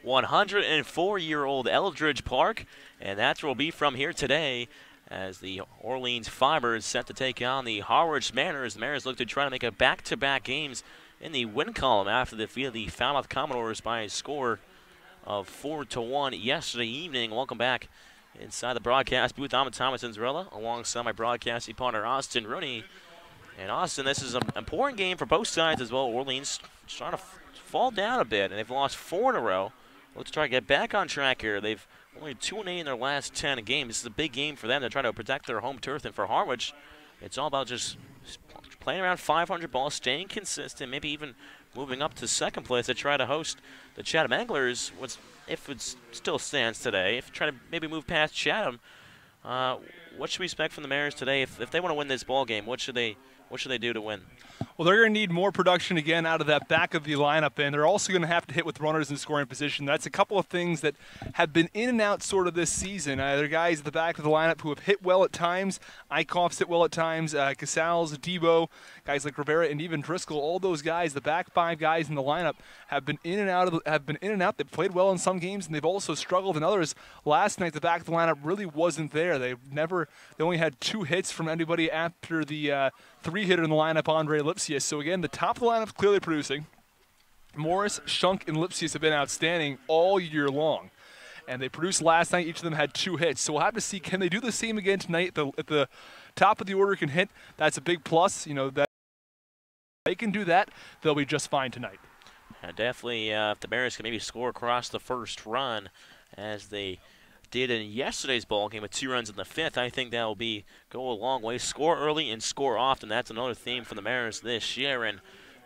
104-year-old Eldridge Park, and that's where we'll be from here today as the Orleans Fibers set to take on the Harwich Mariners. The Mariners look to try to make a back-to-back games in the win column after the defeat of the Falmouth Commodores by a score of 4-1 yesterday evening. Welcome back inside the broadcast booth. I'm Thomas Inzarella alongside my broadcasting partner Austin Rooney. And Austin, this is an important game for both sides as well. Orleans trying to fall down a bit, and they've lost 4 in a row. Let's try to get back on track here. They've only 2-8 in their last 10 games. This is a big game for them. They're trying to protect their home turf, and for Harwich, it's all about just playing around 500 ball, staying consistent, maybe even moving up to second place to try to host the Chatham Anglers. If it still stands today, if try to maybe move past Chatham, what should we expect from the Mariners today? If they want to win this ball game, what should they do to win? Well, they're going to need more production again out of that back of the lineup, and they're also going to have to hit with runners in scoring position. That's a couple of things that have been in and out sort of this season. There are guys at the back of the lineup who have hit well at times. Eichhoff's hit well at times. Casals, Debo, guys like Rivera, and even Driscoll. All those guys, the back 5 guys in the lineup, have been in and out. They've played well in some games, and they've also struggled in others. Last night, the back of the lineup really wasn't there. They only had 2 hits from anybody after the 3-hitter in the lineup, Andre Lipsius. So again, the top of the lineup is clearly producing. Morris, Shunk, and Lipsius have been outstanding all year long. And they produced last night. Each of them had 2 hits. So we'll have to see, can they do the same again tonight? At the top of the order can hit. That's a big plus. You know, that they can do that, they'll be just fine tonight. Definitely, if the Mariners can maybe score across the first run, as they did in yesterday's ball game with 2 runs in the 5th, I think that will go a long way. Score early and score often. That's another theme for the Mariners this year. And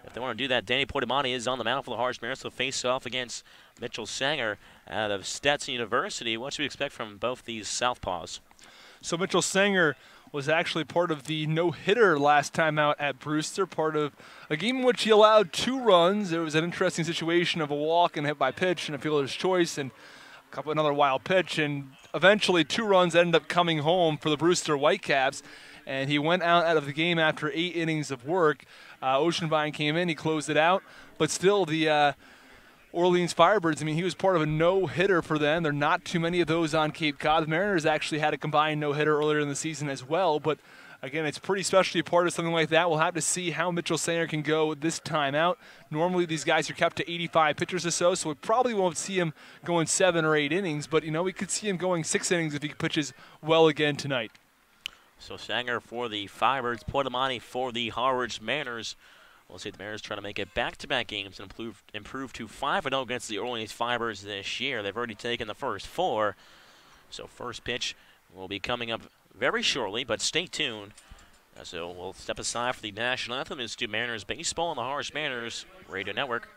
if they want to do that, Danny Portimani is on the mound for the Harwich Mariners to face off against Mitchell Sanger out of Stetson University. What should we expect from both these southpaws? So Mitchell Sanger was actually part of the no-hitter last time out at Brewster, part of a game in which he allowed 2 runs. There was an interesting situation of a walk and hit by pitch and a fielder's choice, and another wild pitch, and eventually 2 runs ended up coming home for the Brewster Whitecaps, and he went out of the game after 8 innings of work. Oceanvine came in, he closed it out, but still the Orleans Firebirds, I mean, he was part of a no-hitter for them. There are not too many of those on Cape Cod. The Mariners actually had a combined no-hitter earlier in the season as well, but again, it's pretty special to be part of something like that. We'll have to see how Mitchell Sanger can go this time out. Normally, these guys are kept to 85 pitchers or so we probably won't see him going 7 or 8 innings, but, you know, we could see him going 6 innings if he pitches well again tonight. So Sanger for the Fibers, Portimani for the Harwich Mariners. We'll see the Mariners trying to make it back-to-back games and improve to 5-0 against the Orleans Fibers this year. They've already taken the first 4. So first pitch will be coming up very shortly, but stay tuned. So we'll step aside for the national anthem. It's to Mariners Baseball on the Harwich Mariners Radio Network.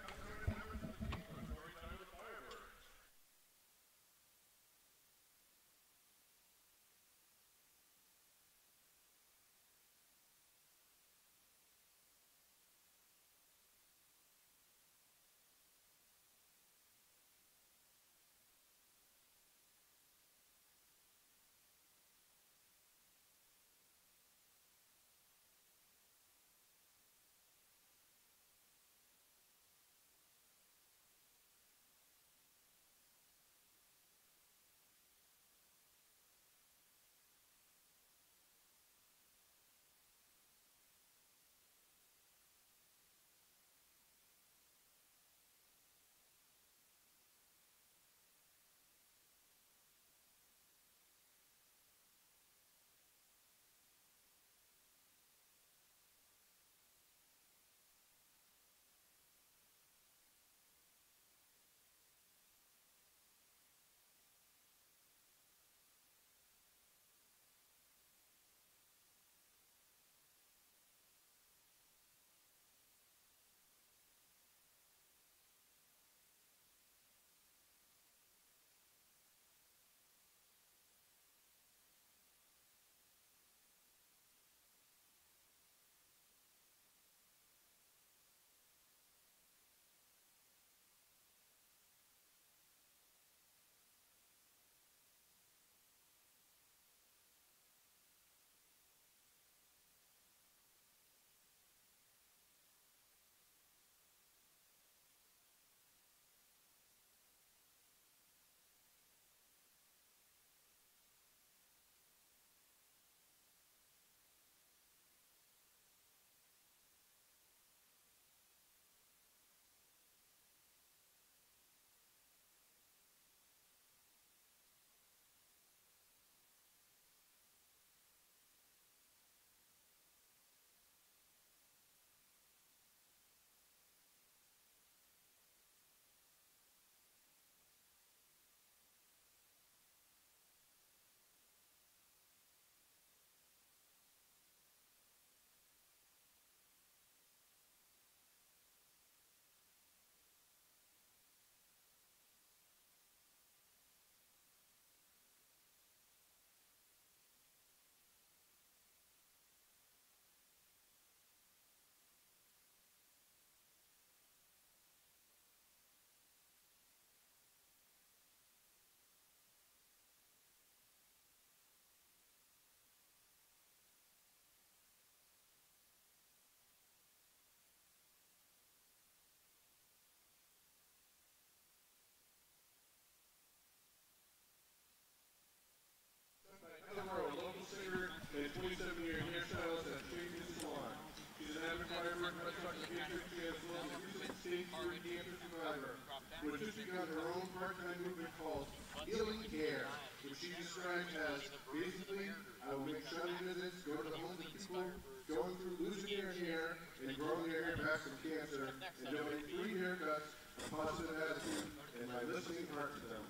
back from cancer and donate 3 haircuts, a positive attitude, and my listening heart to them.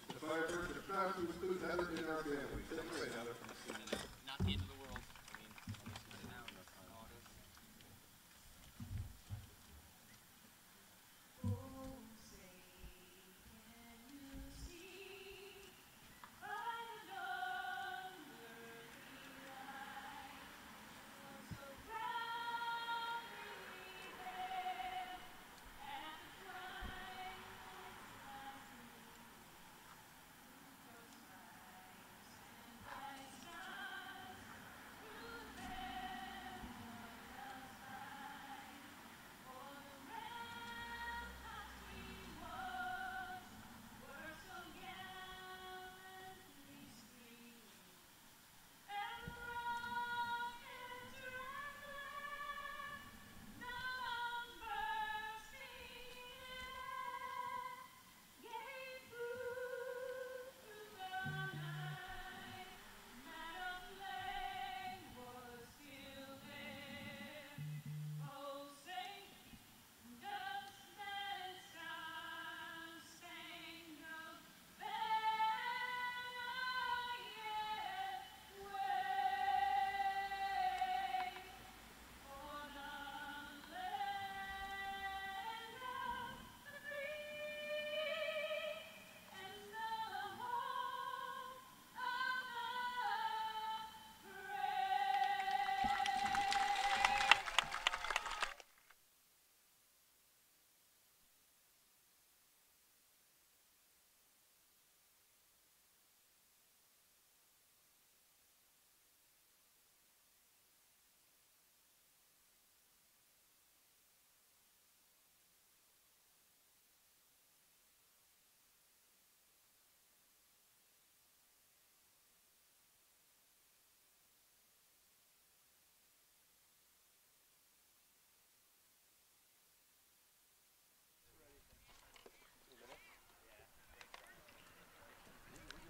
The Firebirds are proud to include Heather in our family. Take it away, Heather. Not the end of the world.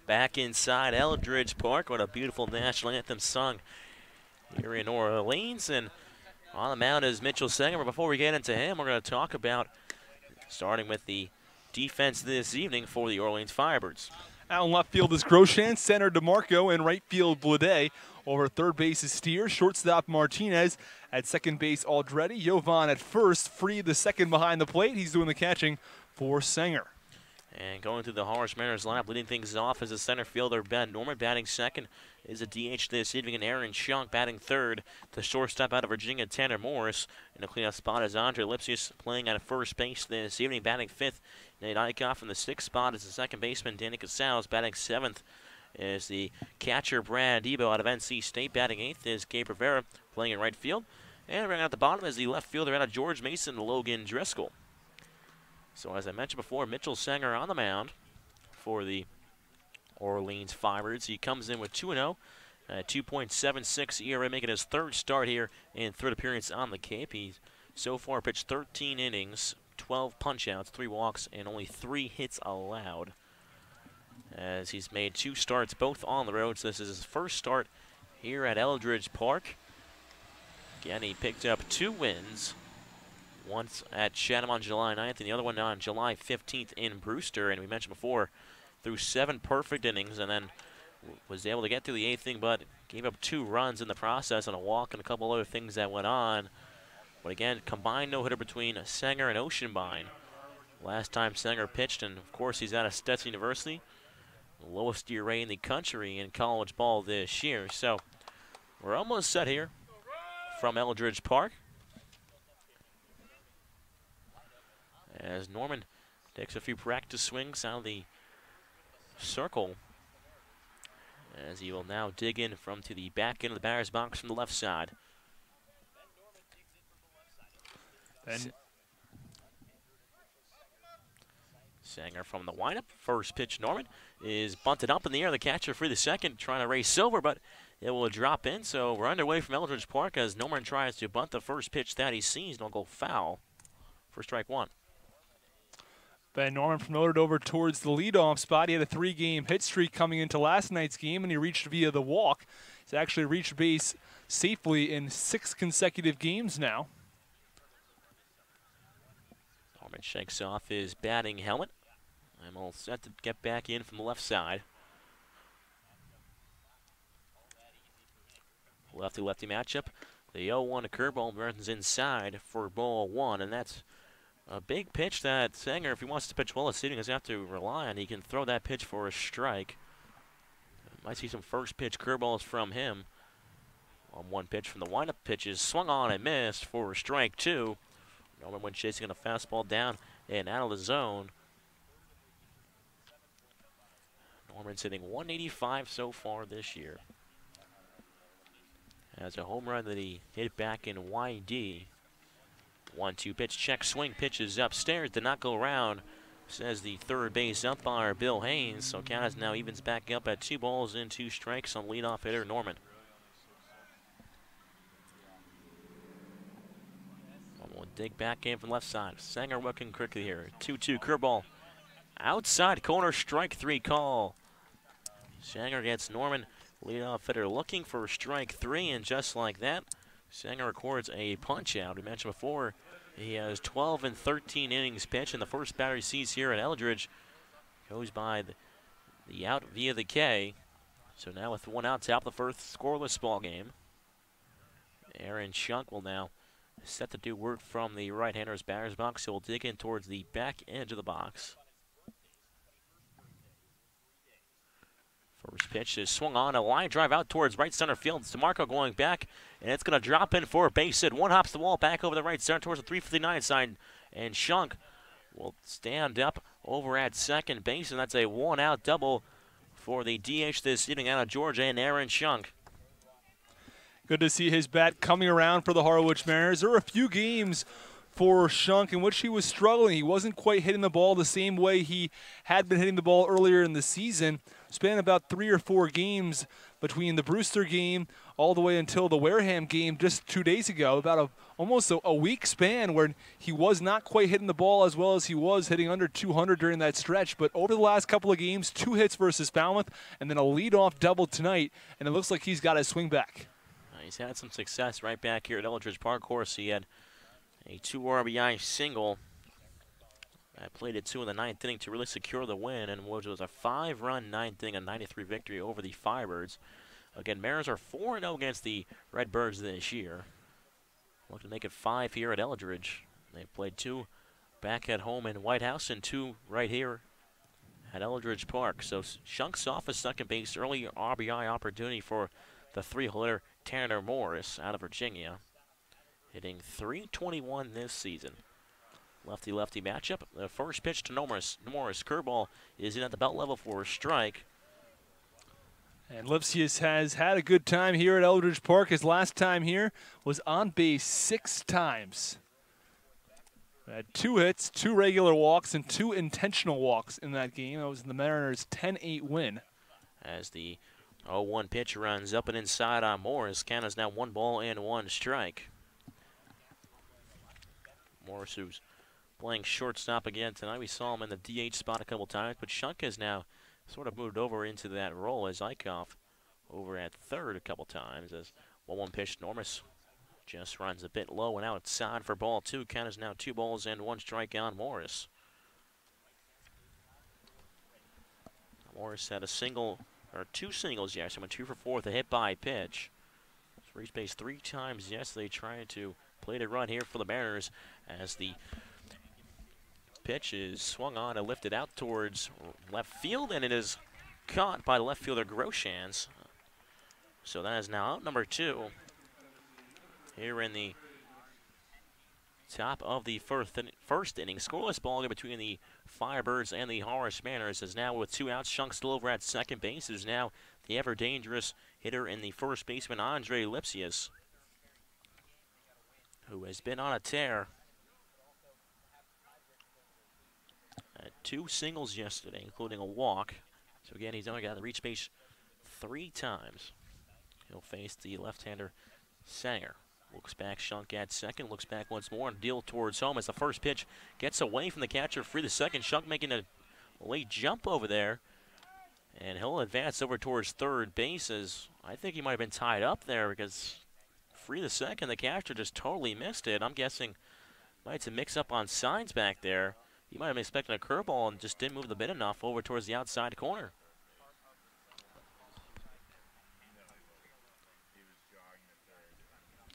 Back inside Eldridge Park. What a beautiful national anthem sung here in New Orleans. And on the mound is Mitchell Sanger. But before we get into him, we're going to talk about starting with the defense this evening for the Orleans Firebirds. Out in left field is Grosjean, center DeMarco, and right field Blade. Over third base is Steer, shortstop Martinez. At second base Aldretti, Jovan at first, Free the second behind the plate. He's doing the catching for Sanger. And going through the Harwich Mariners lineup, leading things off as a center fielder, Ben Norman. Batting second is a DH this evening, and Aaron Schunk batting third. The shortstop out of Virginia, Tanner Morris. In the cleanup spot is Andre Lipsius playing at first base this evening, batting fifth. Nate Eichhoff in the sixth spot is the second baseman, Danny Casals. Batting seventh is the catcher, Brad Debo out of NC State. Batting eighth is Gabe Rivera playing in right field. And right at the bottom is the left fielder out of George Mason, Logan Driscoll. So as I mentioned before, Mitchell Sanger on the mound for the Orleans Firebirds. He comes in with 2-0, 2.76 ERA, making his third start here and third appearance on the Cape. He's so far pitched 13 innings, 12 punch-outs, 3 walks, and only 3 hits allowed. As he's made 2 starts, both on the road. So this is his first start here at Eldridge Park. Again, he picked up 2 wins. Once at Chatham on July 9th, and the other one on July 15th in Brewster. And we mentioned before, threw 7 perfect innings and then was able to get through the 8th inning, but gave up 2 runs in the process and a walk and a couple other things that went on. But again, combined no-hitter between Sanger and Oceanbine. Last time Sanger pitched, and of course he's out of Stetson University, the lowest ERA in the country in college ball this year. So we're almost set here from Eldridge Park, as Norman takes a few practice swings out of the circle, as he will now dig in from to the back end of the batter's box from the left side. Sanger from the windup. First pitch, Norman, is bunted up in the air. The catcher for the second, trying to raise Silver, but it will drop in. So we're underway from Eldridge Park as Norman tries to bunt the first pitch that he sees, and it'll go foul for strike 1. Ben Norman promoted over towards the leadoff spot. He had a 3-game hit streak coming into last night's game, and he reached via the walk. He's actually reached base safely in 6 consecutive games now. Norman shakes off his batting helmet. I'm all set to get back in from the left side. Lefty-lefty matchup. The 0-1 curveball runs inside for ball one, and that's a big pitch that Sanger, if he wants to pitch well this evening, doesn't have to rely on. He can throw that pitch for a strike. Might see some first pitch curveballs from him. On one pitch from the windup pitches, swung on and missed for strike two. Norman went chasing a fastball down and out of the zone. Norman's hitting 185 so far this year. Has a home run that he hit back in YD. 1-2 pitch, check, swing, pitches upstairs, did not go around, says the third base umpire, Bill Haynes. So count now evens back up at 2 balls and 2 strikes on leadoff hitter Norman. We'll dig back in from left side. Sanger working quickly here. 2-2 curveball. Outside corner, strike 3 call. Sanger gets Norman, leadoff hitter, looking for strike 3, and just like that, Sanger records a punch out. We mentioned before, he has 12 and 13 innings pitched, and the first batter he sees here at Eldridge goes by the out via the K. So now with 1 out, top of the first, scoreless ball game. Aaron Shunk will now set to do work from the right-hander's batter's box. He'll dig in towards the back edge of the box. First pitch is swung on, a line drive out towards right center field. DeMarco going back, and it's going to drop in for a base hit. One hops the wall back over the right center towards the 359 side, and Shunk will stand up over at second base, and that's a 1-out double for the DH this evening out of Georgia, and Aaron Shunk. Good to see his bat coming around for the Harwich Mariners. There were a few games for Shunk in which he was struggling. He wasn't quite hitting the ball the same way he had been hitting the ball earlier in the season. Span about 3 or 4 games between the Brewster game all the way until the Wareham game just 2 days ago, about almost a week span where he was not quite hitting the ball as well as he was hitting under 200 during that stretch. But over the last couple of games, 2 hits versus Falmouth and then a leadoff double tonight, and it looks like he's got his swing back. He's had some success right back here at Eldridge Park. Of course, he had a 2 RBI single. I played it 2 in the 9th inning to really secure the win, and which was a 5-run 9th inning, a 93 victory over the Firebirds. Again, Mariners are 4-0 against the Redbirds this year. Looking to make it 5 here at Eldridge. They played 2 back at home in White House and 2 right here at Eldridge Park. So Shunk's off at second base, early RBI opportunity for the 3-hitter Tanner Morris out of Virginia, hitting .321 this season. Lefty-lefty matchup. The first pitch to Morris. Curveball is in at the belt level for a strike. And Lipsius has had a good time here at Eldridge Park. His last time here was on base 6 times. Had 2 hits, 2 regular walks, and 2 intentional walks in that game. That was the Mariners' 10-8 win. As the 0-1 pitch runs up and inside on Morris. Count is now 1 ball and 1 strike. Morris, who's playing shortstop again tonight. We saw him in the DH spot a couple times, but Shunk has now sort of moved over into that role as Eichhoff over at third a couple times. As 1-1 pitch, Norris just runs a bit low and outside for ball 2. Count is now 2 balls and 1 strike on Morris. Morris had a single, or 2 singles yesterday, went 2 for 4 with a hit by pitch. So reached base 3 times yesterday, trying to play the run here for the Mariners as the pitch is swung on and lifted out towards left field, and it is caught by the left fielder Groshans. So that is now out number 2 here in the top of the first inning. Scoreless ball game between the Firebirds and the Harwich Mariners, is now with 2 outs. Shunk still over at second base. Is now the ever dangerous hitter in the first baseman, Andre Lipsius, who has been on a tear. Had 2 singles yesterday, including a walk. So again, he's only got to reach base 3 times. He'll face the left-hander Sanger. Looks back, Shunk at second, looks back once more and deal towards home as the first pitch gets away from the catcher, free the second. Shunk making a late jump over there, and he'll advance over towards third base, as I think he might have been tied up there because free the second, the catcher just totally missed it. I'm guessing Might some mix up on signs back there. He might have been expecting a curveball and just didn't move the bit enough over towards the outside corner.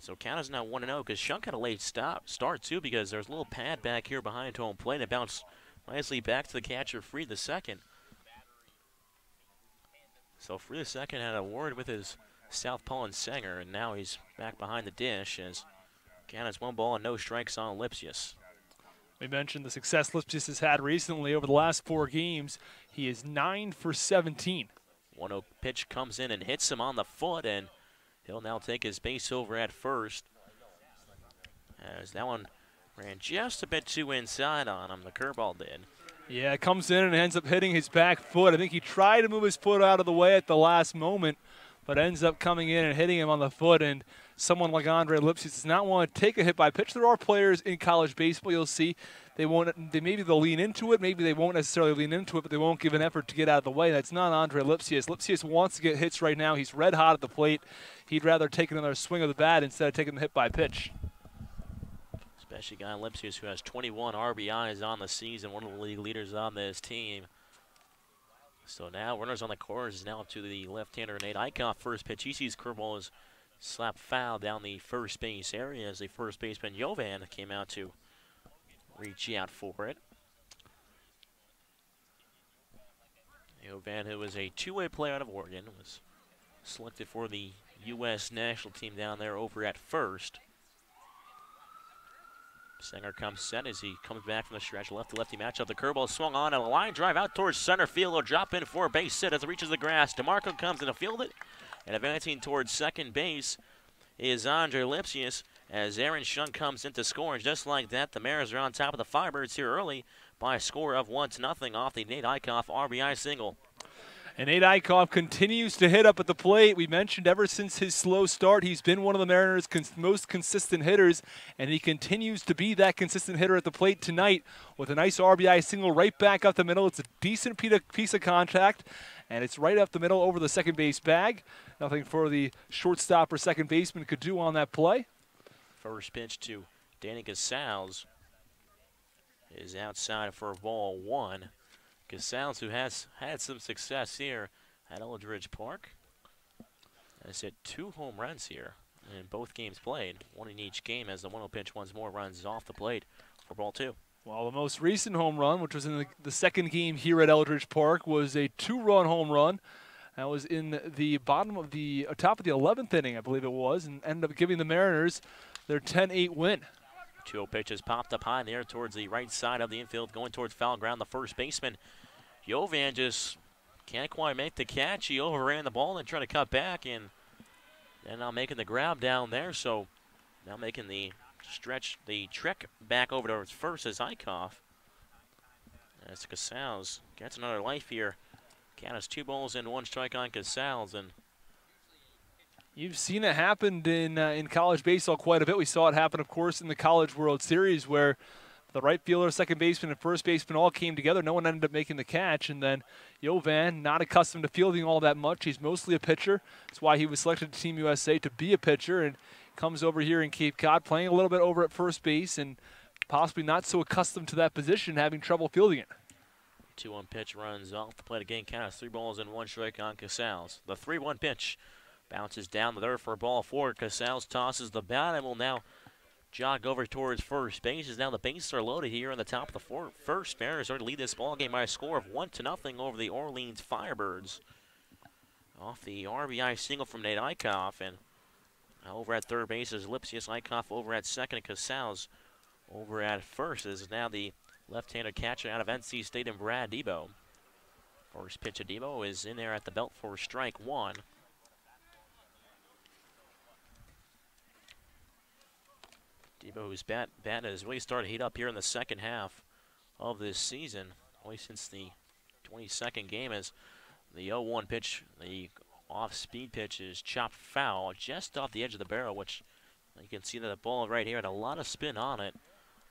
So count is now 1-0 because Shunk had a late start too, because there's a little pad back here behind home plate. It bounced nicely back to the catcher, Freed the second. So Freed the second had a word with his southpaw and Sanger, and now he's back behind the dish as count is 1 ball and no strikes on Lipsius. We mentioned the success Lipsius has had recently over the last 4 games. He is 9 for 17. 1-0 pitch comes in and hits him on the foot, and he'll now take his base over at first. As that one ran just a bit too inside on him, the curveball did. Yeah, it comes in and ends up hitting his back foot. I think he tried to move his foot out of the way at the last moment, but ends up coming in and hitting him on the foot. And someone like Andre Lipsius does not want to take a hit by pitch. There are players in college baseball you'll see maybe they'll lean into it, maybe they won't necessarily lean into it, but they won't give an effort to get out of the way. That's not Andre Lipsius. Lipsius wants to get hits right now. He's red hot at the plate. He'd rather take another swing of the bat instead of taking the hit by pitch. Especially guy Lipsius, who has 21 RBIs on the season, one of the league leaders on this team. So now runners on the corners is now up to the left-hander Nate Eichhoff. First pitch, he sees curveball is slapped foul down the first base area as the first baseman Jovan came out to reach out for it. Jovan, who is a two-way player out of Oregon, was selected for the U.S. national team down there over at first. Sanger comes set as he comes back from the stretch. Lefty-lefty matchup. The curveball swung on and a line drive out towards center field. Will drop in for a base hit as it reaches the grass. DeMarco comes in to field it. And advancing towards second base is Andre Lipsius as Aaron Shunk comes into score. And just like that, the Mariners are on top of the Firebirds here early by a score of 1-0 off the Nate Eichhoff RBI single. And Nate Eichhoff continues to hit up at the plate. We mentioned ever since his slow start, he's been one of the Mariners' most consistent hitters, and he continues to be that consistent hitter at the plate tonight with a nice RBI single right back up the middle. It's a decent piece of contact, and it's right up the middle over the second base bag. Nothing for the shortstop or second baseman could do on that play. First pitch to Danny Casals is outside for ball 1. Casals, who has had some success here at Eldridge Park, has hit 2 home runs here in both games played, 1 in each game as the 1-0 pitch once more runs off the plate for ball 2. Well, the most recent home run, which was in the second game here at Eldridge Park, was a 2-run home run. That was in the bottom of the top of the 11th inning, I believe it was, and ended up giving the Mariners their 10-8 win. 2-0 pitch is popped up high there towards the right side of the infield, going towards foul ground. The first baseman, Jovan, just can't quite make the catch. He overran the ball and tried to cut back, and now making the grab down there. So now making the trek back over towards first as Eichhoff. As Casals gets another life here. Count is 2 balls and 1 strike on Casals, and you've seen it happen in college baseball quite a bit. We saw it happen, of course, in the College World Series where the right fielder, second baseman, and first baseman all came together. No one ended up making the catch, and then Jovan, not accustomed to fielding all that much. He's mostly a pitcher. That's why he was selected to Team USA to be a pitcher, and comes over here in Cape Cod, playing a little bit over at first base, and possibly not so accustomed to that position, having trouble fielding it. 2-1 pitch runs off the plate again. Count is 3 balls and 1 strike on Casals. The 3-1 pitch bounces down the dirt for ball 4. Casals tosses the bat and will now jog over towards first base. As now the bases are loaded here on the top of the first. Mariners are to lead this ball game by a score of 1-0 over the Orleans Firebirds. Off the RBI single from Nate Eichhoff, and over at third base is Lipsius. Eichhoff over at second, and Casals over at first. This is now the left-handed catcher out of NC State and Brad Debo. First pitch of Debo is in there at the belt for strike 1. Debo, whose bat has really started to heat up here in the second half of this season, only since the 22nd game, as the 0-1 pitch, the off-speed pitch, is chopped foul just off the edge of the barrel, which you can see that the ball right here had a lot of spin on it,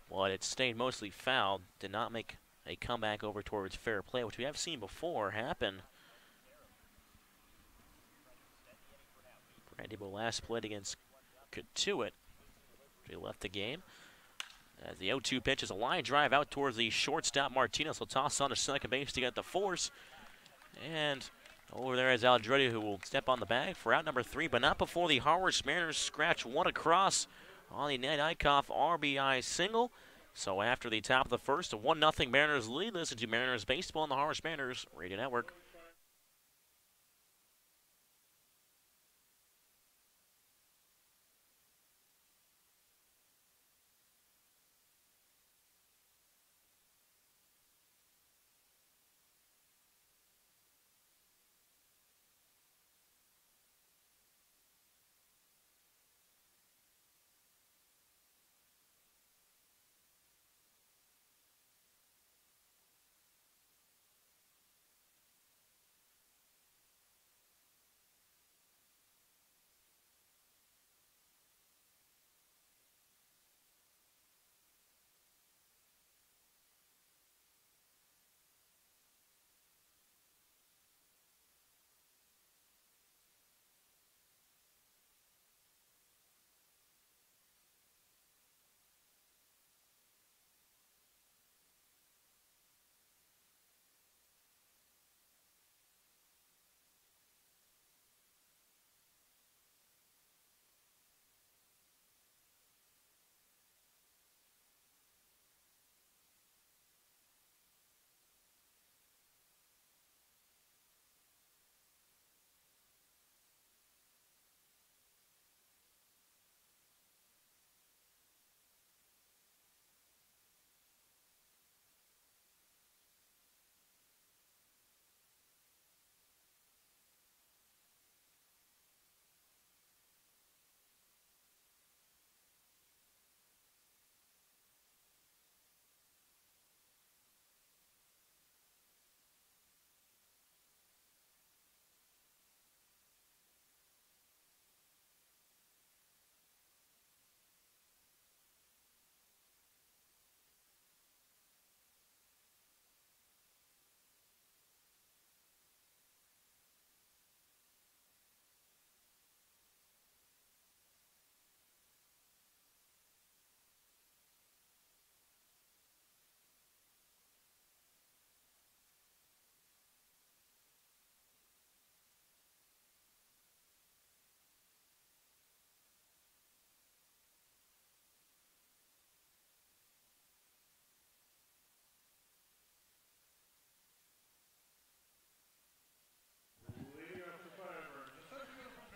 but it stayed mostly foul. Did not make a comeback over towards fair play, which we have seen before happen. Brad Debo last played against Katuitt. He left the game. As the 0-2 pitch is a line drive out towards the shortstop. Martinez will toss on to second base to get the force. And over there is Aldretti, who will step on the bag for out number 3, but not before the Harwich Mariners scratch one across on the Nate Eichhoff RBI single. So after the top of the first, a 1-0 Mariners lead. Listen to Mariners Baseball on the Harwich Mariners Radio Network.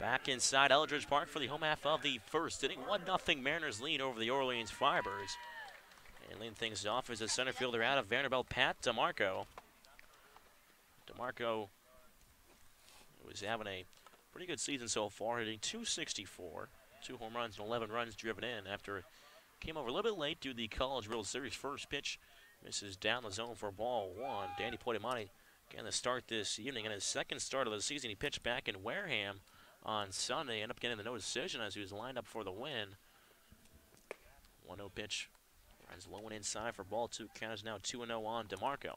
Back inside Eldridge Park for the home half of the first inning. 1-0 Mariners lead over the Orleans Fibers. And leading things off is the center fielder out of Vanderbilt, Pat DeMarco. DeMarco was having a pretty good season so far, hitting .264, 2 home runs and 11 runs driven in after it came over a little bit late due to the College World Series. First pitch misses down the zone for ball 1. Danny Poitimani getting the start this evening. In his second start of the season, he pitched back in Wareham on Sunday. Ended up getting the no decision as he was lined up for the win. 1-0 pitch. Runs low and inside for ball 2. Count is now 2-0 on DeMarco.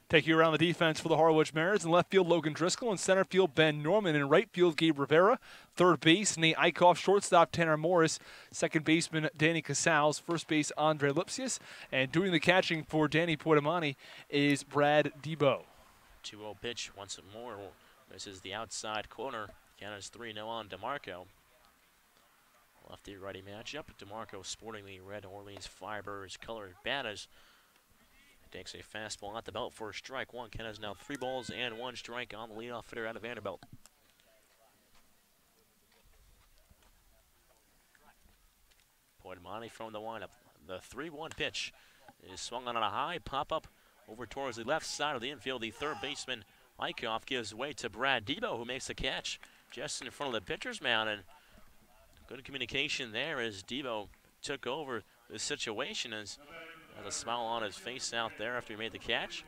Take you around the defense for the Harwich Mariners. In left field, Logan Driscoll. In center field, Ben Norman. In right field, Gabe Rivera. Third base, Nate Eichhoff. Shortstop, Tanner Morris. Second baseman, Danny Casals. First base, Andre Lipsius. And doing the catching for Danny Poitimani is Brad Debo. 2-0 pitch once more. Misses the outside corner. Count is 3-0 on DeMarco. Lefty-righty matchup. DeMarco sporting the red Orleans Fibers colored banners. Takes a fastball at the belt for a strike one. Ken has now 3 balls and 1 strike on the leadoff hitter out of Vanderbilt. Poitimani from the windup. The 3-1 pitch is swung on a high pop-up over towards the left side of the infield. The third baseman, Eichhoff, gives way to Brad Debo, who makes the catch just in front of the pitcher's mound. And good communication there as Debo took over the situation as a smile on his face out there after he made the catch.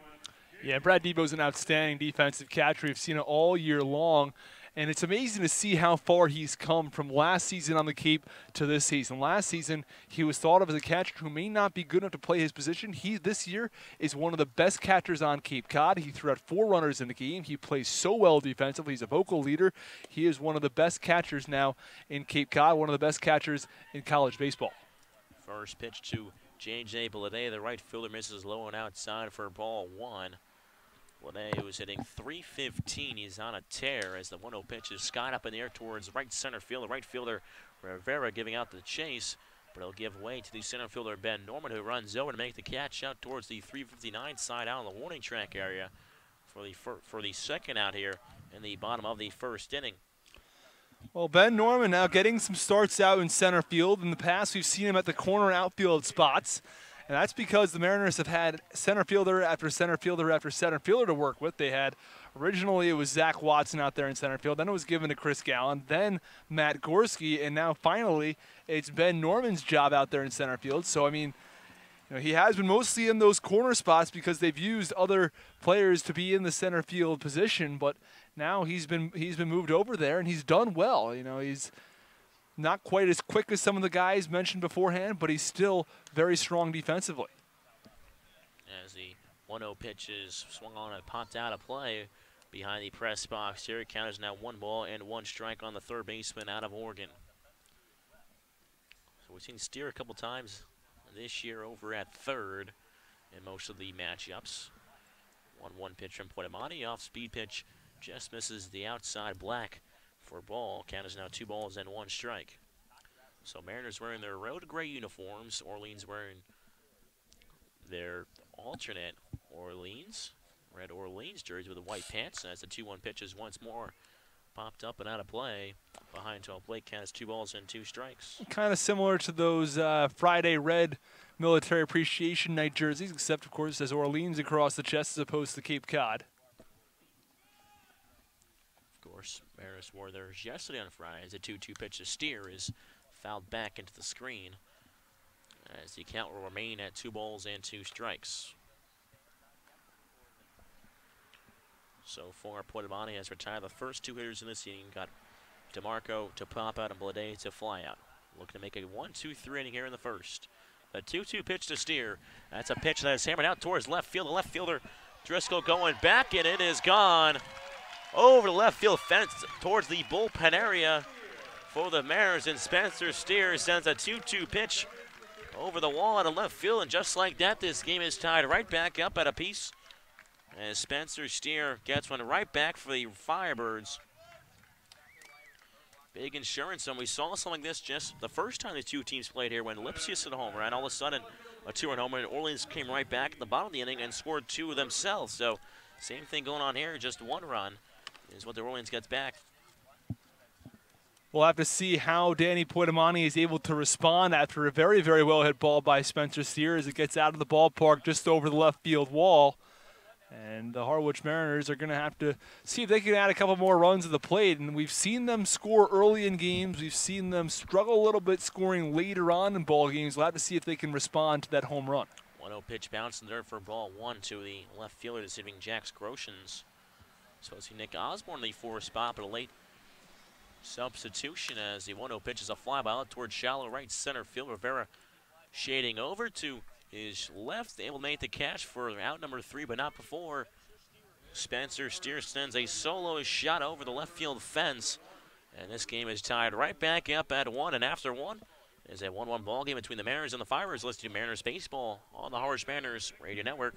Yeah, Brad Debo's an outstanding defensive catcher. We've seen it all year long, and it's amazing to see how far he's come from last season on the Cape to this season. Last season, he was thought of as a catcher who may not be good enough to play his position. He, this year, is one of the best catchers on Cape Cod. He threw out 4 runners in the game. He plays so well defensively. He's a vocal leader. He is one of the best catchers now in Cape Cod, one of the best catchers in college baseball. First pitch to J.J. Blade, the right fielder, misses low and outside for ball one. Blade was hitting .315. He's on a tear as the 1-0 pitch is skied up in the air towards right center field. The right fielder, Rivera, giving out the chase, but it'll give way to the center fielder, Ben Norman, who runs over to make the catch out towards the 359 side out on the warning track area for the second out here in the bottom of the first inning. Well, Ben Norman now getting some starts out in center field. In the past, we've seen him at the corner outfield spots, and that's because the Mariners have had center fielder after center fielder after center fielder to work with. They had, originally it was Zach Watson out there in center field, then it was given to Chris Gallen, then Matt Gorski, and now finally it's Ben Norman's job out there in center field. So, I mean, you know, he has been mostly in those corner spots because they've used other players to be in the center field position, but now he's been moved over there and he's done well. You know, he's not quite as quick as some of the guys mentioned beforehand, but he's still very strong defensively. As the 1-0 pitch is swung on and popped out of play behind the press box here. Count is now 1 ball and 1 strike on the third baseman out of Oregon. So we've seen Steer a couple times this year over at third in most of the matchups. 1-1 pitch from Poitamani, off speed pitch, just misses the outside black for ball. Count is now 2 balls and 1 strike. So Mariners wearing their road gray uniforms. Orleans wearing their alternate red Orleans jersey with the white pants. As the 2-1 pitch is once more popped up and out of play. Behind 12 plate, Count is 2 balls and 2 strikes. Kind of similar to those Friday red Military Appreciation Night jerseys, except of course it says Orleans across the chest as opposed to Cape Cod. Of course, Mariners wore theirs yesterday on Friday as the 2-2 pitch to Steer is fouled back into the screen as the count will remain at 2 balls and 2 strikes. So far, Poitamani has retired the first 2 hitters in this inning. Got DeMarco to pop out and Blade to fly out. Looking to make a 1-2-3 inning here in the first. The 2-2 pitch to Steer. That's a pitch that is hammered out towards left field. The left fielder, Driscoll, going back, and it is gone over the left field fence towards the bullpen area for the Mariners. And Spencer Steer sends a 2-2 pitch over the wall out of left field. And just like that, this game is tied right back up at a piece as Spencer Steer gets one right back for the Firebirds. Big insurance, and we saw something like this just the first time the two teams played here when Lipsius hit a home run. All of a sudden, a 2-run homer, and Orleans came right back at the bottom of the inning and scored 2 themselves. So, same thing going on here, just 1 run is what the Orleans gets back. We'll have to see how Danny Poitamani is able to respond after a very, very well hit ball by Spencer Steer as it gets out of the ballpark just over the left field wall. And the Harwich Mariners are going to have to see if they can add a couple more runs to the plate. And we've seen them score early in games. We've seen them struggle a little bit scoring later on in ball games. We'll have to see if they can respond to that home run. 1-0 pitch bouncing there for ball 1 to the left fielder, receiving Jax Groshans. Supposed to be Nick Osborne in the 4th spot, but a late substitution as the 1-0 pitch is a fly ball out towards shallow right center field. Rivera shading over to his left, able to make the catch for out number 3, but not before. Spencer Steer sends a solo shot over the left field fence, and this game is tied right back up at 1. And after 1 is a 1-1 ball game between the Mariners and the Firebirds. Let's do Mariners baseball on the Harwich Mariners Radio Network.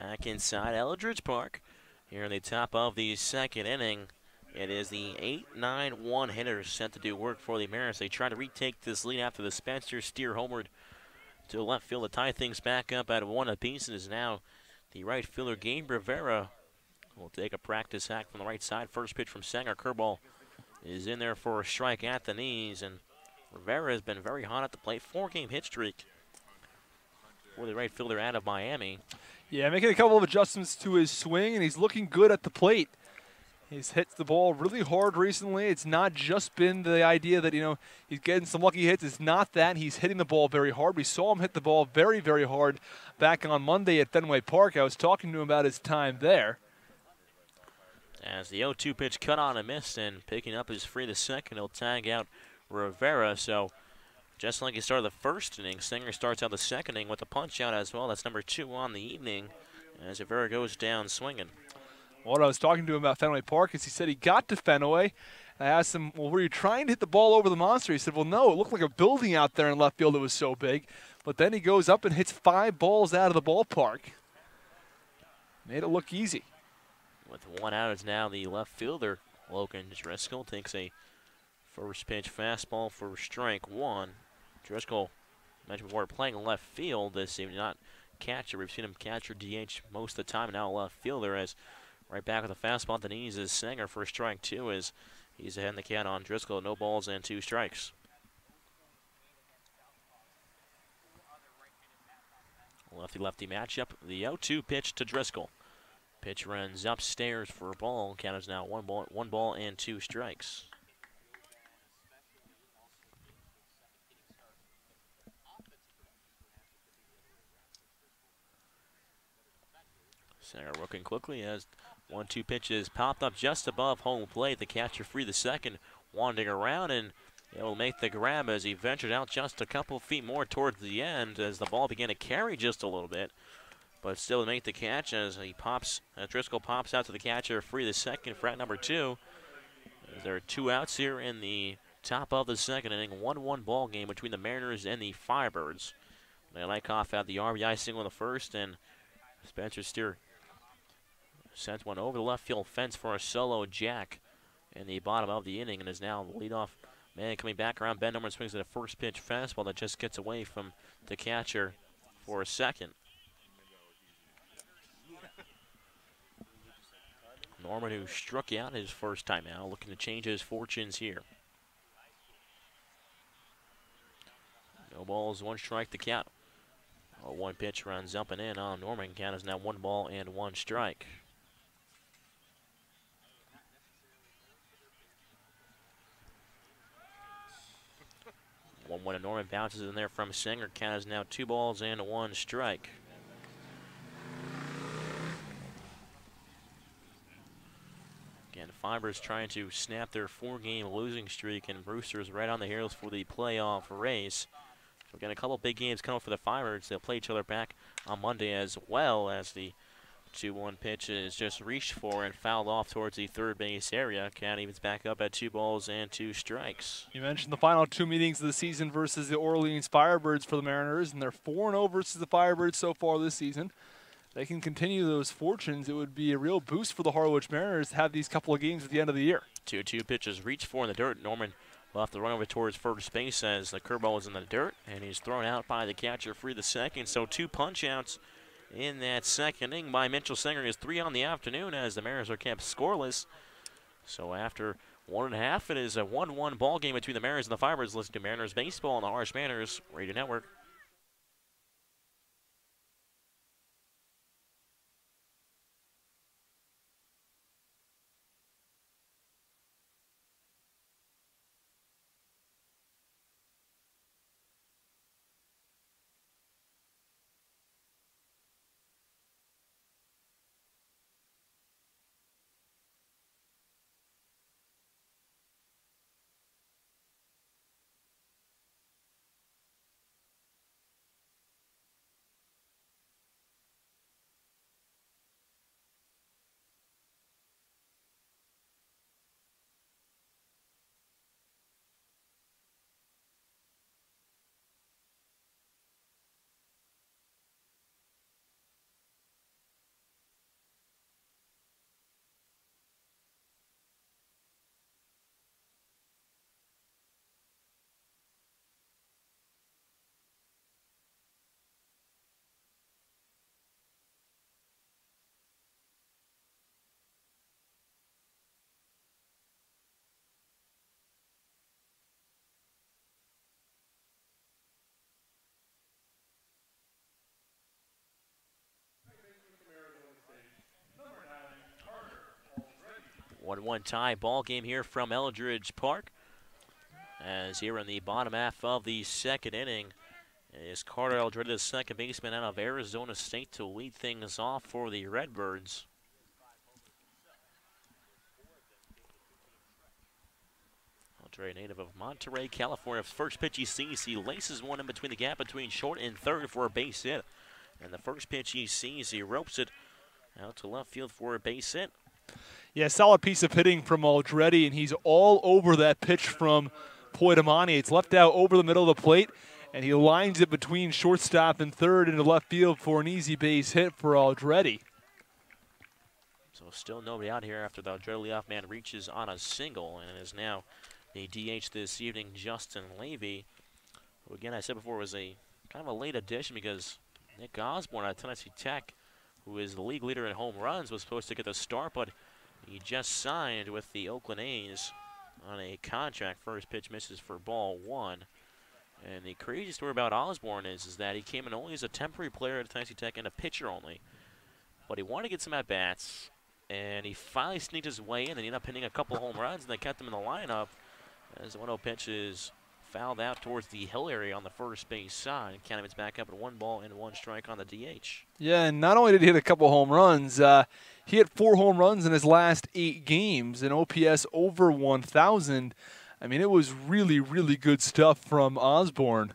Back inside Eldridge Park. Here in the top of the second inning, it is the 8-9-1 hitters set to do work for the Mariners. They try to retake this lead after the Spencer steer homeward to the left field to tie things back up at 1 apiece. It is now the right fielder, Gabe Rivera, will take a practice hack from the right side. First pitch from Sanger. Curveball is in there for a strike at the knees, and Rivera has been very hot at the plate. 4-game hit streak for the right fielder out of Miami. Yeah, making a couple of adjustments to his swing, and he's looking good at the plate. He's hit the ball really hard recently. It's not just been the idea that, he's getting some lucky hits. It's not that. He's hitting the ball very hard. We saw him hit the ball very, very hard back on Monday at Fenway Park. I was talking to him about his time there. As the 0-2 pitch cut on and missed, and picking up his free the second, he'll tag out Rivera. So just like he started the first inning, Singer starts out the second inning with a punch out as well. That's number 2 on the evening as Rivera goes down swinging. What I was talking to him about Fenway Park is he said he got to Fenway. I asked him, well, were you trying to hit the ball over the monster? He said, well, no, it looked like a building out there in left field that was so big. But then he goes up and hits 5 balls out of the ballpark. Made it look easy. With 1 out, it's now the left fielder, Logan Driscoll, takes a first pitch fastball for strike 1. Driscoll, mentioned before, playing left field this evening, not catcher. We've seen him catcher DH most of the time, now left fielder, as right back with a fastball at the knees is Sanger for strike 2 as he's ahead in the count on Driscoll. No balls and 2 strikes. Lefty-lefty matchup. The 0-2 pitch to Driscoll. Pitch runs upstairs for a ball. Count is now 1 ball and 2 strikes. Sanger working quickly as 1-2 pitches popped up just above home plate. The catcher free the second, wandering around, and it will make the grab as he ventured out just a couple feet more towards the end as the ball began to carry just a little bit. But still to make the catch as Driscoll pops out to the catcher free the second for out number 2. As there are 2 outs here in the top of the second inning. 1-1 ball game between the Mariners and the Firebirds. Nylakoff had the RBI single in the first, and Spencer Steer sent one over the left field fence for a solo jack in the bottom of the inning, and is now the leadoff man coming back around. Ben Norman swings at a first pitch fastball that just gets away from the catcher for a second. Norman, who struck out his first time out, looking to change his fortunes here. No balls, 1 strike to count. 1 pitch runs up and in on Norman. Count is now 1 ball and 1 strike. 1-1 and Norman bounces in there from Singer. Count is now 2 balls and 1 strike. Again, Fibers trying to snap their 4-game losing streak, and Brewster's right on the heels for the playoff race. So again, a couple big games coming for the Fibers. They'll play each other back on Monday as well, as the 2-1 pitch is just reached for and fouled off towards the third base area. Count evens back up at 2 balls and 2 strikes. You mentioned the final 2 meetings of the season versus the Orleans Firebirds for the Mariners, and they're 4-0 versus the Firebirds so far this season. They can continue those fortunes. It would be a real boost for the Harwich Mariners to have these couple of games at the end of the year. 2-2 pitches reached for in the dirt. Norman will have to run over towards first base as the curveball is in the dirt, and he's thrown out by the catcher free the second. So 2 punch outs in that second inning by Mitchell Singer. Is 3 on the afternoon as the Mariners are kept scoreless. So after 1.5, it is a 1-1 ball game between the Mariners and the Fibers. Listen to Mariners Baseball on the Harwich Mariners Radio Network. 1-1 tie ball game here from Eldridge Park. As here in the bottom half of the second inning is Carter Eldredge, the second baseman out of Arizona State, to lead things off for the Redbirds. Eldredge, native of Monterey, California. First pitch he sees, he laces one in between the gap between short and third for a base hit. And the first pitch he sees, he ropes it out to left field for a base hit. Yeah, solid piece of hitting from Eldredge, and he's all over that pitch from Poitamani. It's left out over the middle of the plate, and he lines it between shortstop and third into left field for an easy base hit for Eldredge. So still nobody out here after the Eldredge leadoff man reaches on a single, and it is now the DH this evening, Justin Levy, who again I said before was a kind of a late addition because Nick Osborne out of Tennessee Tech, who is the league leader in home runs, was supposed to get the start, but he just signed with the Oakland A's on a contract. First pitch misses for ball one. And the crazy story about Osborne is that he came in only as a temporary player at Tennessee Tech and a pitcher only. But he wanted to get some at-bats, and he finally sneaked his way in, and he ended up hitting a couple of home runs, and they kept him in the lineup as the 1-0 pitch is fouled out towards the hill area on the first base side. Canneman's back up at 1-1 strike on the DH. Yeah, and not only did he hit a couple home runs, he hit 4 home runs in his last 8 games, an OPS over 1,000. I mean, it was really, really good stuff from Osborne.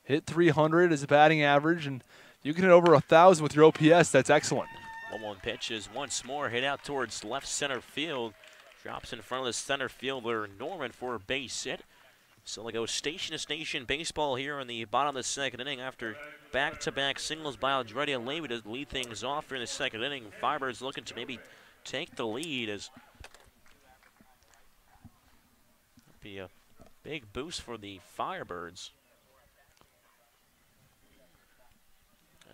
Hit 300 as a batting average, and you can hit over 1,000 with your OPS. That's excellent. 1-1 pitch is once more hit out towards left center field. Drops in front of the center fielder Norman for a base hit. So they go station to station baseball here in the bottom of the second inning after back-to-back singles by Eldredge and Levy to lead things off here in the second inning. Firebirds looking to maybe take the lead as be a big boost for the Firebirds.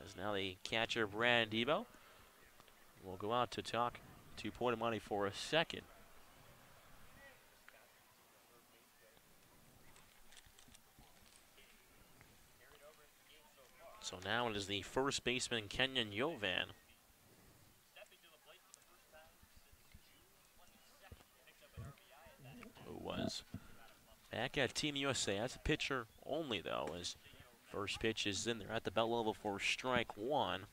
As now the catcher Brad Debo will go out to talk to Poitamani for a second. So now it is the first baseman, Kenyon Yovan. Who was back at Team USA as a pitcher only, though, as first pitch is in there at the belt level for strike one.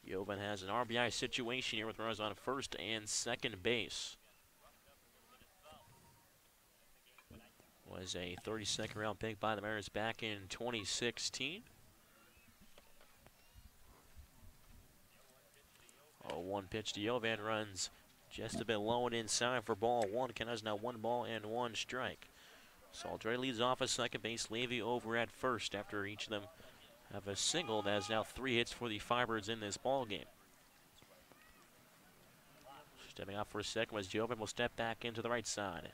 Yovan has an RBI situation here with runners on first and second base. Was a 32nd round pick by the Mariners back in 2016. 0-1 pitch to Yovan, runs just a bit low and inside for ball one. Count is now 1-1 strike. So Eldredge leads off at second base. Levy over at first after each of them have a single. That is now 3 hits for the Firebirds in this ball game. Stepping out for a second was Yovan. Will step back into the right side.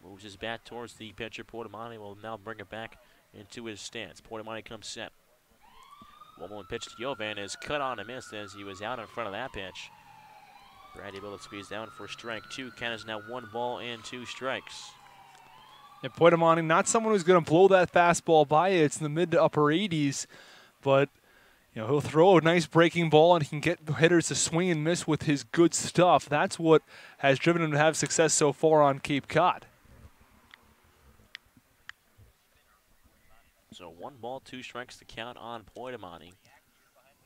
Moves his bat towards the pitcher. Poitamani will now bring it back into his stance. Poitamani comes set. 1-1 pitch to Yovan is cut on and missed as he was out in front of that pitch. Brady able to squeeze down for strike two. Count is now 1-2 strikes. And Poitamani, not someone who's going to blow that fastball by you. It's in the mid to upper 80s, but he'll throw a nice breaking ball and he can get hitters to swing and miss with his good stuff. That's what has driven him to have success so far on Cape Cod. So 1-2 strikes to count on Poitamani.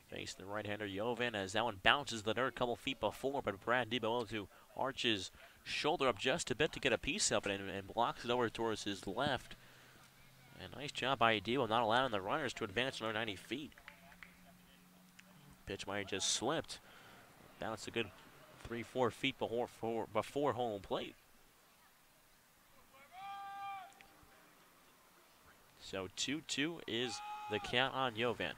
Facing the right-hander Yovan as that one bounces the dirt a couple feet before, but Brad Debo to arch his shoulder up just a bit to get a piece of it and blocks it over towards his left. And nice job by Debo not allowing the runners to advance another 90 feet. Pitch might have just slipped. Bounced a good 3-4 feet before home plate. So 2-2 is the count on Yovan.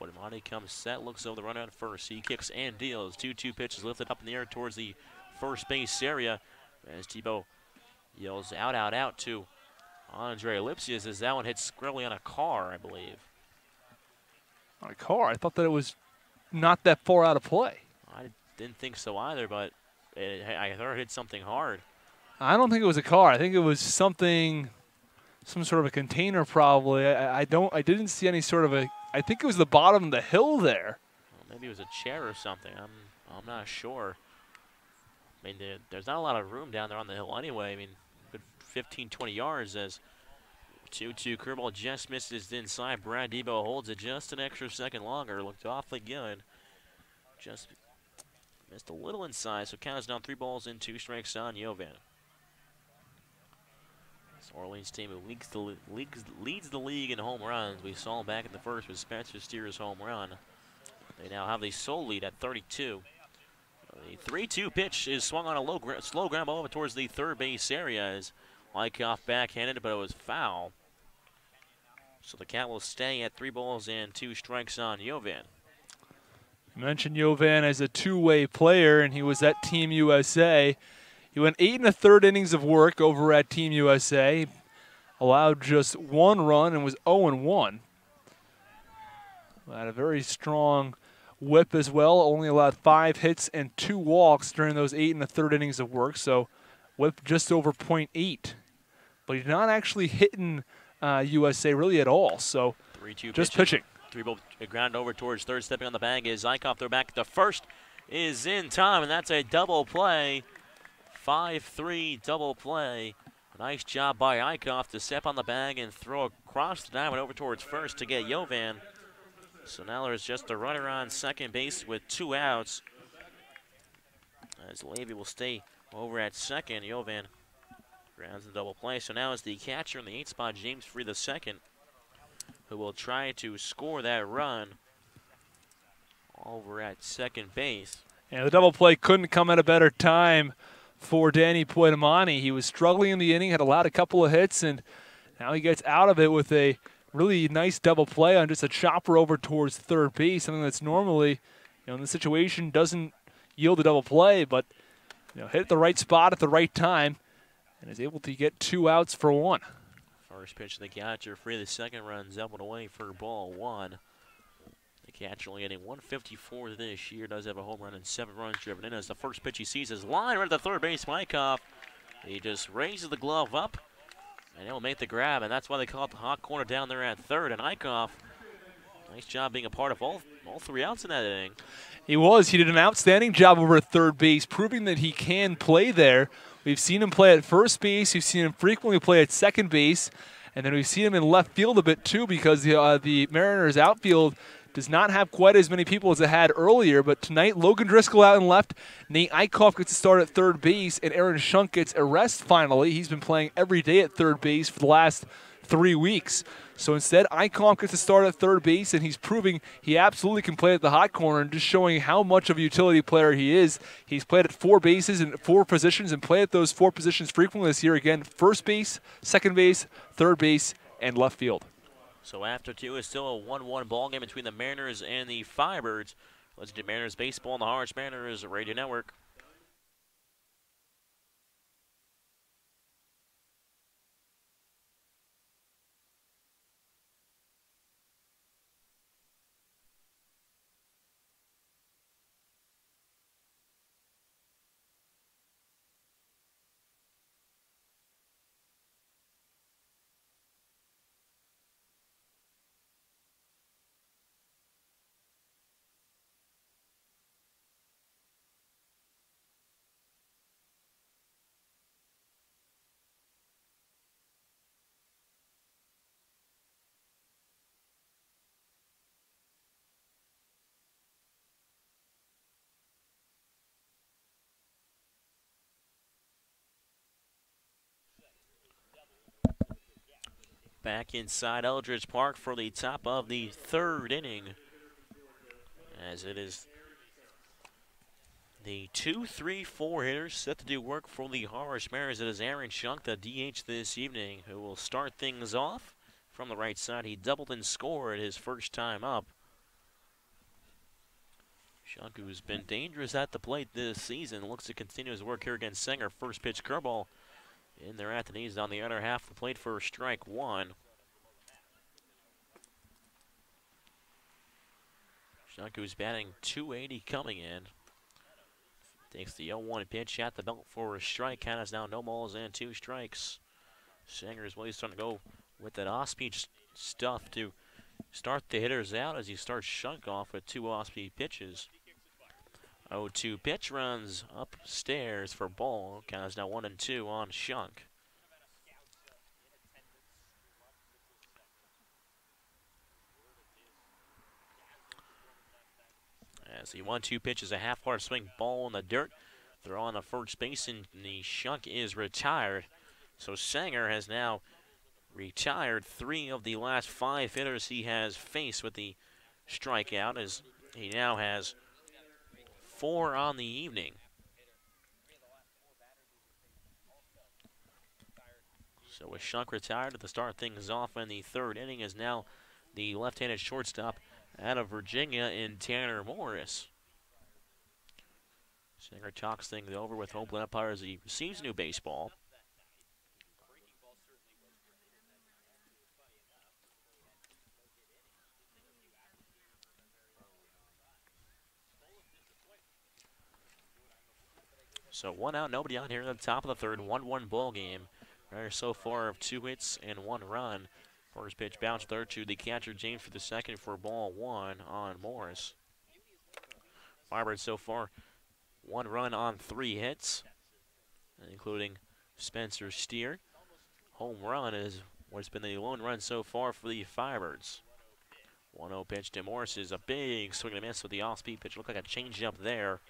Poitamani comes set, looks over the runner at first. He kicks and deals. 2-2 pitch is lifted up in the air towards the first base area as Tebow yells out to Andre Lipsius as that one hits squarely on a car, I believe. On a car? I thought that it was not that far out of play. I didn't think so either, but I thought it hit something hard. I don't think it was a car. I think it was something, some sort of a container probably. I didn't see any sort of I think it was the bottom of the hill there. Well, maybe it was a chair or something. I'm not sure. I mean, there's not a lot of room down there on the hill anyway. I mean, good 15, 20 yards as 2-2 curveball just misses inside. Brad Debo holds it just an extra second longer. Looked awfully good. Just missed a little inside, so count us down 3 balls and 2 strikes on Jovan. This Orleans team who leads the league in home runs. We saw back in the first with Spencer Steer's home run. They now have the sole lead at 32. The 3-2 pitch is swung on a slow ground ball over towards the third base area as Wyckoff backhanded, but it was foul. So the count will stay at 3 balls and 2 strikes on Jovan. You mentioned Jovan as a two-way player, and he was at Team USA. He went 8 1/3 innings of work over at Team USA, allowed just 1 run and was 0-1. Had a very strong whip as well, only allowed 5 hits and 2 walks during those 8 1/3 innings of work, so whip just over .8. But he's not actually hitting USA really at all, so 3-2 just pitching. 3-ball ground over towards third. Stepping on the bag is Eichhoff. Throw back. The first is in time, and that's a double play. 5-3 double play. Nice job by Eichhoff to step on the bag and throw across the diamond over towards first to get Jovan. So now there's just a runner on second base with 2 outs. As Levy will stay over at second. Jovan grounds the double play. So now is the catcher in the 8th spot, James Free II, who will try to score that run over at second base. And the double play couldn't come at a better time for Danny Poitamani. He was struggling in the inning, had allowed a couple of hits, and now he gets out of it with a really nice double play on just a chopper over towards third base, something that's normally, in the situation doesn't yield a double play, but hit the right spot at the right time and is able to get 2 outs for 1. First pitch to the catcher, Free the second runs up and away for ball 1. The catcher only hitting 154 this year, does have a home run and 7 runs driven in. As the first pitch he sees his line right at the third base, Wyckoff. He just raises the glove up, and he'll make the grab, and that's why they call it the hot corner down there at third. And Eichhoff, nice job being a part of all 3 outs in that inning. He was. He did an outstanding job over at third base, proving that he can play there. We've seen him play at first base. We've seen him frequently play at second base. And then we've seen him in left field a bit too, because the Mariners outfield does not have quite as many people as it had earlier. But tonight, Logan Driscoll out in left. Nate Eichhoff gets to start at third base, and Aaron Shunk gets a rest finally. He's been playing every day at third base for the last 3 weeks. So instead, Eichhoff gets to start at third base, and he's proving he absolutely can play at the hot corner and just showing how much of a utility player he is. He's played at 4 bases and 4 positions and played at those 4 positions frequently this year. Again, first base, second base, third base, and left field. So after 2 is still a 1-1 ball game between the Mariners and the Firebirds. Let's do Mariners baseball on the Harwich Mariners Radio Network. Back inside Eldridge Park for the top of the 3rd inning, as it is the 2-3-4 hitters set to do work for the Harwich Mariners. It is Aaron Shunk, the DH this evening, who will start things off from the right side. He doubled and scored his first time up. Shunk, who's been dangerous at the plate this season, looks to continue his work here against Sanger. First pitch curveball in there at the knees on the other half of the plate for strike 1. Shunk, who's batting .280 coming in. Takes the 0-1 pitch at the belt for a strike. Count is now no balls and 2 strikes. Sanger is really starting to go with that off-speed stuff to start the hitters out as he starts Shunk off with 2 off-speed pitches. 0-2 pitch runs upstairs for ball. Count is now 1-2 on Shunk. As the 1-2 pitch is a half-hard swing ball in the dirt. Throw on the first base, and the Shunk is retired. So Sanger has now retired 3 of the last 5 hitters he has faced with the strikeout, as he now has 4 on the evening. So with Shunk retired to start things off in the 3rd inning is now the left-handed shortstop out of Virginia in Tanner Morris. Sanger talks things over with home plate umpire as he receives new baseball. So 1 out, nobody on here at the top of the 3rd, 1-1 ball game. Mariners so far of 2 hits and 1 run. First pitch bounced there to the catcher James for the second for ball 1 on Morris. Firebirds so far 1 run on 3 hits, including Spencer Steer. Home run is what's been the lone run so far for the Firebirds. 1-0 pitch to Morris is a big swing and a miss with the off-speed pitch. Looked like a changeup there.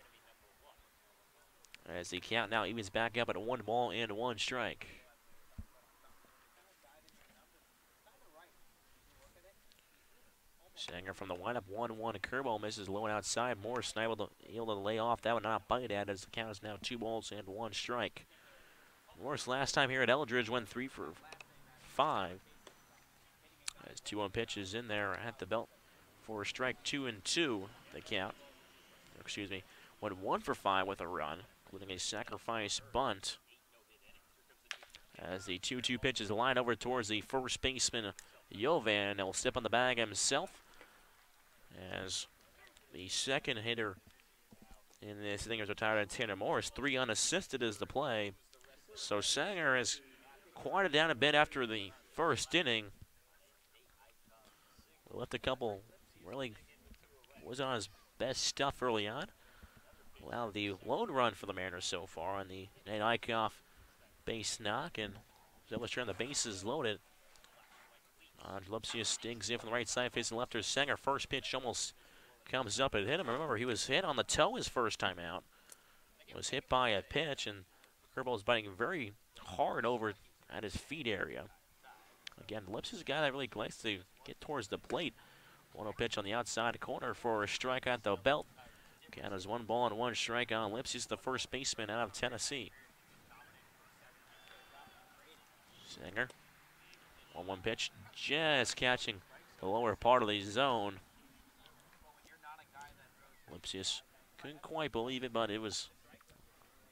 As the count now evens back up at 1 ball and 1 strike. Sanger from the windup, 1-1 curveball misses low and outside. Morris able to lay off that one, not bite at, as the count is now 2 balls and 1 strike. Morris last time here at Eldridge went 3 for 5. As 2-1 pitches in there at the belt for a strike, 2-2 the count. Excuse me, went 1 for 5 with a run, including a sacrifice bunt. As the 2-2 pitch is lined over towards the first baseman, Jovan. He'll step on the bag himself. As the second hitter in this inning is retired, Tanner Morris. 3 unassisted is the play. So Sanger has quieted down a bit after the 1st inning. Left a couple, really was on his best stuff early on. Well, the lone run for the Mariners so far on the Nate Eichhoff base knock, and was trying the bases loaded. Lipsius digs in from the right side, facing lefter Sanger. First pitch almost comes up and hit him. Remember, he was hit on the toe his first time out. Was hit by a pitch, and curveball is biting very hard over at his feet area. Again, Lipsius is a guy that really likes to get towards the plate. 1-0 pitch on the outside corner for a strike at the belt. Count is 1 ball and 1 strike on Lipsius, the first baseman out of Tennessee. Sanger. 1-1 pitch, just catching the lower part of the zone. Lipsius couldn't quite believe it, but it was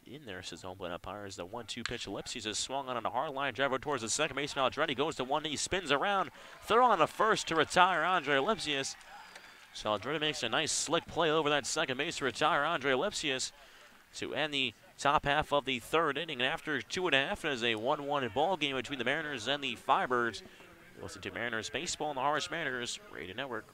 in there, says home plate umpire. As the 1-2 pitch, Lipsius is swung on a hard line driver towards the second baseman. Aldretti goes to 1 knee, spins around, throw on the first to retire Andre Lipsius. So Aldretti makes a nice slick play over that second base to retire Andre Lipsius to end the top half of the 3rd inning. And after 2.5, it is a 1-1 ball game between the Mariners and the Firebirds. Listen to Mariners Baseball on the Harwich Mariners Radio Network.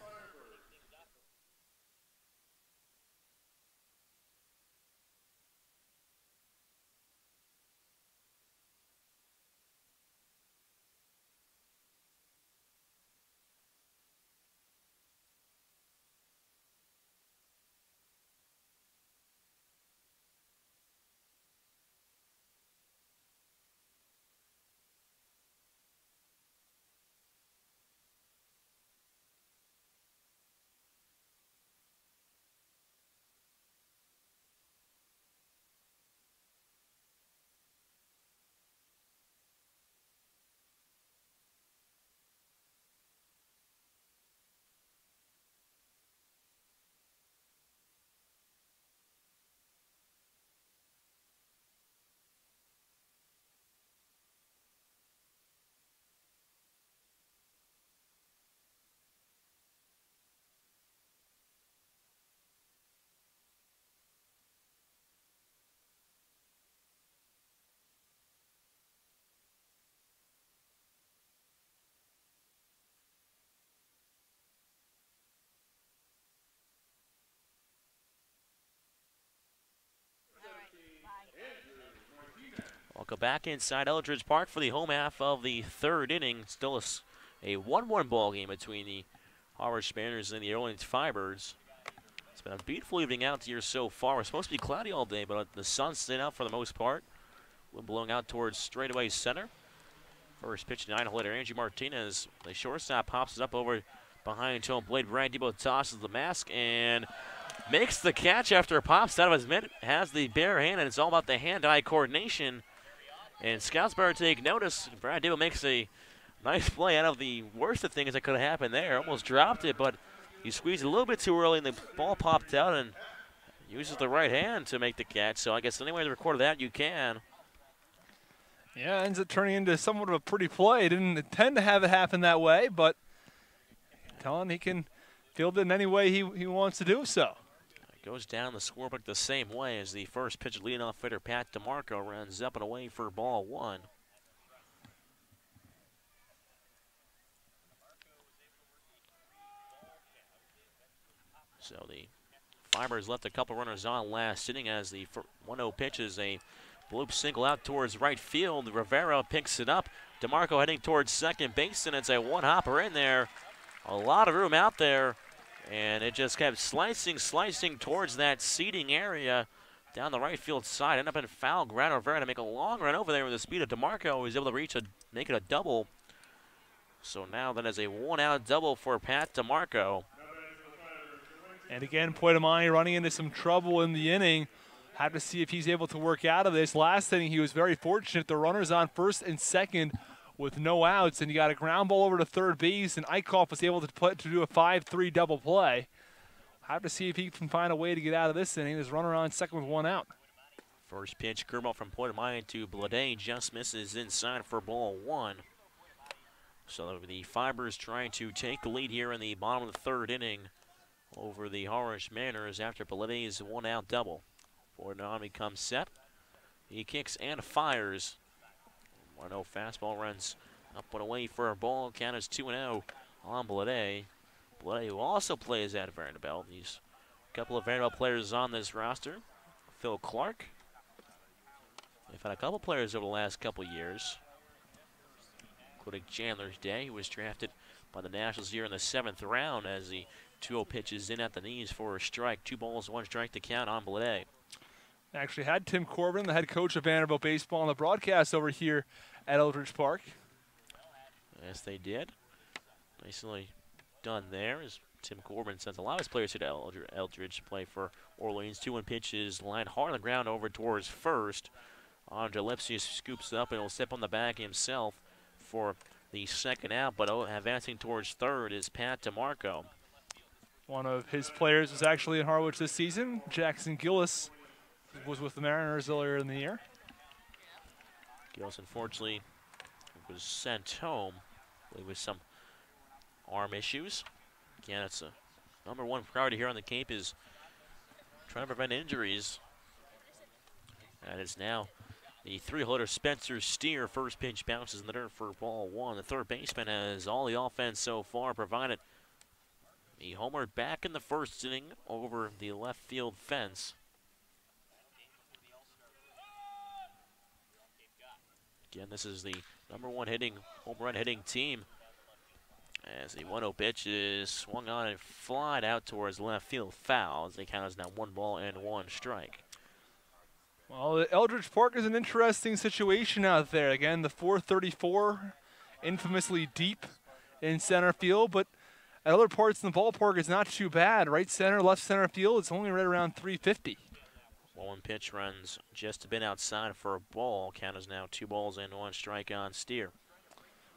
go back inside Eldridge Park for the home half of the third inning. Still a 1-1 ball game between the Harwich Mariners and the Orleans Fibers. It's been a beautiful evening out here so far. It's supposed to be cloudy all day, but the sun's staying out for the most part. Wind blowing out towards straightaway center. First pitch, 9-hitter Angie Martinez. The shortstop pops it up over behind home plate. Brian Debo tosses the mask and makes the catch after it pops out of his mitt. Has the bare hand, and it's all about the hand-eye coordination. And scouts better take notice. Brian Debo makes a nice play out of the worst of things that could have happened there. Almost dropped it, but he squeezed a little bit too early, and the ball popped out and uses the right hand to make the catch. So I guess any way to record that, you can. Yeah, ends up turning into somewhat of a pretty play. Didn't intend to have it happen that way, but telling he can field it in any way he wants to do so. It goes down the scorebook the same way as the first pitch. Leadoff hitter Pat DeMarco runs up and away for ball one. So the Fibers left a couple runners on last inning as the 1-0 pitch is a bloop single out towards right field. Rivera picks it up. DeMarco heading towards second base, and it's a one-hopper in there. A lot of room out there, and it just kept slicing towards that seating area down the right field side. Ended up in foul ground. Rivera to make a long run over there with the speed of DeMarco. He was able to make it a double. So now that is a one-out double for Pat DeMarco. And again, Poitomani running into some trouble in the inning. Have to see if he's able to work out of this. Last inning, he was very fortunate. The runners on first and second with no outs, and he got a ground ball over to third base, and Eichhoff was able to do a 5-3 double play. Have to see if he can find a way to get out of this inning. There's runner on second with one out. First pitch, curveball from Poitomani to Blade, just misses inside for ball one. So the Fibers trying to take the lead here in the bottom of the third inning over the Harwich Mariners after Blade's one-out double. Poitomani comes set. He kicks and fires. 1-0 fastball runs up and away for a ball. Count is 2-0 on Blade. Blade, who also plays at Vanderbilt. These couple of Vanderbilt players on this roster. Phil Clark. They've had a couple players over the last couple years, including Chandler Day, who was drafted by the Nationals here in the 7th round as the 2-0 pitch is in at the knees for a strike. 2 balls, 1 strike to count on Blade. Actually had Tim Corbin, the head coach of Vanderbilt baseball, on the broadcast over here at Eldridge Park. Yes, they did. Nicely done there as Tim Corbin sends a lot of his players here to Eldridge to play for Orleans. 2-1 pitches lined hard on the ground over towards first. Andre Lipsius scoops up and will step on the bag himself for the second out, but advancing towards third is Pat DeMarco. One of his players was actually in Harwich this season. Jackson Gillis was with the Mariners earlier in the year. Gillis, unfortunately, was sent home with some arm issues. Again, it's a #1 priority here on the Cape is trying to prevent injuries. That is now the 3-hitter Spencer Steer. First pitch bounces in the dirt for ball one. The third baseman has all the offense so far, provided the homer back in the first inning over the left field fence. Again, this is the #1 home run hitting team. As the 1-0 pitch is swung on and flied out towards left field foul. As they count as now 1 ball and 1 strike. Well, Eldridge Park is an interesting situation out there. Again, the 434 infamously deep in center field, but at other parts in the ballpark, it's not too bad. Right center, left center field, it's only right around 350. 1 pitch runs just a bit outside for a ball. Count is now 2 balls and 1 strike on Steer.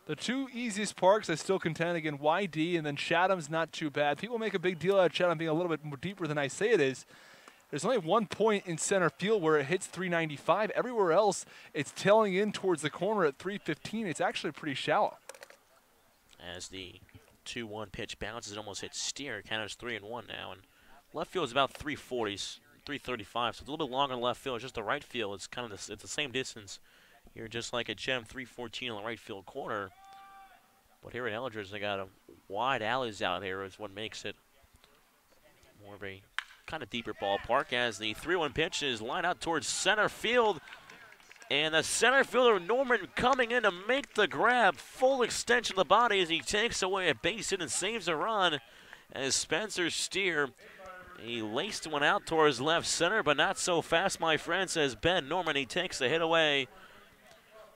The 2 easiest parks I still contend, again, YD and then Chatham's not too bad. People make a big deal out of Chatham being a little bit more deeper than I say it is. There's only 1 point in center field where it hits 395. Everywhere else, it's tailing in towards the corner at 315. It's actually pretty shallow. As the 2-1 pitch bounces, it almost hits Steer. Count is 3-1 now. And left field is about 340s. 335, so it's a little bit longer in left field. It's just the right field. It's kind of it's the same distance here, just like at Chatham, 314 on the right field corner. But here at Eldridge, they got a wide alleys out here, is what makes it more of a kind of deeper ballpark. As the 3-1 pitch is lined out towards center field, And the center fielder, Norman, coming in to make the grab. Full extension of the body as he takes away a base hit and saves a run. As Spencer Steer, he laced one out towards left center, but not so fast, my friend, says Ben Norman. He takes the hit away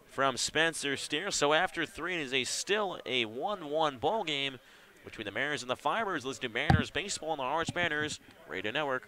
from Spencer Steer. So after 3, it is still a 1-1 ball game between the Mariners and the Fibers. Listen to Mariners baseball on the Harwich Mariners Radio Network.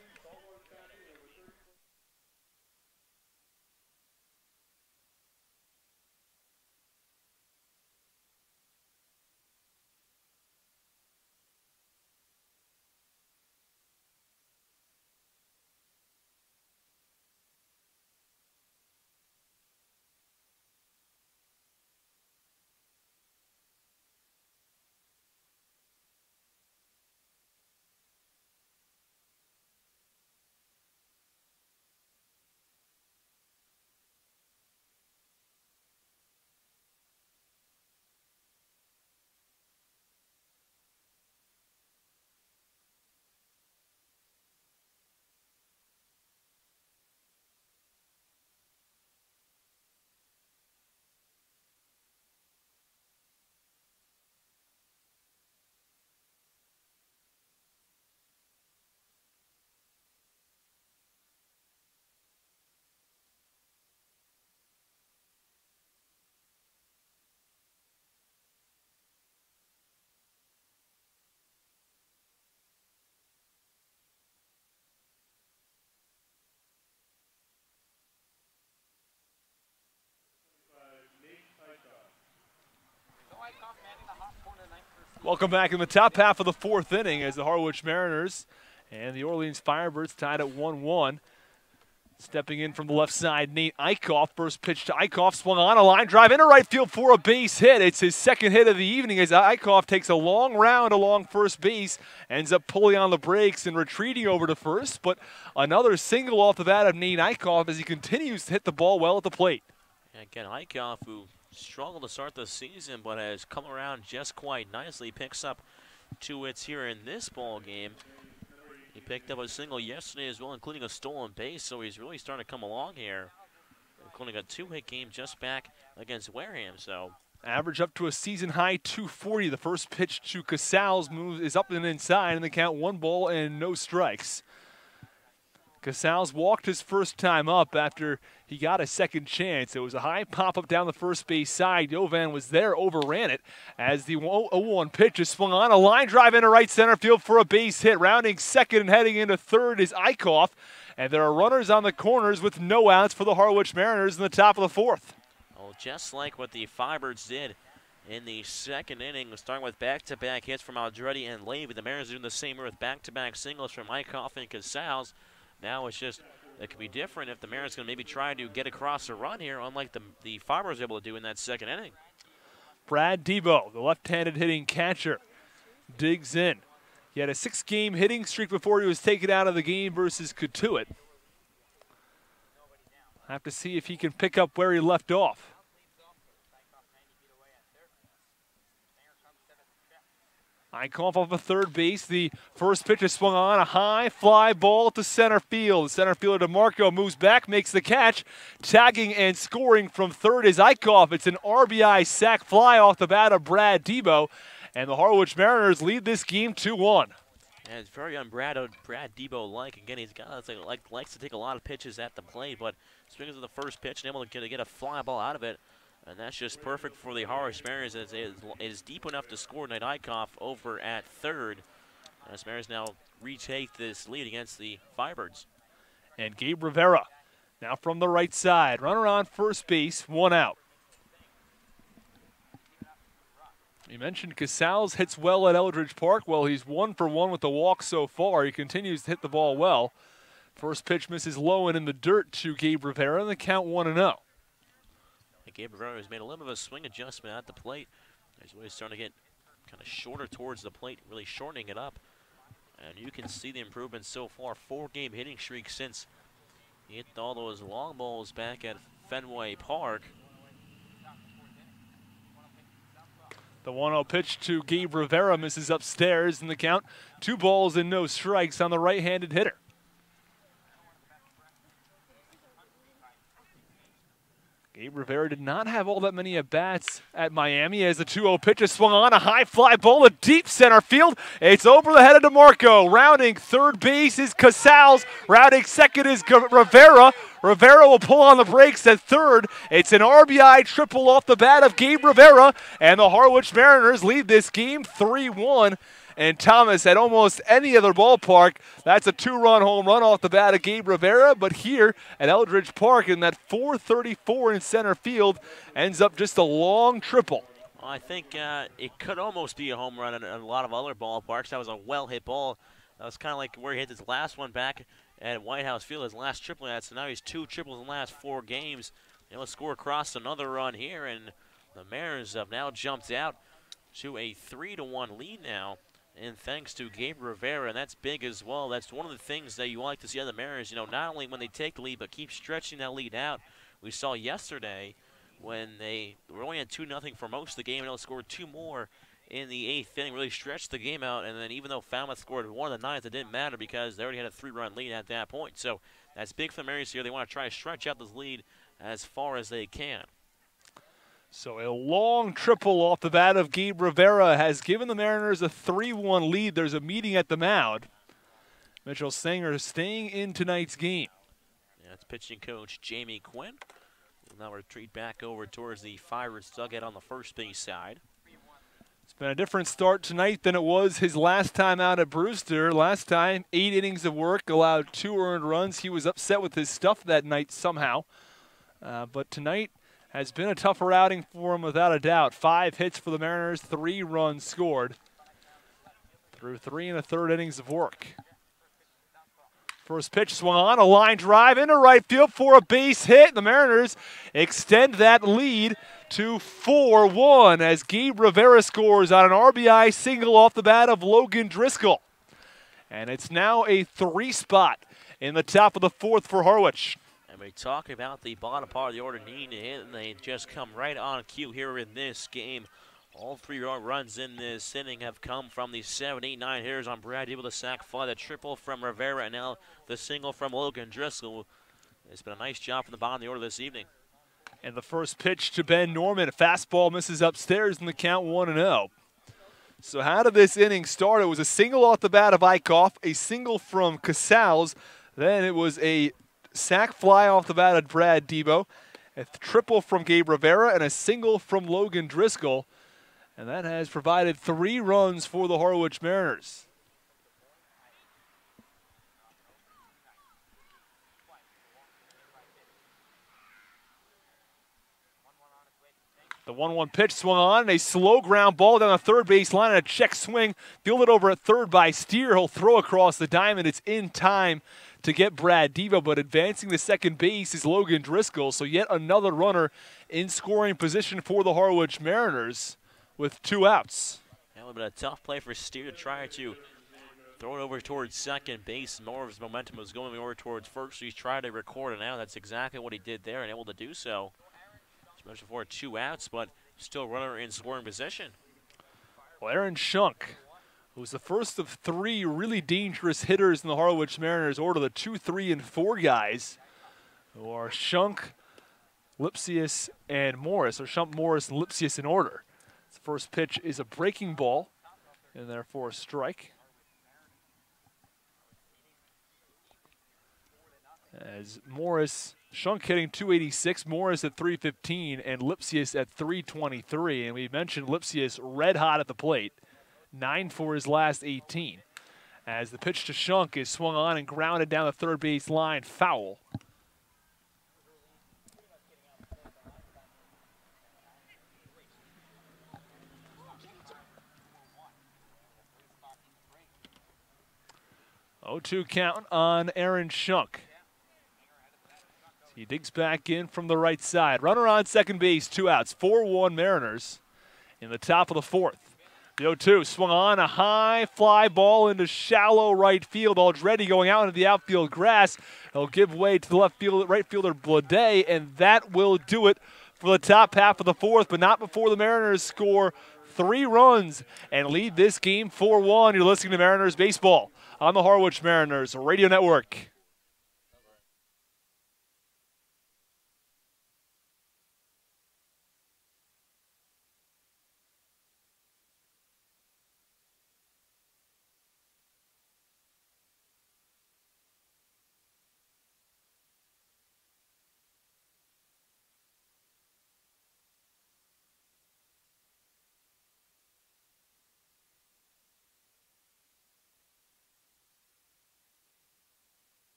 Welcome back in the top half of the 4th inning as the Harwich Mariners and the Orleans Firebirds tied at 1-1. Stepping in from the left side, Nate Eichhoff. First pitch to Eichhoff, swung on a line drive into right field for a base hit. It's his 2nd hit of the evening as Eichhoff takes a long round along first base, ends up pulling on the brakes and retreating over to first. But another single off the bat of Nate Eichhoff as he continues to hit the ball well at the plate. And again, Eichhoff, who struggled to start the season but has come around just quite nicely, picks up 2 hits here in this ball game. He picked up a single yesterday as well, including a stolen base, so he's really starting to come along here, including a 2-hit game just back against Wareham. So average up to a season-high 240. The first pitch to Casals is up and inside, and the count 1 ball and no strikes. Casals walked his first time up after he got a second chance. It was a high pop-up down the first base side. Jovan was there, overran it, as the 0-1 pitch is swung on. A line drive into right center field for a base hit. Rounding second and heading into third is Eichhoff. And there are runners on the corners with no outs for the Harwich Mariners in the top of the 4th. Oh, just like what the Fibers did in the 2nd inning, starting with back-to-back hits from Aldretti and Levy. The Mariners are doing the same with back-to-back singles from Eichhoff and Casals. Now it's just, it could be different if the Mariners going to maybe try to get across a run here, unlike the Fibers were able to do in that 2nd inning. Brad Debo, the left-handed hitting catcher, digs in. He had a 6-game hitting streak before he was taken out of the game versus Katuitt. Have to see if he can pick up where he left off. Eichhoff off of third base. The first pitch is swung on. A high fly ball to center field. Center fielder DeMarco moves back, makes the catch. Tagging and scoring from third is Eichhoff. It's an RBI sac fly off the bat of Brad Debo. And the Harwich Mariners lead this game 2-1. And it's very Brad Debo-like. Again, he's got likes to take a lot of pitches at the plate, but swings at the first pitch and able to get a fly ball out of it. And that's just perfect for the Harwich Mariners. It is deep enough to score Nate Eichhoff over at third. As Mariners now retake this lead against the Firebirds. And Gabe Rivera now from the right side. Runner on first base, 1 out. You mentioned Casals hits well at Eldridge Park. Well, he's 1 for 1 with the walk so far. He continues to hit the ball well. First pitch misses low and in the dirt to Gabe Rivera, and the count 1-0. Gabe Rivera has made a little bit of a swing adjustment at the plate. He's really starting to get kind of shorter towards the plate, really shortening it up. And you can see the improvement so far. 4-game hitting streak since he hit all those long balls back at Fenway Park. The 1-0 pitch to Gabe Rivera misses upstairs in the count. 2 balls and no strikes on the right-handed hitter. Gabe Rivera did not have all that many at-bats at Miami as the 2-0 pitch is swung on. A high fly ball to deep center field. It's over the head of DeMarco. Rounding third base is Casals. Rounding second is Rivera. Rivera will pull on the brakes at third. It's an RBI triple off the bat of Gabe Rivera. And the Harwich Mariners lead this game 3-1. And Thomas, at almost any other ballpark, that's a 2-run home run off the bat of Gabe Rivera. But here at Eldridge Park, in that 434 in center field, ends up just a long triple. Well, I think it could almost be a home run in a lot of other ballparks. That was a well-hit ball. That was kind of like where he hit his last one back at White House Field, his last triple at. So now he's 2 triples in the last 4 games. He'll score across another run here, and the Mariners have now jumped out to a 3-1 lead now. And thanks to Gabe Rivera, and that's big as well. That's one of the things that you like to see on the Mariners, not only when they take the lead, but keep stretching that lead out. We saw yesterday when they were only at 2-0 for most of the game, and they scored 2 more in the 8th inning, really stretched the game out. And then even though Falmouth scored 1 in the 9th, it didn't matter because they already had a 3-run lead at that point. So that's big for the Mariners here. They want to try to stretch out this lead as far as they can. So a long triple off the bat of Gabe Rivera has given the Mariners a 3-1 lead. There's a meeting at the mound. Mitchell Sanger staying in tonight's game. Yeah, that's pitching coach Jamie Quinn. We'll now retreat back over towards the Fibers dugout on the first base side. It's been a different start tonight than it was his last time out at Brewster. Last time, 8 innings of work, allowed 2 earned runs. He was upset with his stuff that night somehow. But tonight has been a tougher outing for him without a doubt. 5 hits for the Mariners, 3 runs scored through 3 1/3 innings of work. First pitch swung on, a line drive into right field for a base hit. The Mariners extend that lead to 4-1 as Gabe Rivera scores on an RBI single off the bat of Logan Driscoll. And it's now a 3 spot in the top of the 4th for Harwich. And we talk about the bottom part of the order needing to hit, and they just come right on cue here in this game. All 3 runs in this inning have come from the 7, 8, 9 hitters on Brad Able, the sac fly, the triple from Rivera, and now the single from Logan Driscoll. It's been a nice job from the bottom of the order this evening. And the first pitch to Ben Norman, a fastball misses upstairs in the count 1-0. So how did this inning start? It was a single off the bat of Eichhoff, a single from Casals, then it was a sac fly off the bat of Brad Debo, a triple from Gabe Rivera, and a single from Logan Driscoll. And that has provided 3 runs for the Harwich Mariners. The 1-1 pitch swung on, and a slow ground ball down the third base line, and a check swing fielded over at third by Steer. He'll throw across the diamond. It's in time to get Brad Devo, but advancing to second base is Logan Driscoll. So yet another runner in scoring position for the Harwich Mariners with 2 outs. That would have been a tough play for Steer to try to throw it over towards second base. More of his momentum was going over towards first, so he's trying to record it now. That's exactly what he did there and able to do so. Especially for 2 outs, but still runner in scoring position. Well, Aaron Shunk, who's the first of 3 really dangerous hitters in the Harwich Mariners order, the 2, 3, and 4 guys, who are Shunk, Lipsius, and Morris, or Shunk, Morris, and Lipsius in order. The first pitch is a breaking ball, and therefore a strike. As Morris, Shunk hitting 286, Morris at 315, and Lipsius at 323. And we mentioned Lipsius red hot at the plate, 9 for his last 18. As the pitch to Shunk is swung on and grounded down the third base line, foul. Oh, 2 count on Aaron Shunk. He digs back in from the right side. Runner on second base, 2 outs. 4-1 Mariners in the top of the 4th. The 0-2 swung on, a high fly ball into shallow right field. Already going out into the outfield grass. He'll give way to the right fielder Blade, and that will do it for the top half of the 4th, but not before the Mariners score 3 runs and lead this game 4-1. You're listening to Mariners Baseball on the Harwich Mariners Radio Network.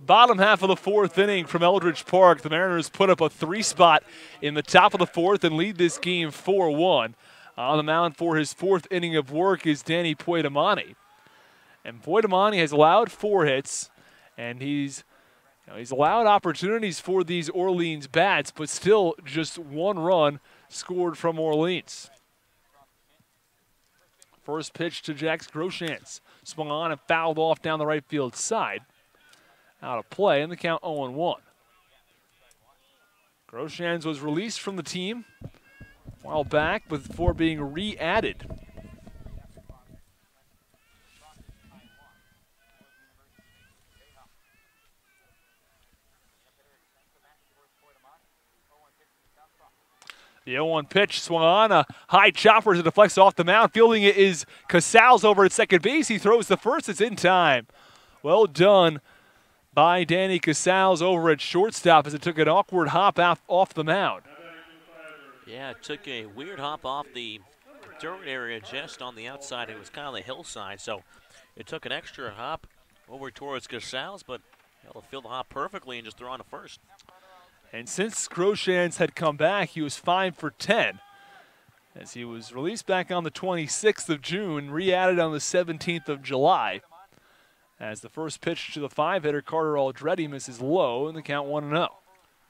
Bottom half of the fourth inning from Eldridge Park. The Mariners put up a 3-spot in the top of the fourth and lead this game 4-1. On the mound for his fourth inning of work is Danny Poitamani. And Poitamani has allowed 4 hits, and he's allowed opportunities for these Orleans bats, but still just 1 run scored from Orleans. First pitch to Jax Groshans. Swung on and fouled off down the right field side. Out of play, and the count 0-1. Groshans was released from the team a while back before being re-added. The 0-1 pitch swung on, a high chopper as it deflects off the mound. Fielding it is Casals over at second base. He throws the first. It's in time. Well done by Danny Casals over at shortstop as it took an awkward hop off the mound. Yeah, it took a weird hop off the dirt area just on the outside. It was kind of the hillside, so it took an extra hop over towards Casals, but able to field the hop perfectly and just throw on to first. And since Groshans had come back, he was fined for 10 as he was released back on the 26th of June, re-added on the 17th of July. As the first pitch to the 5-hitter, Carter Aldretti misses low, and the count 1-0.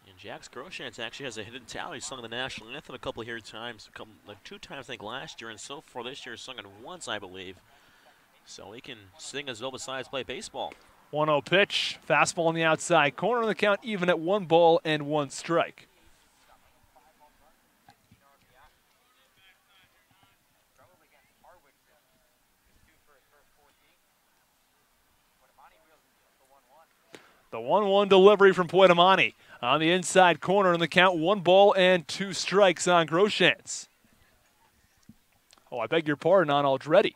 And Jax Groshans actually has a hidden talent. He sung the national anthem a couple here times, like 2 times I think last year, and so far this year sung it once, I believe. So he can sing as well besides play baseball. 1-0 pitch, fastball on the outside corner, and the count even at 1 ball and 1 strike. The 1-1 delivery from Poitamani on the inside corner, and the count 1 ball and 2 strikes on Groshans. Oh, I beg your pardon, on Aldretti.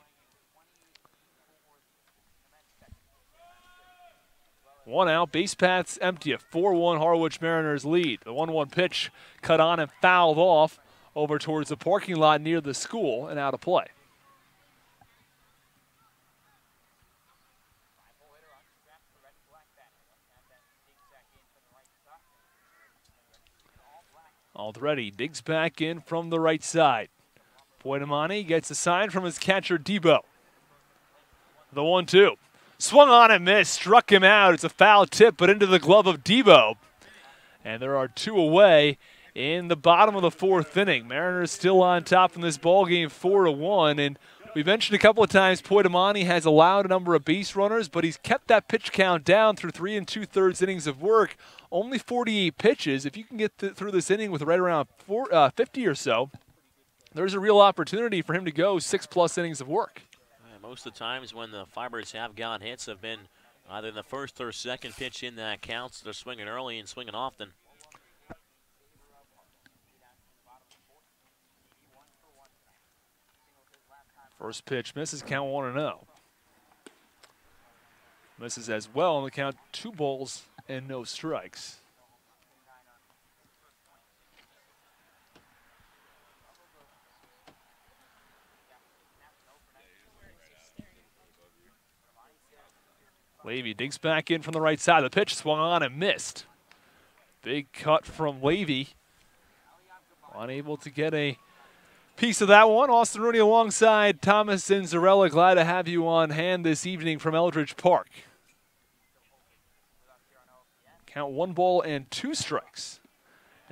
1 out, base paths empty, a 4-1 Harwich Mariners lead. The 1-1 pitch cut on and fouled off over towards the parking lot near the school and out of play. Aldretti digs back in from the right side. Poitamani gets a sign from his catcher, Debo. The 1-2. Swung on and missed, struck him out. It's a foul tip, but into the glove of Debo. And there are 2 away in the bottom of the 4th inning. Mariners still on top in this ballgame 4-1. And we mentioned a couple of times Poitamani has allowed a number of base runners, but he's kept that pitch count down through 3 2/3 innings of work. Only 48 pitches. If you can get through this inning with right around 50 or so, there's a real opportunity for him to go 6+ innings of work. Most of the times when the Fibers have gotten hits have been either in the first or second pitch in that count, so they're swinging early and swinging often. First pitch misses, count 1-0. Misses as well on the count 2 balls and no strikes. Levy digs back in from the right side. The pitch swung on and missed. Big cut from Levy. Unable to get a piece of that one. Austin Rooney alongside Thomas and Zarella. Glad to have you on hand this evening from Eldridge Park. Count 1 ball and 2 strikes.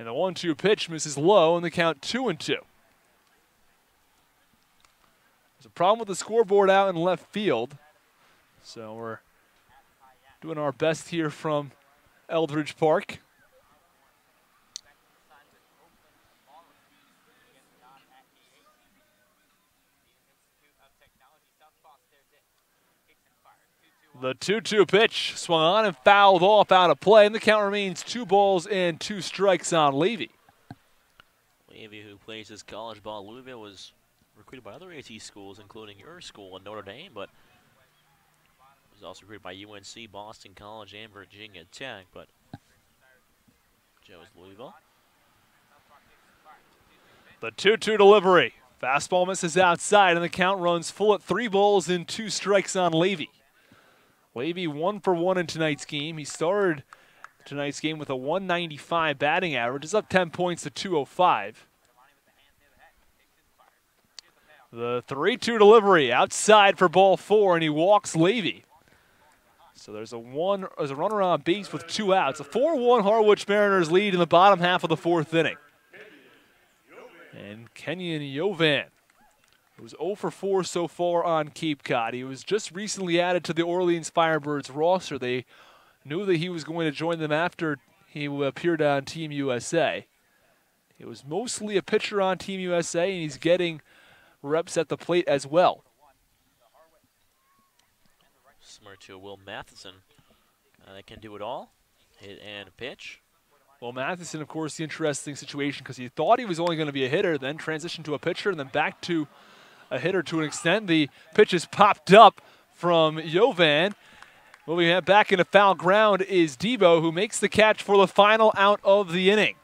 And the 1-2 pitch misses low, and the count 2-2. There's a problem with the scoreboard out in left field. So we're doing our best here from Eldridge Park. The 2-2 pitch swung on and fouled off out of play, and the count remains 2 balls and 2 strikes on Levy. Levy, who plays his college ball at Louisville, was recruited by other AT schools, including your school in Notre Dame, but was also recruited by UNC, Boston College, and Virginia Tech, but Joe's Louisville. The 2-2 delivery. Fastball misses outside, and the count runs full at 3 balls and 2 strikes on Levy. Levy 1 for 1 in tonight's game. He started tonight's game with a 195 batting average. It's up 10 points to 205. The 3-2 delivery outside for ball 4, and he walks Levy. So there's a runner on base with 2 outs. A 4-1 Harwich Mariners lead in the bottom half of the 4th inning. And Kenyon Jovan, who was 0 for 4 so far on Cape Cod. He was just recently added to the Orleans Firebirds roster. They knew that he was going to join them after he appeared on Team USA. He was mostly a pitcher on Team USA, and he's getting reps at the plate as well. Similar to Will Matheson. They can do it all. Hit and pitch. Well, Matheson, of course, the interesting situation because he thought he was only going to be a hitter, then transitioned to a pitcher, and then back to a hitter to an extent. The pitch is popped up from Jovan. What we have back in the foul ground is Devo, who makes the catch for the final out of the inning.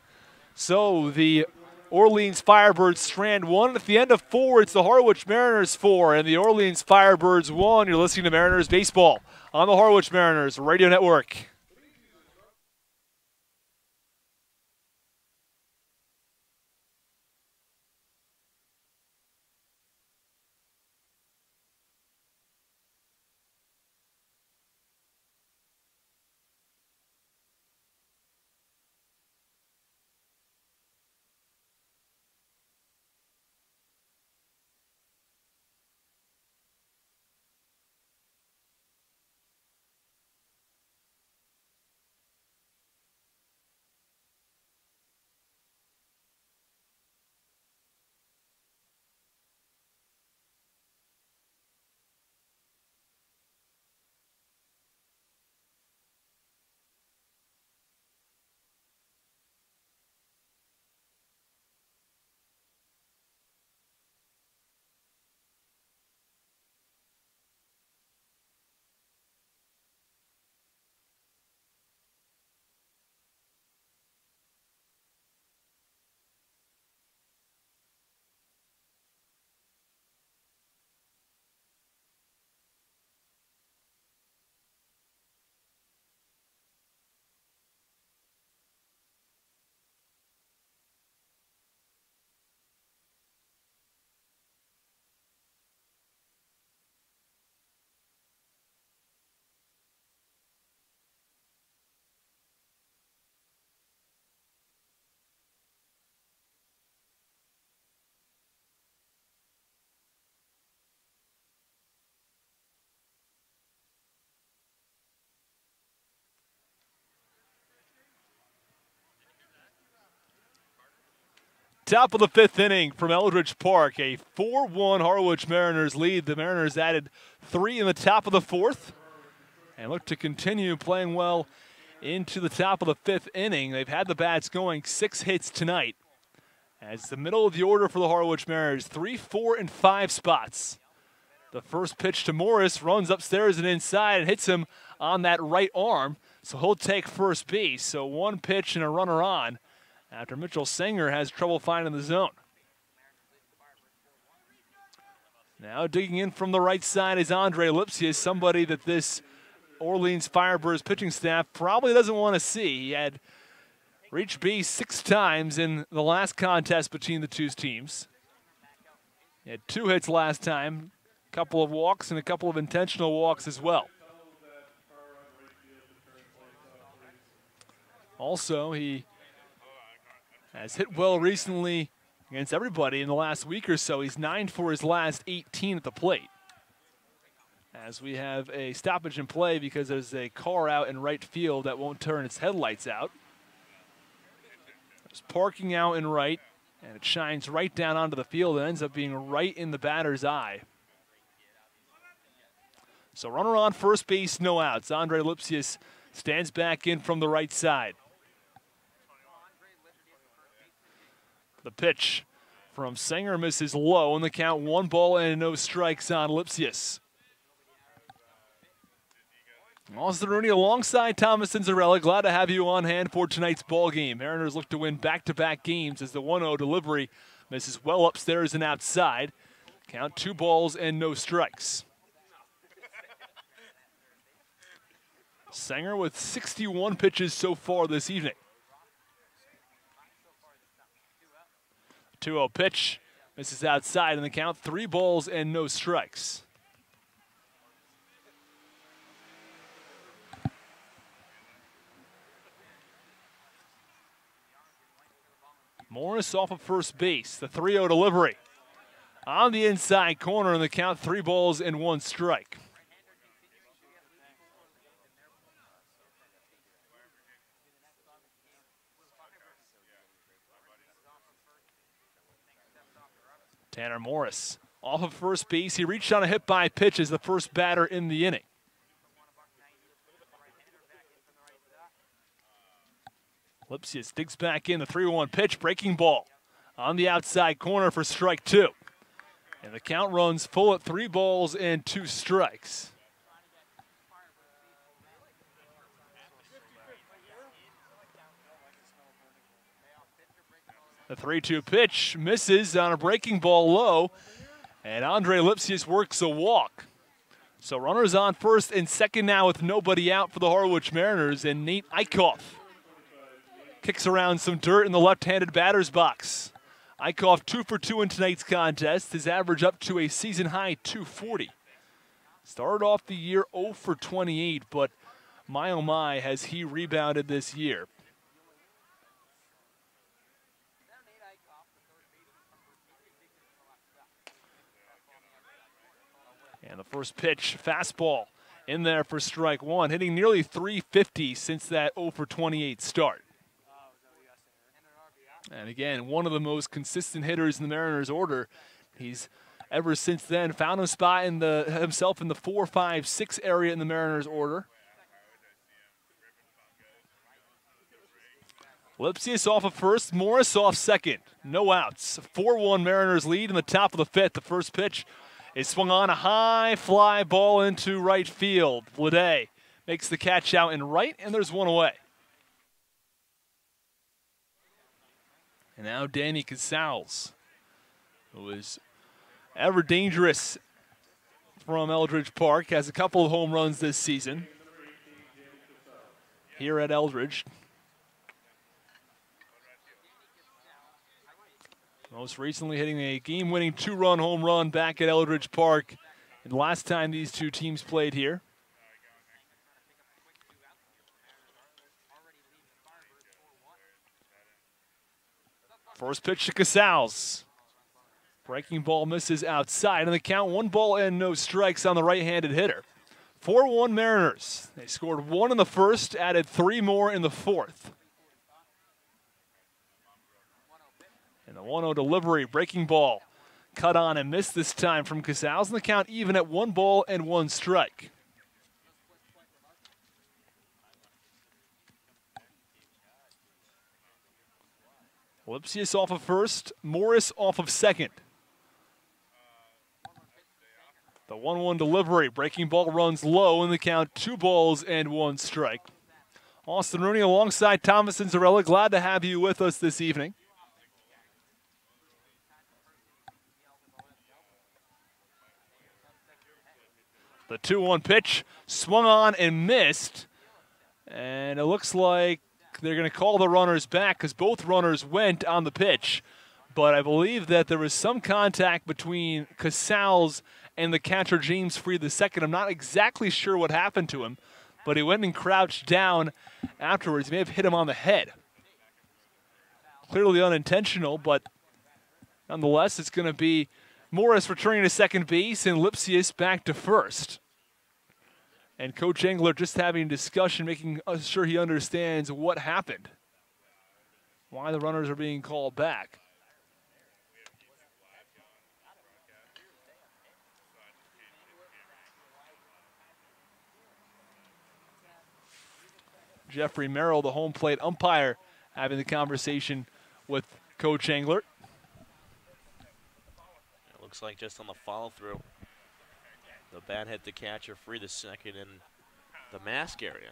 So the Orleans Firebirds strand 1. At the end of 4, it's the Harwich Mariners 4 and the Orleans Firebirds 1. You're listening to Mariners Baseball on the Harwich Mariners Radio Network. Top of the 5th inning from Eldridge Park. A 4-1 Harwich Mariners lead. The Mariners added 3 in the top of the 4th and look to continue playing well into the top of the 5th inning. They've had the bats going, 6 hits tonight. As the middle of the order for the Harwich Mariners, 3, 4, and 5 spots. The first pitch to Morris runs upstairs and inside and hits him on that right arm, so he'll take first base. So 1 pitch and a runner on after Mitchell Sanger has trouble finding the zone. Now digging in from the right side is Andre Lipsius, somebody that this Orleans Firebirds pitching staff probably doesn't want to see. He had reached base 6 times in the last contest between the two teams. He had 2 hits last time, a couple of walks and a couple of intentional walks as well. Also, he has hit well recently against everybody in the last week or so. He's 9 for his last 18 at the plate. As we have a stoppage in play because there's a car out in right field that won't turn its headlights out. There's parking out in right, and it shines right down onto the field and ends up being right in the batter's eye. So runner on first base, no outs. Andre Lipsius stands back in from the right side. The pitch from Sanger misses low, and the count 1 ball and no strikes on Lipsius. Austin Rooney alongside Thomas Cinzarella. Glad to have you on hand for tonight's ball game. Mariners look to win back-to-back games as the 1-0 delivery misses well upstairs and outside. Count 2 balls and no strikes. Sanger with 61 pitches so far this evening. 2-0 pitch. Misses outside in the count. 3 balls and no strikes. Morris off of first base. The 3-0 delivery. On the inside corner in the count. 3 balls and 1 strike. Tanner Morris off of first base. He reached on a hit by pitch as the first batter in the inning. Lipsius digs back in. The 3-1 pitch. Breaking ball on the outside corner for strike 2. And the count runs full at 3 balls and 2 strikes. The 3-2 pitch misses on a breaking ball low, and Andre Lipsius works a walk. So runners on first and second now with nobody out for the Harwich Mariners, and Nate Eichhoff kicks around some dirt in the left-handed batter's box. Eichhoff 2 for 2 in tonight's contest, his average up to a season-high 240. Started off the year 0 for 28, but my oh my has he rebounded this year. And the first pitch, fastball, in there for strike 1, hitting nearly 350 since that 0 for 28 start. And again, one of the most consistent hitters in the Mariners order. He's ever since then found a spot in himself in the 4, 5, 6 area in the Mariners order. Lipsius off of first, Morris off second. No outs. 4-1 Mariners lead in the top of the 5th. The first pitch is swung on, a high fly ball into right field. Blade makes the catch out in right, and there's 1 away. And now Danny Casals, who is ever dangerous from Eldridge Park, has a couple of home runs this season here at Eldridge. Most recently hitting a game-winning 2-run home run back at Eldridge Park. And the last time these two teams played here. First pitch to Casals. Breaking ball misses outside. And the count, 1 ball and no strikes on the right-handed hitter. 4-1 Mariners. They scored 1 in the first, added 3 more in the 4th. And the 1-0 delivery, breaking ball, cut on and missed this time from Casals, and the count even at 1 ball and 1 strike. Lipsius off of first, Morris off of second. The 1-1 delivery, breaking ball runs low, and the count 2 balls and 1 strike. Austin Rooney alongside Thomas and Zarella, glad to have you with us this evening. The 2-1 pitch swung on and missed. And it looks like they're going to call the runners back because both runners went on the pitch. But I believe that there was some contact between Casals and the catcher, James Freed II. I'm not exactly sure what happened to him, but he went and crouched down afterwards. He may have hit him on the head. Clearly unintentional, but nonetheless, it's going to be Morris returning to second base and Lipsius back to first. And Coach Engler just having a discussion, making sure he understands what happened, why the runners are being called back. Jeffrey Merrill, the home plate umpire, having the conversation with Coach Engler. It looks like just on the follow-through, the bat hit the catcher Freed II in the mask area.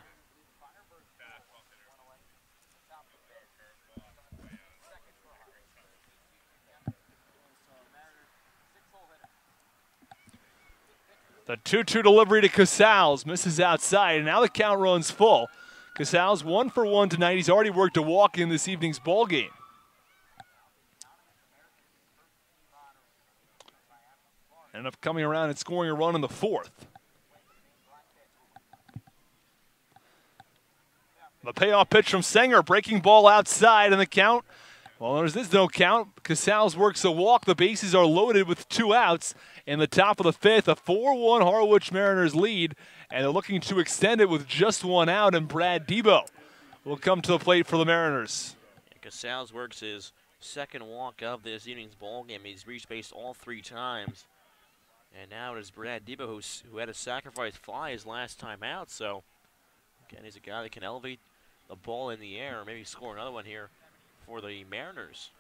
The 2-2 delivery to Casals, misses outside, and now the count runs full. Casals 1 for 1 tonight. He's already worked a walk in this evening's ball game. Ended up coming around and scoring a run in the fourth. The payoff pitch from Sanger, breaking ball outside, and the count. Well, there's no count. Casals works a walk. The bases are loaded with 2 outs. In the top of the fifth, a 4-1 Harwich Mariners lead, and they're looking to extend it with just 1 out, and Brad Debo will come to the plate for the Mariners. Casals works his second walk of this evening's ball game. He's reached base all 3 times. And now it is Brad Debo who had a sacrifice fly his last time out. So, again, he's a guy that can elevate the ball in the air, or maybe score another one here for the Mariners.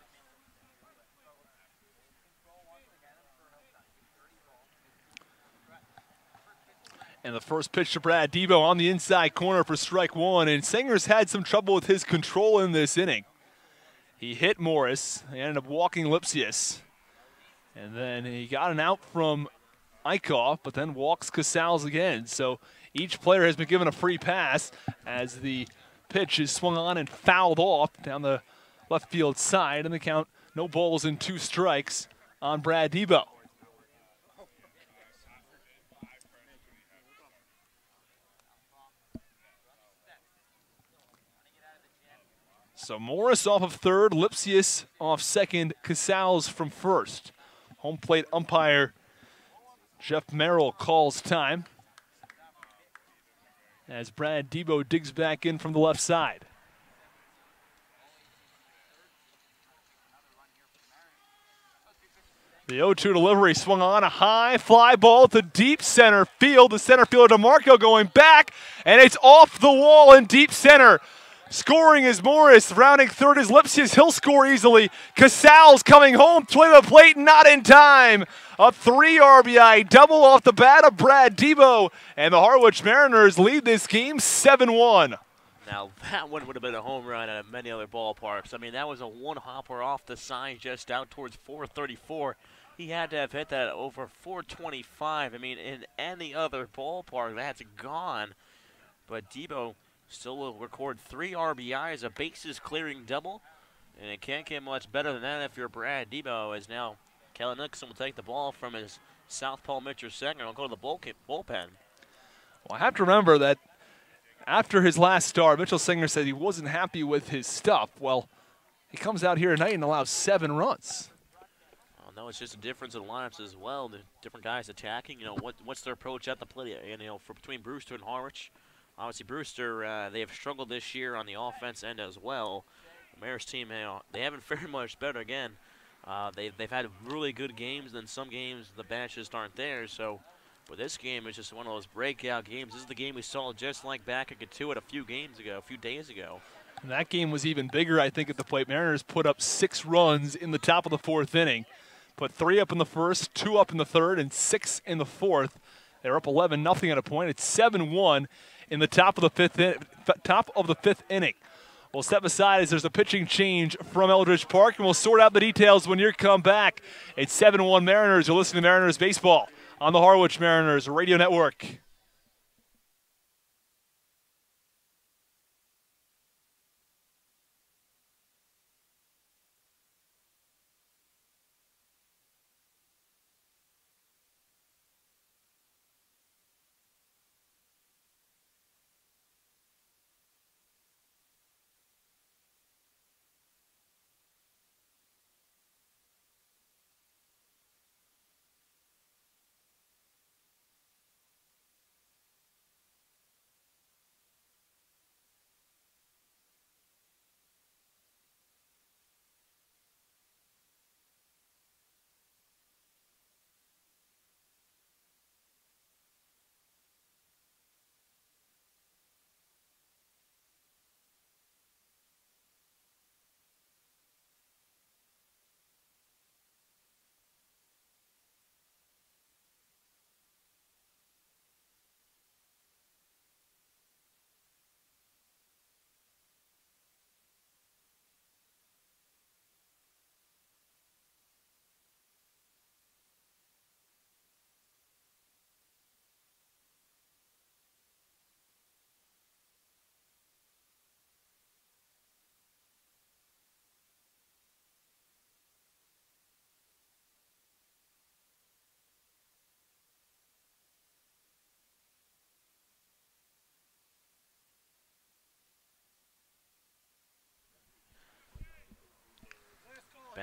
And the first pitch to Brad Debo on the inside corner for strike 1. And Sanger's had some trouble with his control in this inning. He hit Morris. He ended up walking Lipsius. And then he got an out from Eichhoff, but then walks Casals again. So each player has been given a free pass as the pitch is swung on and fouled off down the left field side. And the count, no balls and 2 strikes on Brad Debo. So Morris off of third, Lipsius off second, Casals from first. Home plate umpire Jeff Merrill calls time as Brad Debo digs back in from the left side. The 0-2 delivery swung on, a high fly ball to deep center field. The center fielder DeMarco going back, and it's off the wall in deep center. Scoring is Morris, rounding third is Lipsius. He'll score easily. Casals coming home, to the plate, not in time. A 3 RBI double off the bat of Brad Debo, and the Harwich Mariners lead this game 7-1. Now, that one would have been a home run at many other ballparks. I mean, that was a one-hopper off the sign just out towards 434. He had to have hit that over 425. I mean, in any other ballpark, that's gone. But Debo still will record 3 RBIs, a bases-clearing double, and it can't get much better than that if you're Brad Debo, as now Kellen Nixon will take the ball from his southpaw Mitcher second and will go to the bullpen. Well, I have to remember that after his last start, Mitchell Singer said he wasn't happy with his stuff. Well, he comes out here tonight and allows 7 runs. Oh, no, it's just a difference in lineups as well. The different guys attacking. You know, what's their approach at the plate? And, you know, for between Brewster and Harwich, obviously Brewster, they have struggled this year on the offense end as well. The Mariners team, you know, they haven't fared much better again. They've had really good games, and then some games the bats just aren't there. So, but this game is just one of those breakout games. This is the game we saw just like back at Katuitt a few days ago. And that game was even bigger, I think, at the plate. Mariners put up 6 runs in the top of the 4th inning. Put 3 up in the first, 2 up in the third, and 6 in the fourth. They're up 11-0 at a point. It's 7-1 in the top of the 5th inning. We'll step aside as there's a pitching change from Eldridge Park, and we'll sort out the details when you come back. It's 7-1 Mariners. You're listening to Mariners Baseball on the Harwich Mariners Radio Network.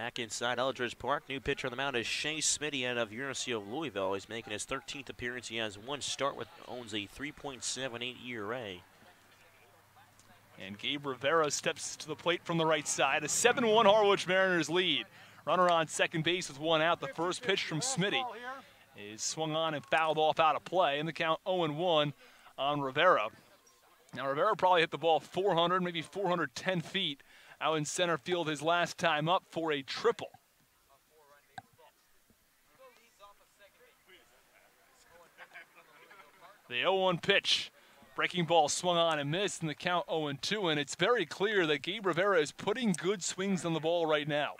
Back inside Eldridge Park, new pitcher on the mound is Shea Smitty out of University of Louisville. He's making his 13th appearance. He has one start with owns a 3.78 ERA. And Gabe Rivera steps to the plate from the right side. A 7-1 Harwich Mariners lead. Runner on second base with one out. The first pitch from Smitty is swung on and fouled off out of play. And the count 0-1 on Rivera. Now Rivera probably hit the ball 400, maybe 410 feet out in center field his last time up for a triple. The 0-1 pitch. Breaking ball swung on and missed, and the count 0-2, and it's very clear that Gabe Rivera is putting good swings on the ball right now.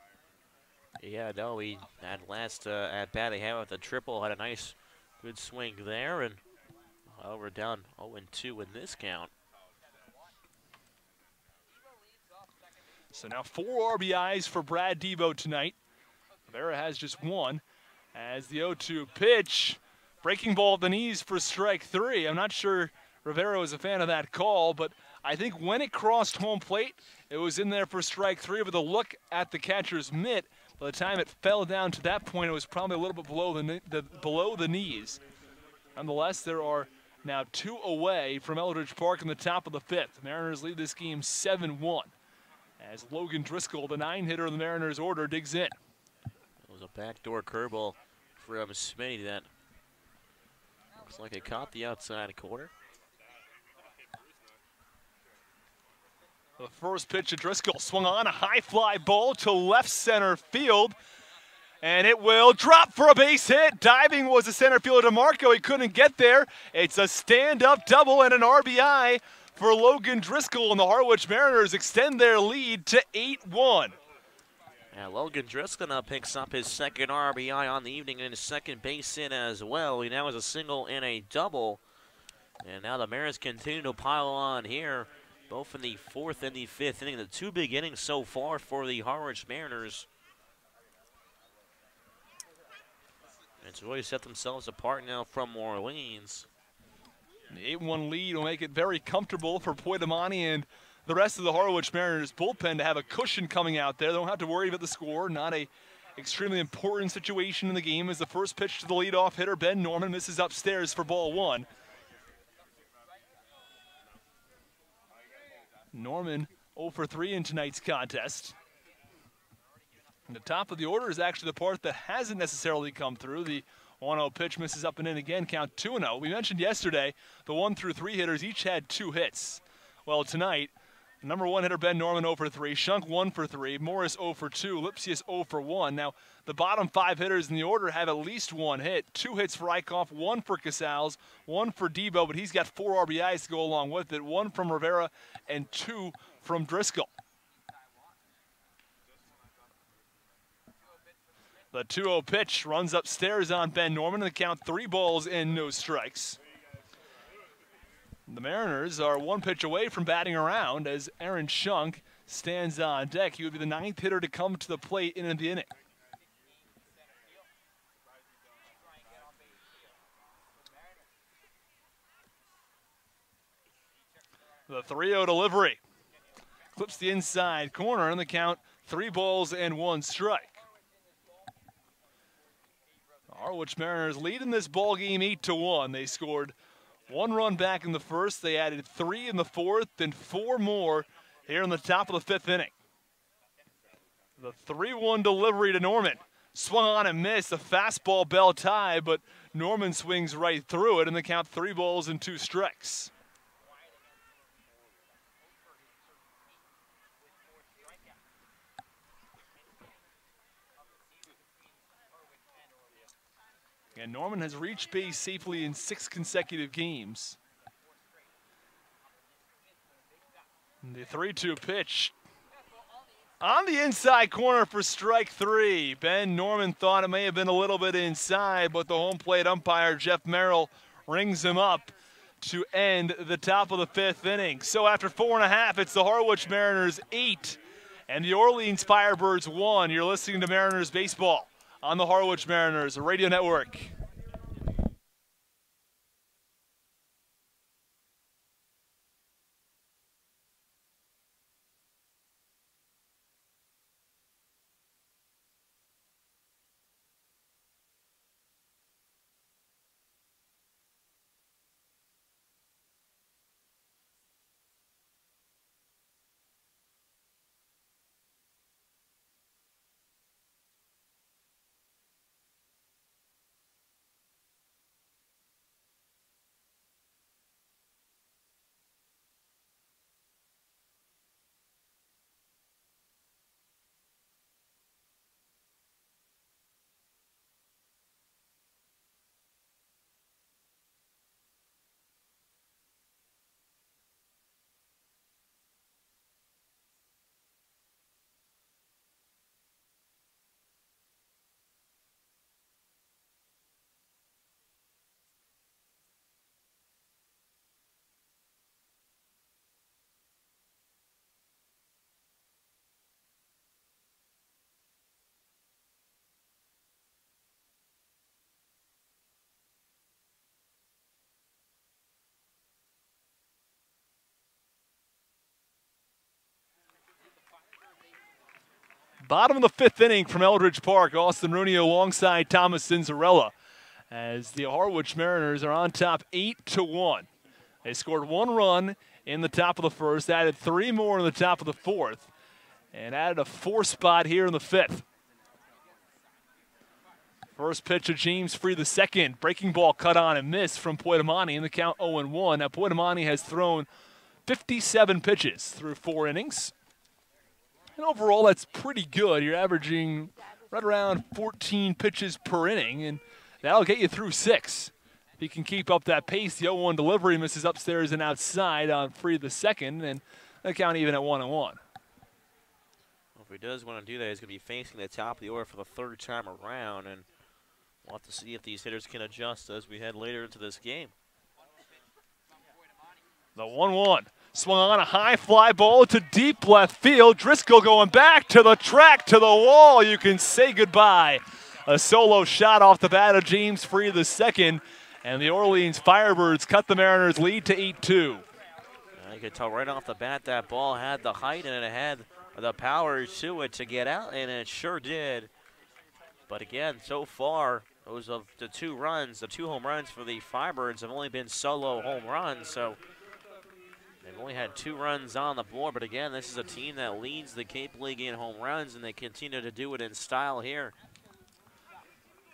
Yeah, no, he had last at bat he had with a triple, had a nice, good swing there, and we're down 0-2 in this count. So now 4 RBIs for Brad Devo tonight. Rivera has just one. As the 0-2 pitch, breaking ball at the knees for strike 3. I'm not sure Rivera was a fan of that call, but I think when it crossed home plate, it was in there for strike 3 with a look at the catcher's mitt. By the time it fell down to that point, it was probably a little bit below the knees. Nonetheless, there are now 2 away from Eldridge Park in the top of the 5th. The Mariners lead this game 7-1 as Logan Driscoll, the 9-hitter in the Mariners order, digs in. It was a backdoor curveball from Smitty that looks like it caught the outside corner. The first pitch to Driscoll swung on, a high fly ball to left center field, and it will drop for a base hit. Diving was the center fielder DeMarco. He couldn't get there. It's a stand-up double and an RBI for Logan Driscoll, and the Harwich Mariners extend their lead to 8-1. Yeah, Logan Driscoll now picks up his second RBI on the evening and his second base hit as well. He now has a single and a double, and now the Mariners continue to pile on here, both in the 4th and the 5th inning. The 2 big innings so far for the Harwich Mariners. And it's really set themselves apart now from Orleans. The 8-1 lead will make it very comfortable for Poitamani and the rest of the Harwich Mariners bullpen to have a cushion coming out there. They don't have to worry about the score. Not a extremely important situation in the game as the first pitch to the leadoff hitter, Ben Norman, misses upstairs for ball 1. Norman 0 for 3 in tonight's contest. And the top of the order is actually the part that hasn't necessarily come through. The 1-0 pitch misses up and in again, count 2-0. We mentioned yesterday the 1 through 3 hitters each had 2 hits. Well, tonight, number 1 hitter Ben Norman 0 for 3, Shunk 1 for 3, Morris 0 for 2, Lipsius 0 for 1. Now, the bottom 5 hitters in the order have at least 1 hit. 2 hits for Eichhoff, 1 for Casals, 1 for Debo, but he's got 4 RBIs to go along with it, 1 from Rivera and 2 from Driscoll. The 2-0 pitch runs upstairs on Ben Norman, and the count 3 balls and no strikes. The Mariners are 1 pitch away from batting around as Aaron Shunk stands on deck. He would be the 9th hitter to come to the plate in the inning. The 3-0 delivery clips the inside corner, and the count 3 balls and 1 strike. The Harwich Mariners lead in this ball game 8-1. They scored 1 run back in the first. They added 3 in the 4th and 4 more here in the top of the 5th inning. The 3-1 delivery to Norman. Swung on and missed. A fastball bell tie, but Norman swings right through it, and the count 3 balls and 2 strikes. And Norman has reached base safely in 6 consecutive games. And the 3-2 pitch on the inside corner for strike 3. Ben Norman thought it may have been a little bit inside, but the home plate umpire, Jeff Merrill, rings him up to end the top of the 5th inning. So after 4.5, it's the Harwich Mariners 8 and the Orleans Firebirds 1. You're listening to Mariners Baseball on the Harwich Mariners Radio Network. Bottom of the fifth inning from Eldridge Park. Austin Rooney alongside Thomas Cinzarella as the Harwich Mariners are on top 8-1. They scored 1 run in the top of the first, added 3 more in the top of the fourth, and added a 4 spot here in the fifth. First pitch of James Free the second. Breaking ball cut on and missed from Poitamani in the count 0-1. Now Poitamani has thrown 57 pitches through 4 innings. And overall, that's pretty good. You're averaging right around 14 pitches per inning, and that'll get you through 6. If he can keep up that pace, the 0-1 delivery misses upstairs and outside on Free the second, and the count even at 1-1. Well, if he does want to do that, he's going to be facing the top of the order for the 3rd time around, and we'll have to see if these hitters can adjust as we head later into this game. The 1-1. Swung on a high fly ball to deep left field. Driscoll going back to the track, to the wall. You can say goodbye. A solo shot off the bat of James Free the second, and the Orleans Firebirds cut the Mariners' lead to 8-2. You could tell right off the bat that ball had the height and it had the power to it to get out, and it sure did. But again, so far, those of the 2 runs, the 2 home runs for the Firebirds have only been solo home runs, so they've only had 2 runs on the board. But again, this is a team that leads the Cape League in home runs, and they continue to do it in style here.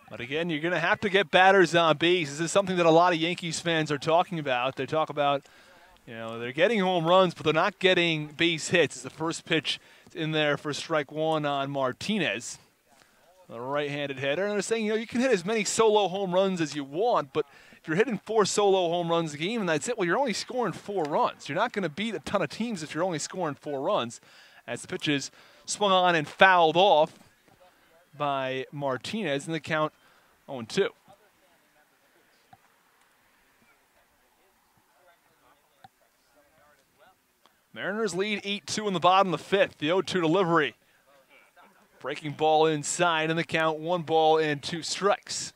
But again, you're going to have to get batters on base. This is something that a lot of Yankees fans are talking about. They talk about, you know, they're getting home runs, but they're not getting base hits. It's the first pitch in there for strike 1 on Martinez, the right-handed hitter. And they're saying, you know, you can hit as many solo home runs as you want, but if you're hitting 4 solo home runs a game and that's it, well, you're only scoring 4 runs. You're not going to beat a ton of teams if you're only scoring 4 runs. As the pitch is swung on and fouled off by Martinez in the count 0-2. Mariners lead 8-2 in the bottom of the 5th. The 0-2 delivery. Breaking ball inside in the count, 1 ball and 2 strikes.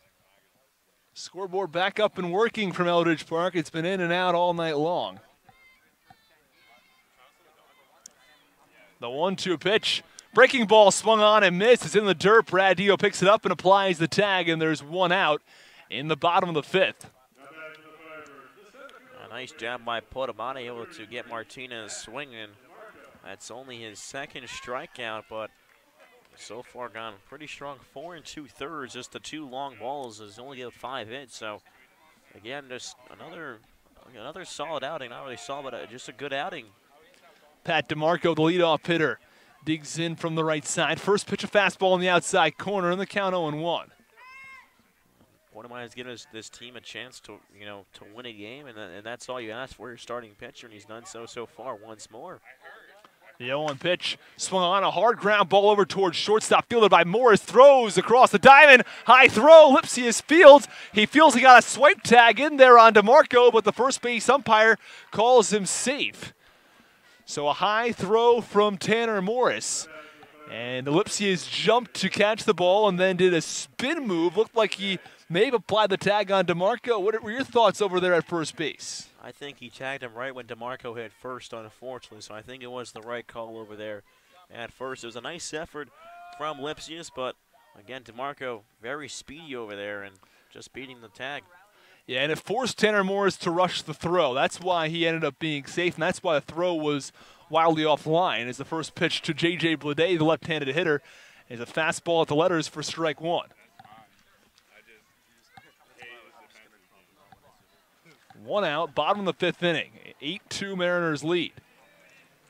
Scoreboard back up and working from Eldridge Park. It's been in and out all night long. The 1-2 pitch. Breaking ball swung on and missed. It's in the dirt. Brad Dio picks it up and applies the tag, and there's 1 out in the bottom of the 5th. A nice job by Poitamani, able to get Martinez swinging. That's only his 2nd strikeout, but so far gone pretty strong. 4 2/3, just the 2 long balls. Has only given 5 hits. So again, just another solid outing. Not really solid, but just a good outing. Pat DeMarco, the leadoff hitter, digs in from the right side. First pitch, a fastball in the outside corner, and the count 0-1. Poitamani has given this team a chance to, you know, to win a game, and that's all you ask for your starting pitcher, and he's done so far once more. The 0-1 pitch swung on, a hard ground ball over towards shortstop, fielded by Morris. Throws across the diamond, high throw. Lipsius fields. He feels he got a swipe tag in there on DeMarco, but the first base umpire calls him safe. So a high throw from Tanner Morris. And Lipsius jumped to catch the ball and then did a spin move. Looked like he may have applied the tag on DeMarco. What were your thoughts over there at first base? I think he tagged him right when DeMarco hit first, unfortunately. So I think it was the right call over there at first. It was a nice effort from Lipsius, but again, DeMarco very speedy over there and just beating the tag. Yeah, and it forced Tanner Morris to rush the throw. That's why he ended up being safe, and that's why the throw was wildly offline. As the first pitch to J.J. Blade, the left-handed hitter, is a fastball at the letters for strike 1. 1 out, bottom of the 5th inning. 8-2 Mariners lead.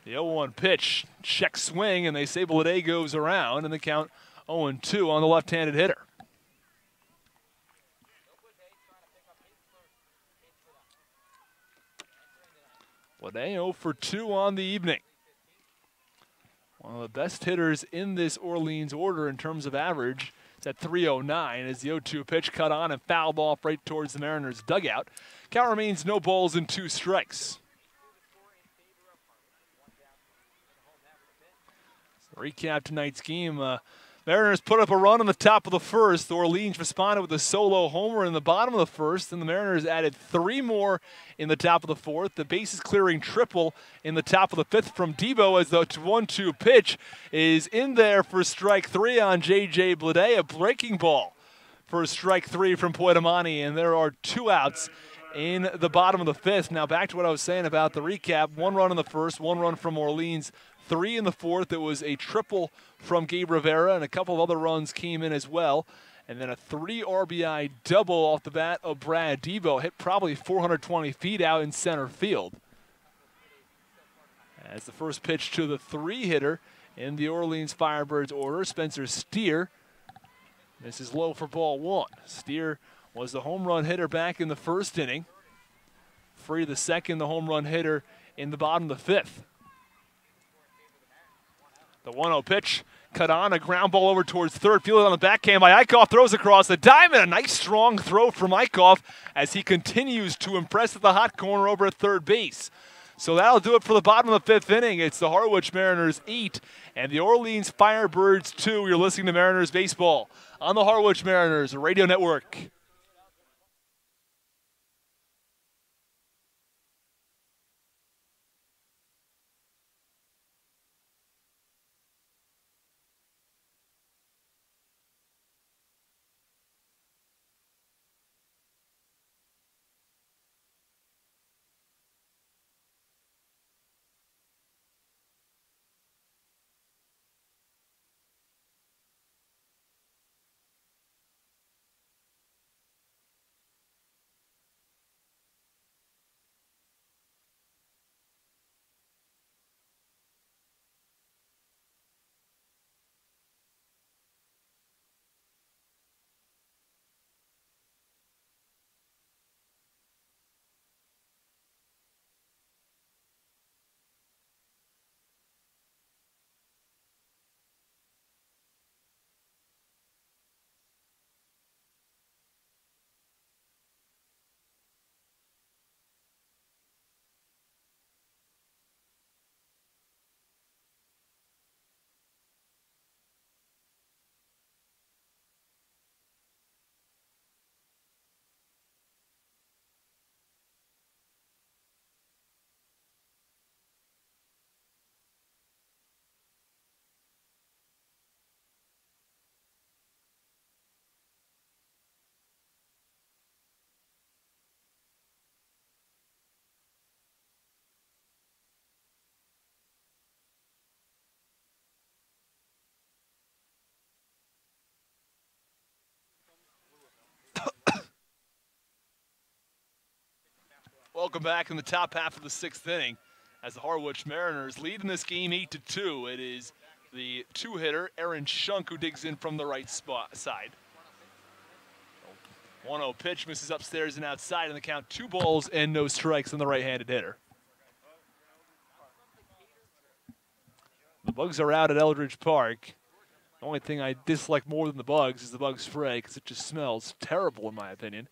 The 0-1 pitch, check swing, and they say Blade goes around, and the count 0-2 on the left-handed hitter. Blade 0 for 2 on the evening. One of the best hitters in this Orleans order in terms of average. It's at 309 as the 0-2 pitch cut on and fouled off right towards the Mariners' dugout. Count remains no balls and 2 strikes. So recap tonight's game. Mariners put up a run in the top of the first. Orleans responded with a solo homer in the bottom of the first, and the Mariners added 3 more in the top of the fourth. The bases clearing triple in the top of the fifth from Debo as the 1-2 pitch is in there for strike 3 on J.J. Blade, a breaking ball for strike 3 from Poitamani, and there are 2 outs in the bottom of the fifth. Now back to what I was saying about the recap. 1 run in the first, 1 run from Orleans, 3 in the fourth. It was a triple from Gabe Rivera, and a couple of other runs came in as well. And then a 3 RBI double off the bat of Brad Debo. Hit probably 420 feet out in center field. As the first pitch to the 3-hitter in the Orleans Firebirds order, Spencer Steer. This is low for ball 1. Steer was the home run hitter back in the first inning. Free the second, the home run hitter in the bottom of the fifth. The 1-0 pitch, cut on, a ground ball over towards third, fielded on the backhand by Eichhoff, throws across the diamond. A nice strong throw from Eichhoff as he continues to impress at the hot corner over at third base. So that'll do it for the bottom of the fifth inning. It's the Harwich Mariners 8 and the Orleans Firebirds 2. You're listening to Mariners Baseball on the Harwich Mariners Radio Network. Welcome back in the top half of the 6th inning as the Harwich Mariners lead in this game 8-2. It is the 2-hitter, Aaron Shunk, who digs in from the right side. 1-0 pitch misses upstairs and outside, and the count 2 balls and no strikes on the right-handed hitter. The Bugs are out at Eldridge Park. The only thing I dislike more than the Bugs is the bug spray because it just smells terrible in my opinion.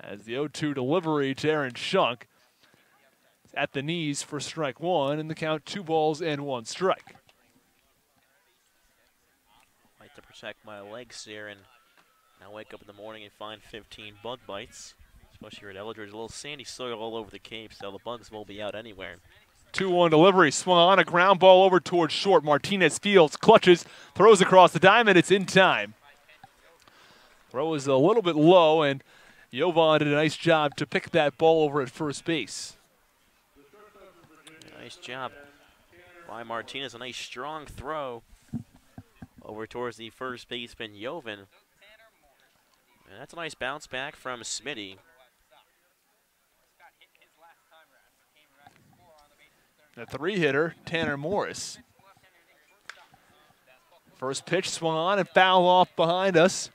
As the 0-2 delivery to Aaron Shunk is at the knees for strike 1, and the count 2 balls and 1 strike. Like to protect my legs here, and I wake up in the morning and find 15 bug bites, especially here at Eldridge. A little sandy soil all over the Cape, so the bugs won't be out anywhere. 2-1 delivery, swung on, a ground ball over towards short. Martinez fields, clutches, throws across the diamond. It's in time. Throw is a little bit low, and Jovan did a nice job to pick that ball over at first base. Nice job by Martinez. A nice strong throw over towards the first baseman, Jovan. And that's a nice bounce back from Smitty. The 3-hitter, Tanner Morris. First pitch swung on and foul off behind us.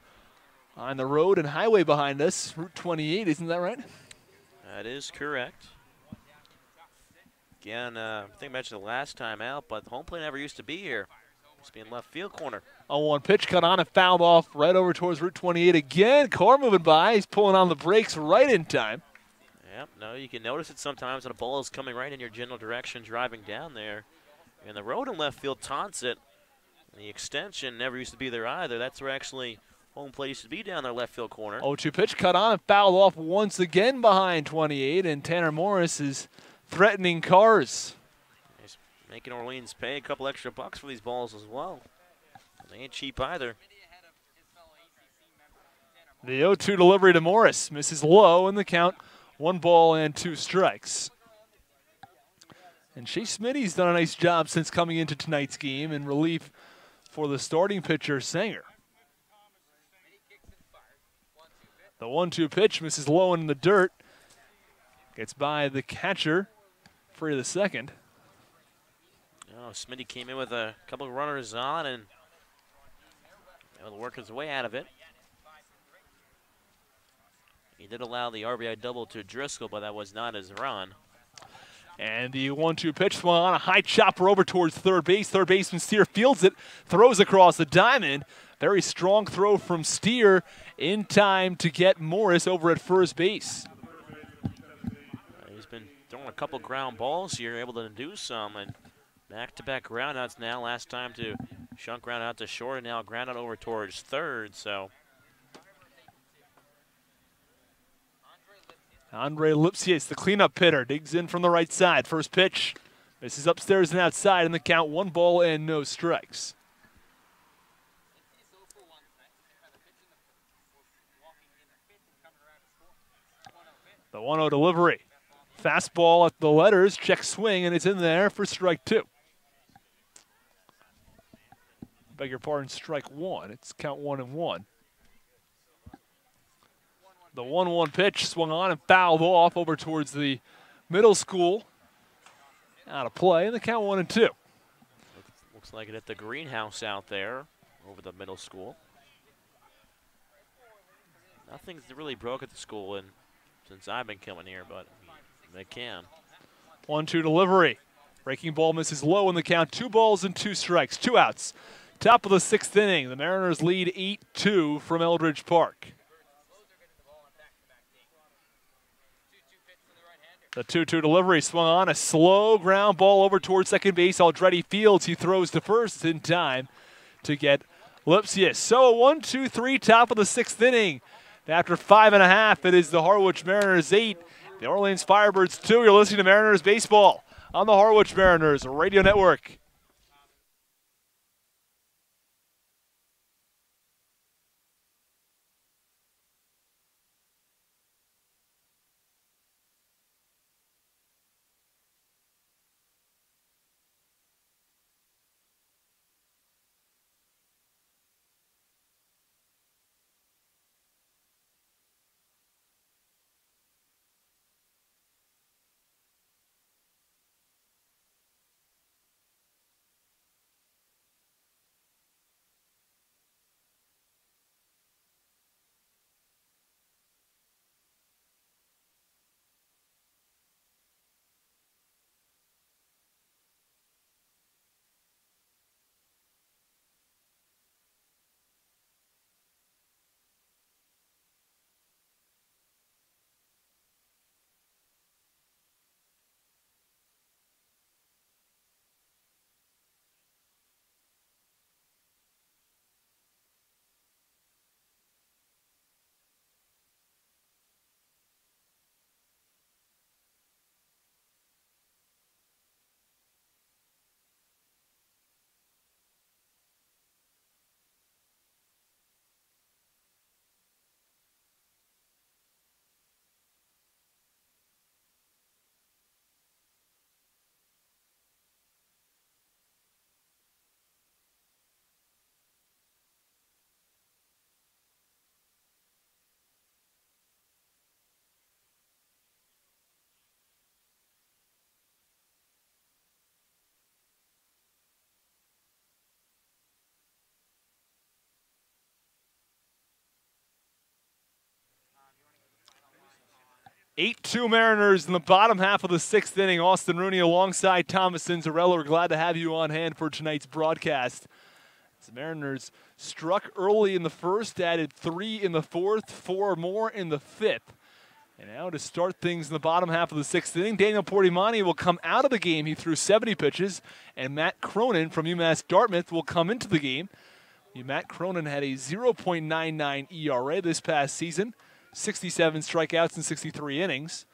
On the road and highway behind us, Route 28, isn't that right? That is correct. Again, I think I mentioned the last time out, but the home plate never used to be here. It used to be in left field corner. 0-1 pitch cut on and fouled off right over towards Route 28 again. Car moving by, he's pulling on the brakes right in time. Yep, no, you can notice it sometimes when a ball is coming right in your general direction, driving down there. And the road in left field taunts it The extension never used to be there either. That's where actually home plate used to be down their left field corner. 0-2 pitch cut on and fouled off once again behind 28, and Tanner Morris is threatening cars. He's making Orleans pay a couple extra bucks for these balls as well. They ain't cheap either. The 0-2 delivery to Morris misses low, and the count 1 ball and 2 strikes. And Chase Smitty's done a nice job since coming into tonight's game in relief for the starting pitcher, Sanger. The 1-2 pitch misses low in the dirt. Gets by the catcher, free of the second. Oh, Smitty came in with a couple of runners on and able to work his way out of it. He did allow the RBI double to Driscoll, but that was not his run. And the 1-2 pitch swung on a high chopper over towards third base. Third baseman Steer fields it, throws across the diamond. Very strong throw from Steer in time to get Morris over at first base. He's been throwing a couple ground balls here, able to do some, and back-to-back groundouts now. Last time to shunt ground out to short, and now ground out over towards third. So Andre Lipsius, the cleanup hitter, digs in from the right side. First pitch misses upstairs and outside, and the count 1 ball and no strikes. The 1-0 delivery. Fastball at the letters, check swing, and it's in there for strike 2. Beg your pardon, strike 1. It's count 1-1. The 1-1 pitch swung on and fouled off over towards the middle school. Out of play, and the count 1-2. looks like it at the greenhouse out there over the middle school. Nothing's really broke at the school since I've been coming here, but they can. 1-2 delivery. Breaking ball misses low in the count. 2 balls and 2 strikes. 2 outs. Top of the 6th inning. The Mariners lead 8-2 from Eldridge Park. The 2-2 delivery swung on. A slow ground ball over towards second base. Aldretti fields. He throws to first in time to get Lipsius. So a 1-2-3 top of the 6th inning. After 5.5, it is the Harwich Mariners 8, the Orleans Firebirds 2. You're listening to Mariners Baseball on the Harwich Mariners Radio Network. Eight-2 Mariners in the bottom half of the 6th inning. Austin Rooney alongside Thomas Cinzarella. We're glad to have you on hand for tonight's broadcast. The Mariners struck early in the first, added 3 in the 4th, 4 more in the 5th. And now to start things in the bottom half of the 6th inning, Daniel Portimani will come out of the game. He threw 70 pitches, and Matt Cronin from UMass Dartmouth will come into the game. Matt Cronin had a 0.99 ERA this past season, 67 strikeouts in 63 innings.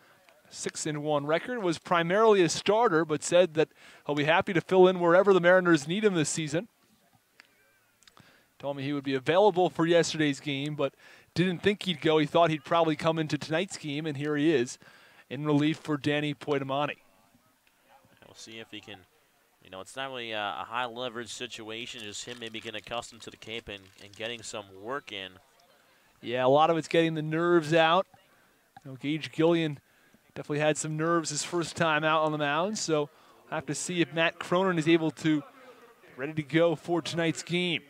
6-1 record, was primarily a starter, but said that he'll be happy to fill in wherever the Mariners need him this season. Told me he would be available for yesterday's game, but didn't think he'd go. He thought he'd probably come into tonight's game, and here he is in relief for Danny Portimani. We'll see if he can, it's not really a high leverage situation, just him maybe getting accustomed to the cape and getting some work in. Yeah, a lot of it's getting the nerves out. Gage Gillian definitely had some nerves his first time out on the mound, so we'll have to see if Matt Cronin is able to ready to go for tonight's game.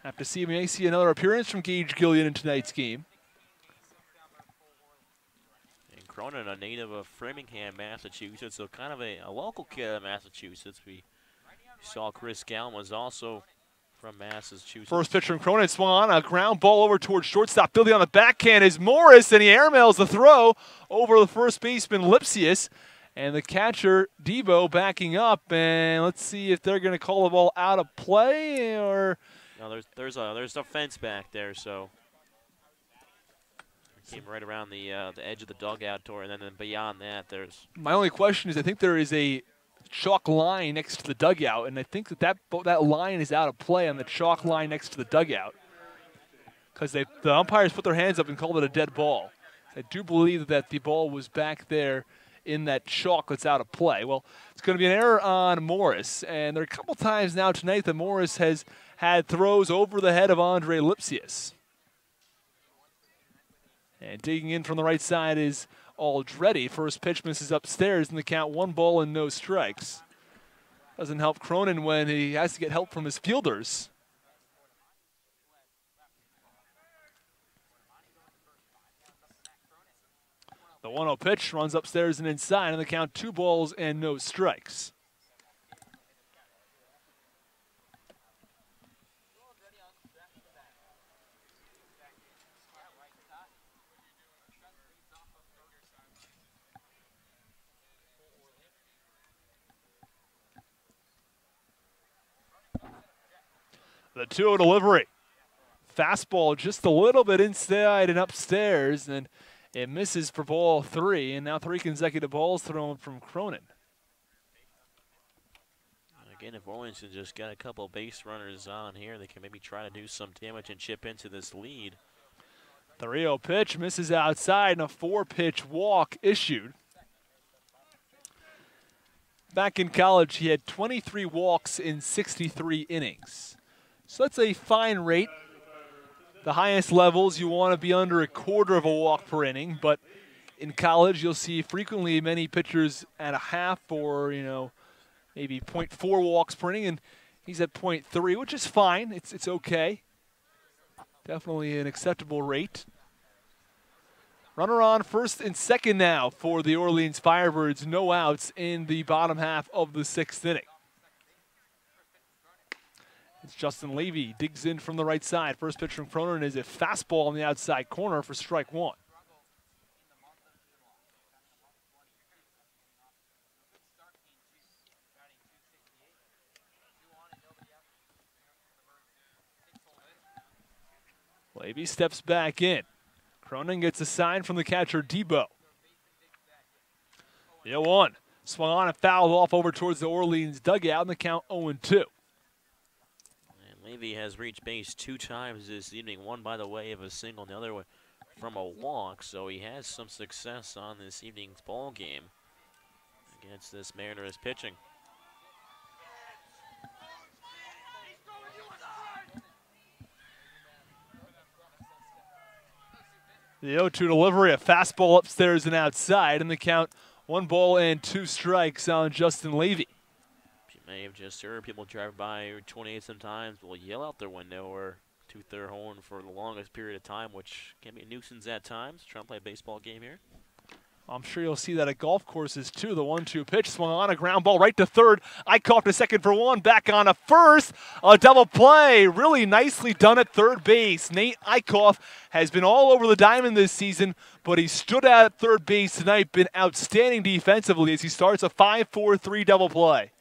Have to see, we may see another appearance from Gage Gillian in tonight's game. And Cronin, a native of Framingham, Massachusetts, so kind of a local kid of Massachusetts. We saw Chris Gallen was also from Massachusetts. First pitch from Cronin, swung on, a ground ball over towards shortstop. Building on the backhand is Morris, and he airmails the throw over the first baseman, Lipsius. And the catcher, Debo, backing up. And let's see if they're going to call the ball out of play or... No, there's a fence back there, so it came right around the edge of the dugout door, and then beyond that, there's. My only question is, I think there is a chalk line next to the dugout, and I think that line is out of play on the chalk line next to the dugout, because the umpires put their hands up and called it a dead ball. I do believe that the ball was back there in that chalk that's out of play. Well, it's going to be an error on Morris, and there are a couple times now tonight that Morris has had throws over the head of Andre Lipsius. And digging in from the right side is Aldretti. First pitch misses upstairs in the count, 1 ball and no strikes. Doesn't help Cronin when he has to get help from his fielders. The 1-0 pitch runs upstairs and inside, and the count 2 balls and no strikes. The 2-0 delivery. Fastball just a little bit inside and upstairs, and it misses for ball 3, and now 3 consecutive balls thrown from Cronin. Again, if Orleans can just get a couple base runners on here, they can maybe try to do some damage and chip into this lead. The 3-0 pitch misses outside, and a 4-pitch walk issued. Back in college, he had 23 walks in 63 innings. So that's a fine rate. The highest levels, you want to be under a quarter of a walk per inning, but in college, you'll see frequently many pitchers at a half or, maybe 0.4 walks per inning, and he's at 0.3, which is fine. It's okay. Definitely an acceptable rate. Runner on first and second now for the Orleans Firebirds. No outs in the bottom half of the 6th inning. It's Justin Levy, digs in from the right side. First pitch from Cronin is a fastball on the outside corner for strike 1. Levy steps back in. Cronin gets a sign from the catcher, Debo. The 0-1. Swung on and fouled off over towards the Orleans dugout, and the count 0-2. Levy has reached base 2 times this evening, one by the way of a single, and the other from a walk, so he has some success on this evening's ball game against this Mariners pitching. The 0-2 delivery, a fastball upstairs and outside, and the count 1 ball and 2 strikes on Justin Levy. You may have just heard people drive by 28 sometimes will yell out their window or toot their horn for the longest period of time, which can be a nuisance at times. Trying to play a baseball game here. I'm sure you'll see that at golf courses too. The 1-2 pitch swung on, a ground ball right to third. Eichhoff to second for one, back on to first. A double play, really nicely done at third base. Nate Eichhoff has been all over the diamond this season, but he stood out at third base tonight, been outstanding defensively as he starts a 5-4-3 double play.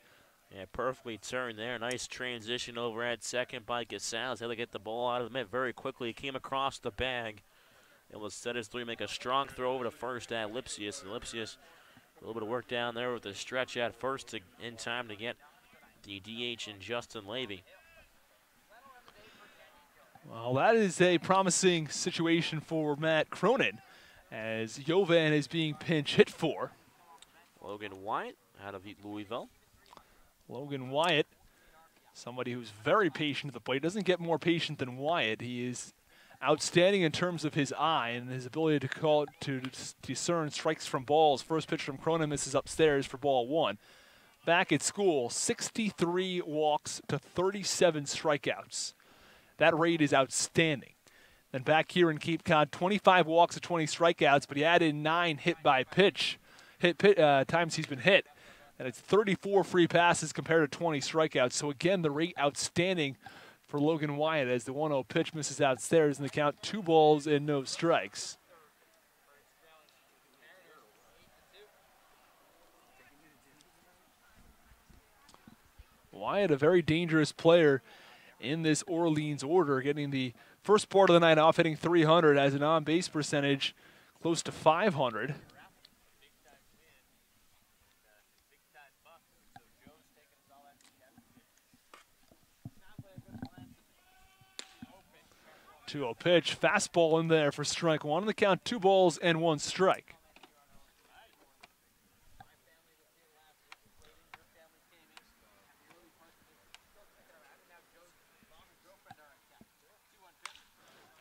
Yeah, perfectly turned there. Nice transition over at second by Casals. Had to get the ball out of the mitt very quickly. He came across the bag. Able to set his three, make a strong throw over to first at Lipsius. And Lipsius, a little bit of work down there with the stretch at first in time to get the DH and Justin Levy. Well, that is a promising situation for Matt Cronin as Jovan is being pinch hit for. Logan Wyatt out of Louisville. Logan Wyatt, somebody who's very patient at the plate. Doesn't get more patient than Wyatt. He is outstanding in terms of his eye and his ability to discern strikes from balls. First pitch from Cronin misses upstairs for ball one. Back at school, 63 walks to 37 strikeouts. That rate is outstanding. Then back here in Cape Cod, 25 walks to 20 strikeouts, but he added 9 times he's been hit. And it's 34 free passes compared to 20 strikeouts. So again, the rate outstanding for Logan Wyatt as the 1-0 pitch misses outstairs and the count 2 balls and no strikes. Wyatt, a very dangerous player in this Orleans order, getting the first part of the night off, hitting 300 as an on-base percentage close to 500. Two-0 pitch, fastball in there for strike one. On the count, 2 balls and 1 strike.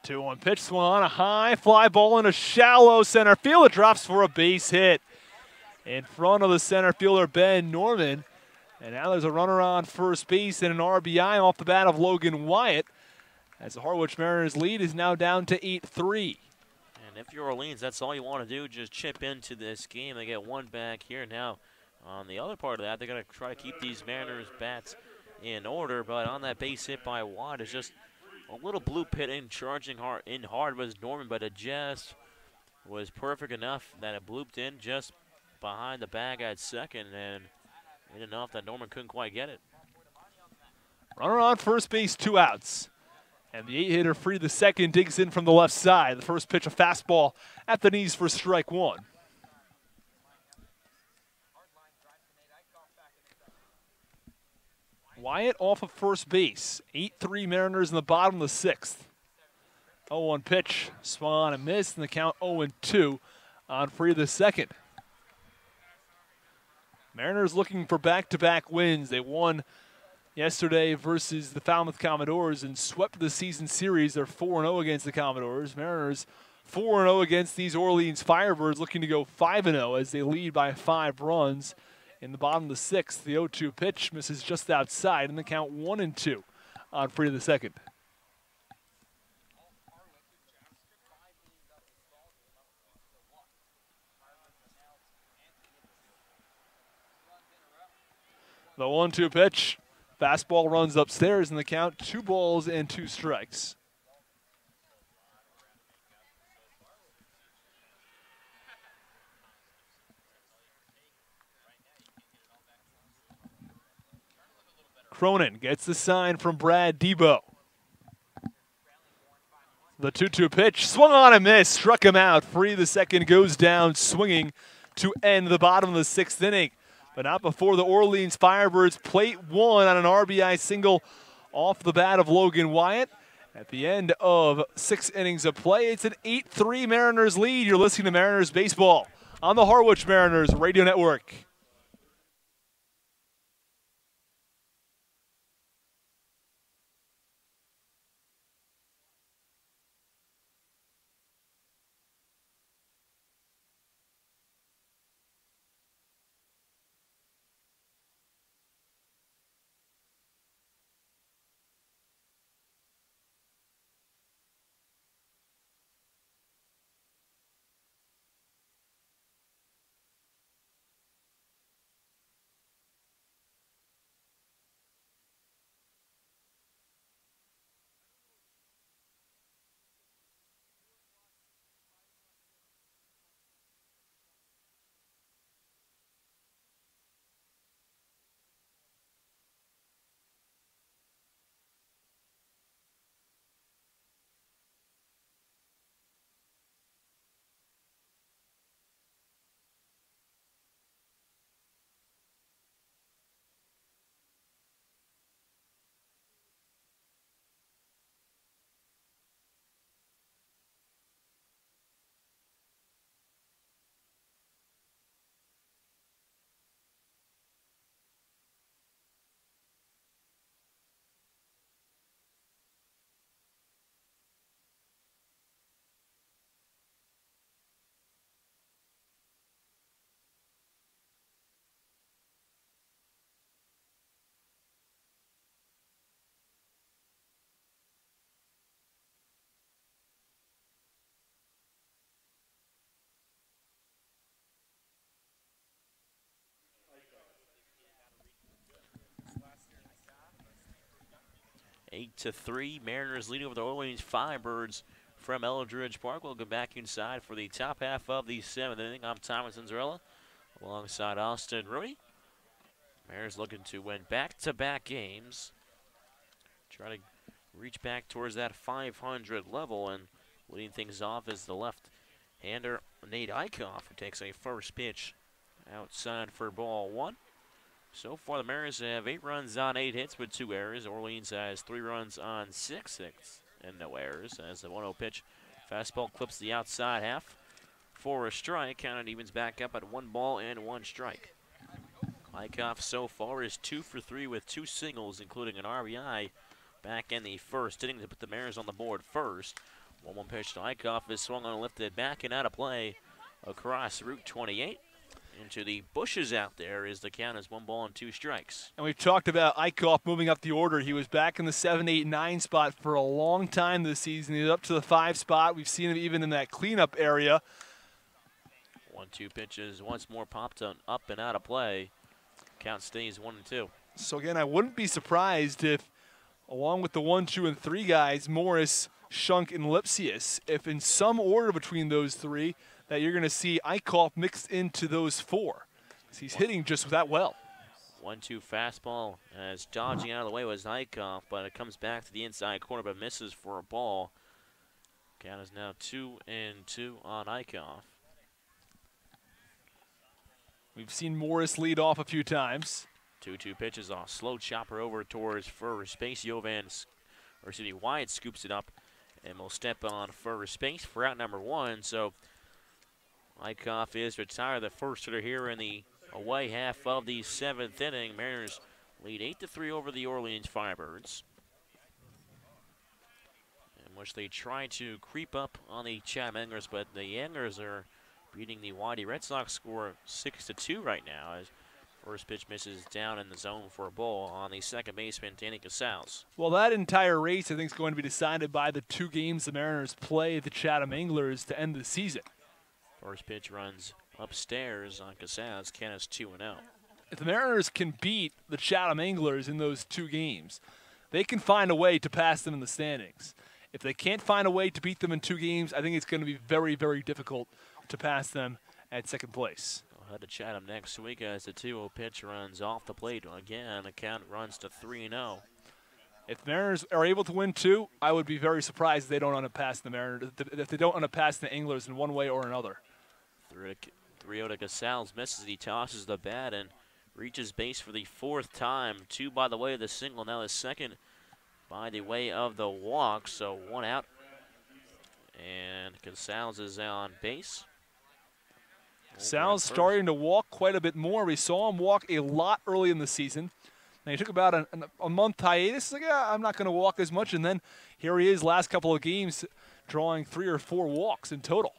Two-one pitch, swung on a high fly ball in a shallow center field. It drops for a base hit in front of the center fielder Ben Norman. And now there's a runner on first base and an RBI off the bat of Logan Wyatt, as the Harwich Mariners lead is now down to 8-3. And if you're Orleans, that's all you want to do, just chip into this game. They get one back here now. On the other part of that, they're going to try to keep these Mariners bats in order, but on that base hit by Watt is just a little blue pit in, charging hard was Norman, but it just was perfect enough that it blooped in just behind the bag at second, and in enough that Norman couldn't quite get it. Runner on first base, 2 outs. And the 8-hitter free the second, digs in from the left side. The first pitch, a fastball at the knees for strike one. Wyatt off of first base. 8-3 Mariners in the bottom of the 6th. 0-1 pitch, swung on and missed, and the count 0-2 on free the second. Mariners looking for back-to-back wins. They won yesterday versus the Falmouth Commodores and swept the season series. They're 4-0 against the Commodores. Mariners 4-0 against these Orleans Firebirds, looking to go 5-0 as they lead by 5 runs in the bottom of the 6th. The 0-2 pitch misses just outside, and the count 1-2 on free the second. The 1-2 pitch. Fastball runs upstairs in the count, 2 balls and 2 strikes. Cronin gets the sign from Brad Debo. The 2-2 pitch, swung on and missed, struck him out. Free the second goes down swinging to end the bottom of the 6th inning. But not before the Orleans Firebirds plate one on an RBI single off the bat of Logan Wyatt. At the end of 6 innings of play, it's an 8-3 Mariners lead. You're listening to Mariners Baseball on the Harwich Mariners Radio Network. 8-3, Mariners lead over the Orleans Firebirds from Eldridge Park. We'll go back inside for the top half of the 7th inning. I'm Thomas Zanzarella alongside Austin Rooney. Mariners looking to win back-to-back games. Try to reach back towards that 500 level, and leading things off is the left-hander Nate Eichhoff, who takes a first pitch outside for ball 1. So far, the Mariners have 8 runs on 8 hits with 2 errors. Orleans has 3 runs on 6 hits and no errors. As the 1-0 pitch, fastball clips the outside half for a strike. Count evens back up at 1 ball and 1 strike. Eichhoff so far is 2 for 3 with 2 singles, including an RBI back in the first inning to put the Mariners on the board first. 1-1 pitch to Eichhoff is swung on and lifted back and out of play across Route 28. Into the bushes out there is the count as 1 ball and 2 strikes. And we've talked about Eichhoff moving up the order. He was back in the 7, 8, 9 spot for a long time this season. He's up to the 5 spot. We've seen him even in that cleanup area. 1-2 pitches once more popped on up and out of play. Count stays 1-2. So again, I wouldn't be surprised if, along with the 1, 2, and 3 guys, Morris, Shunk, and Lipsius, if in some order between those 3, that you're going to see Eichhoff mixed into those 4. He's hitting just that well. 1-2 fastball as dodging out of the way was Eichhoff, but it comes back to the inside corner but misses for a ball. Count is now 2-2 on Eichhoff. We've seen Morris lead off a few times. 2-2 pitches off. Slow chopper over towards first base. Wyatt scoops it up and will step on first base for out number 1. So Eichhoff is retired, the first hitter here in the away half of the 7th inning. Mariners lead 8-3 over the Orleans Firebirds, in which they try to creep up on the Chatham Anglers, but the Anglers are beating the Waddy Red Sox score 6-2 right now, as first pitch misses down in the zone for a ball on the second baseman, Danny Casals. Well, that entire race, I think, is going to be decided by the 2 games the Mariners play the Chatham Anglers to end the season. First pitch runs upstairs on Casals. Count is 2-0. If the Mariners can beat the Chatham Anglers in those 2 games, they can find a way to pass them in the standings. If they can't find a way to beat them in 2 games, I think it's going to be very, very difficult to pass them at second place. We'll head to Chatham next week as the 2-0 pitch runs off the plate. Again, the count runs to 3-0. If the Mariners are able to win 2, I would be very surprised if they don't end up passing the Mariners, if they don't end up passing the Anglers in one way or another. 3-0 to Casals, misses. He tosses the bat and reaches base for the 4th time. 2 by the way of the single, now the 2nd by the way of the walk. So 1 out, and Casals is on base. Sal's starting to walk quite a bit more. We saw him walk a lot early in the season. And he took about a month hiatus. Like, yeah, I'm not going to walk as much. And then here he is last couple of games drawing 3 or 4 walks in total.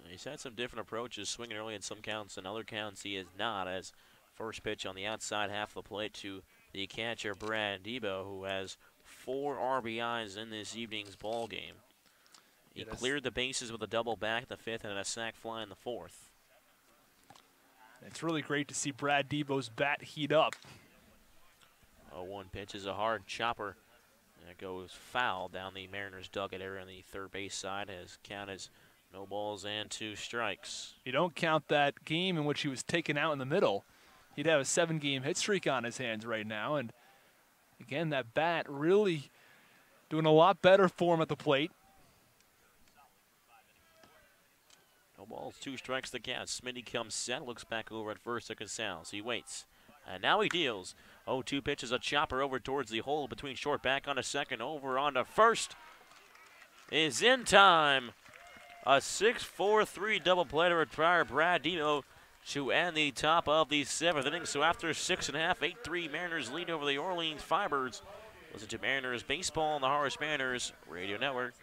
He's had some different approaches, swinging early in some counts, and other counts he is not, as first pitch on the outside half of the plate to the catcher, Brad Debo, who has 4 RBIs in this evening's ball game. He cleared the bases with a double back in the 5th and a sac fly in the 4th. It's really great to see Brad Debo's bat heat up. 0-1 pitch is a hard chopper, and it goes foul down the Mariners' dugout area on the third base side, as count is no balls and 2 strikes. You don't count that game in which he was taken out in the middle, he'd have a 7-game hit streak on his hands right now. And again, that bat really doing a lot better for him at the plate. No balls, 2 strikes to count. Smitty comes set, looks back over at first to Casals. He waits, and now he deals. 0-2 pitches a chopper over towards the hole between short, back on to second, over on to first. Is in time. A 6-4-3 double play to retire Brad Debo to end the top of the 7th inning. So after 6.5, 8-3 Mariners lead over the Orleans Firebirds. Listen to Mariners Baseball on the Harwich Mariners Radio Network.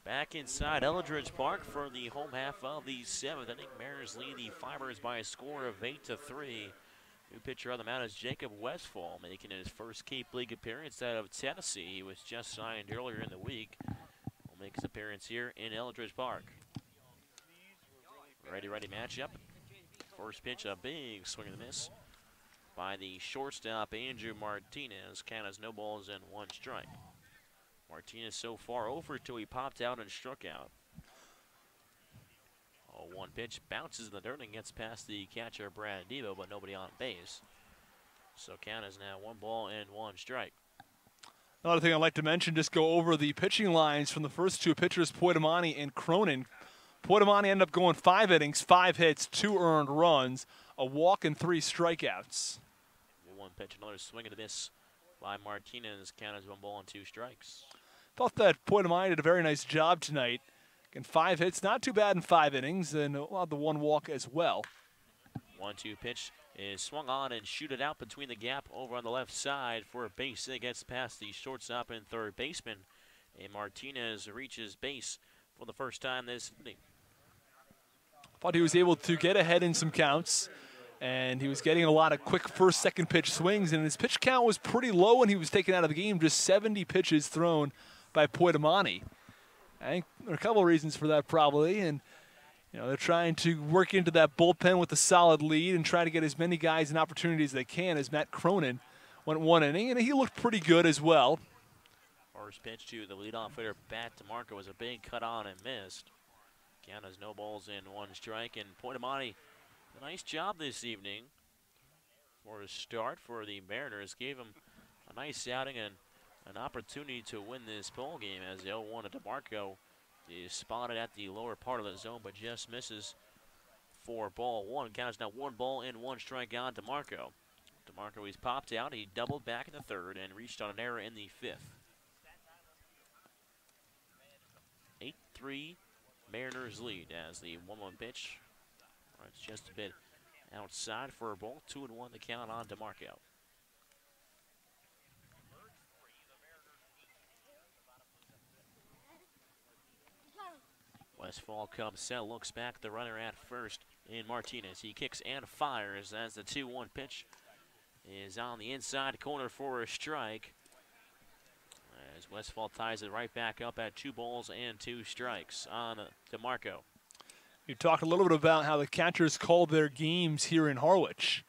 Back inside Eldridge Park for the home half of the 7th inning. Mariners lead the Fibers by a score of 8-3. New pitcher on the mound is Jacob Westfall, making his first Cape League appearance out of Tennessee. He was just signed earlier in the week. Will make his appearance here in Eldridge Park. Ready matchup. First pitch, a big swing and a miss by the shortstop, Andrew Martinez. Count as no balls and 1 strike. Martinez so far over till he popped out and struck out. 0-1 pitch, bounces in the dirt and gets past the catcher, Brad Devo, but nobody on base. So count is now 1 ball and 1 strike. Another thing I'd like to mention, just go over the pitching lines from the first 2 pitchers, Poitomani and Cronin. Poitomani ended up going 5 innings, 5 hits, 2 earned runs, a walk, and 3 strikeouts. 1 pitch, another swing and a miss by Martinez. Count is 1 ball and 2 strikes. Thought that Poitomani did a very nice job tonight. Again, 5 hits, not too bad in 5 innings, and allowed the 1 walk as well. 1-2 pitch is swung on and shooted out between the gap over on the left side for a base hit. Gets past the shortstop and third baseman, and Martinez reaches base for the first time this inning. Thought he was able to get ahead in some counts, and he was getting a lot of quick first, second pitch swings, and his pitch count was pretty low when he was taken out of the game, just 70 pitches thrown by Poitomani. I think there are a couple of reasons for that probably, and they're trying to work into that bullpen with a solid lead and try to get as many guys an opportunity as they can, as Matt Cronin went 1 inning, and he looked pretty good as well. First pitch to the leadoff hitter, Bat DeMarco, was a big cut on and missed. Count has no balls and 1 strike, and Poitomani, a nice job this evening for a start for the Mariners. Gave him a nice outing and an opportunity to win this ball game, as the 0-1 at DeMarco is spotted at the lower part of the zone but just misses for ball 1. Count is now 1 ball and 1 strike on DeMarco. DeMarco, he's popped out. He doubled back in the 3rd and reached on an error in the 5th. 8-3 Mariners lead as the 1-1 pitch. It's just a bit outside for a ball. 2-1 the count on DeMarco. Westfall comes set, looks back, the runner at first in Martinez. He kicks and fires as the 2-1 pitch is on the inside corner for a strike. As Westfall ties it right back up at 2 balls and 2 strikes on DeMarco. You talked a little bit about how the catchers call their games here in Harwich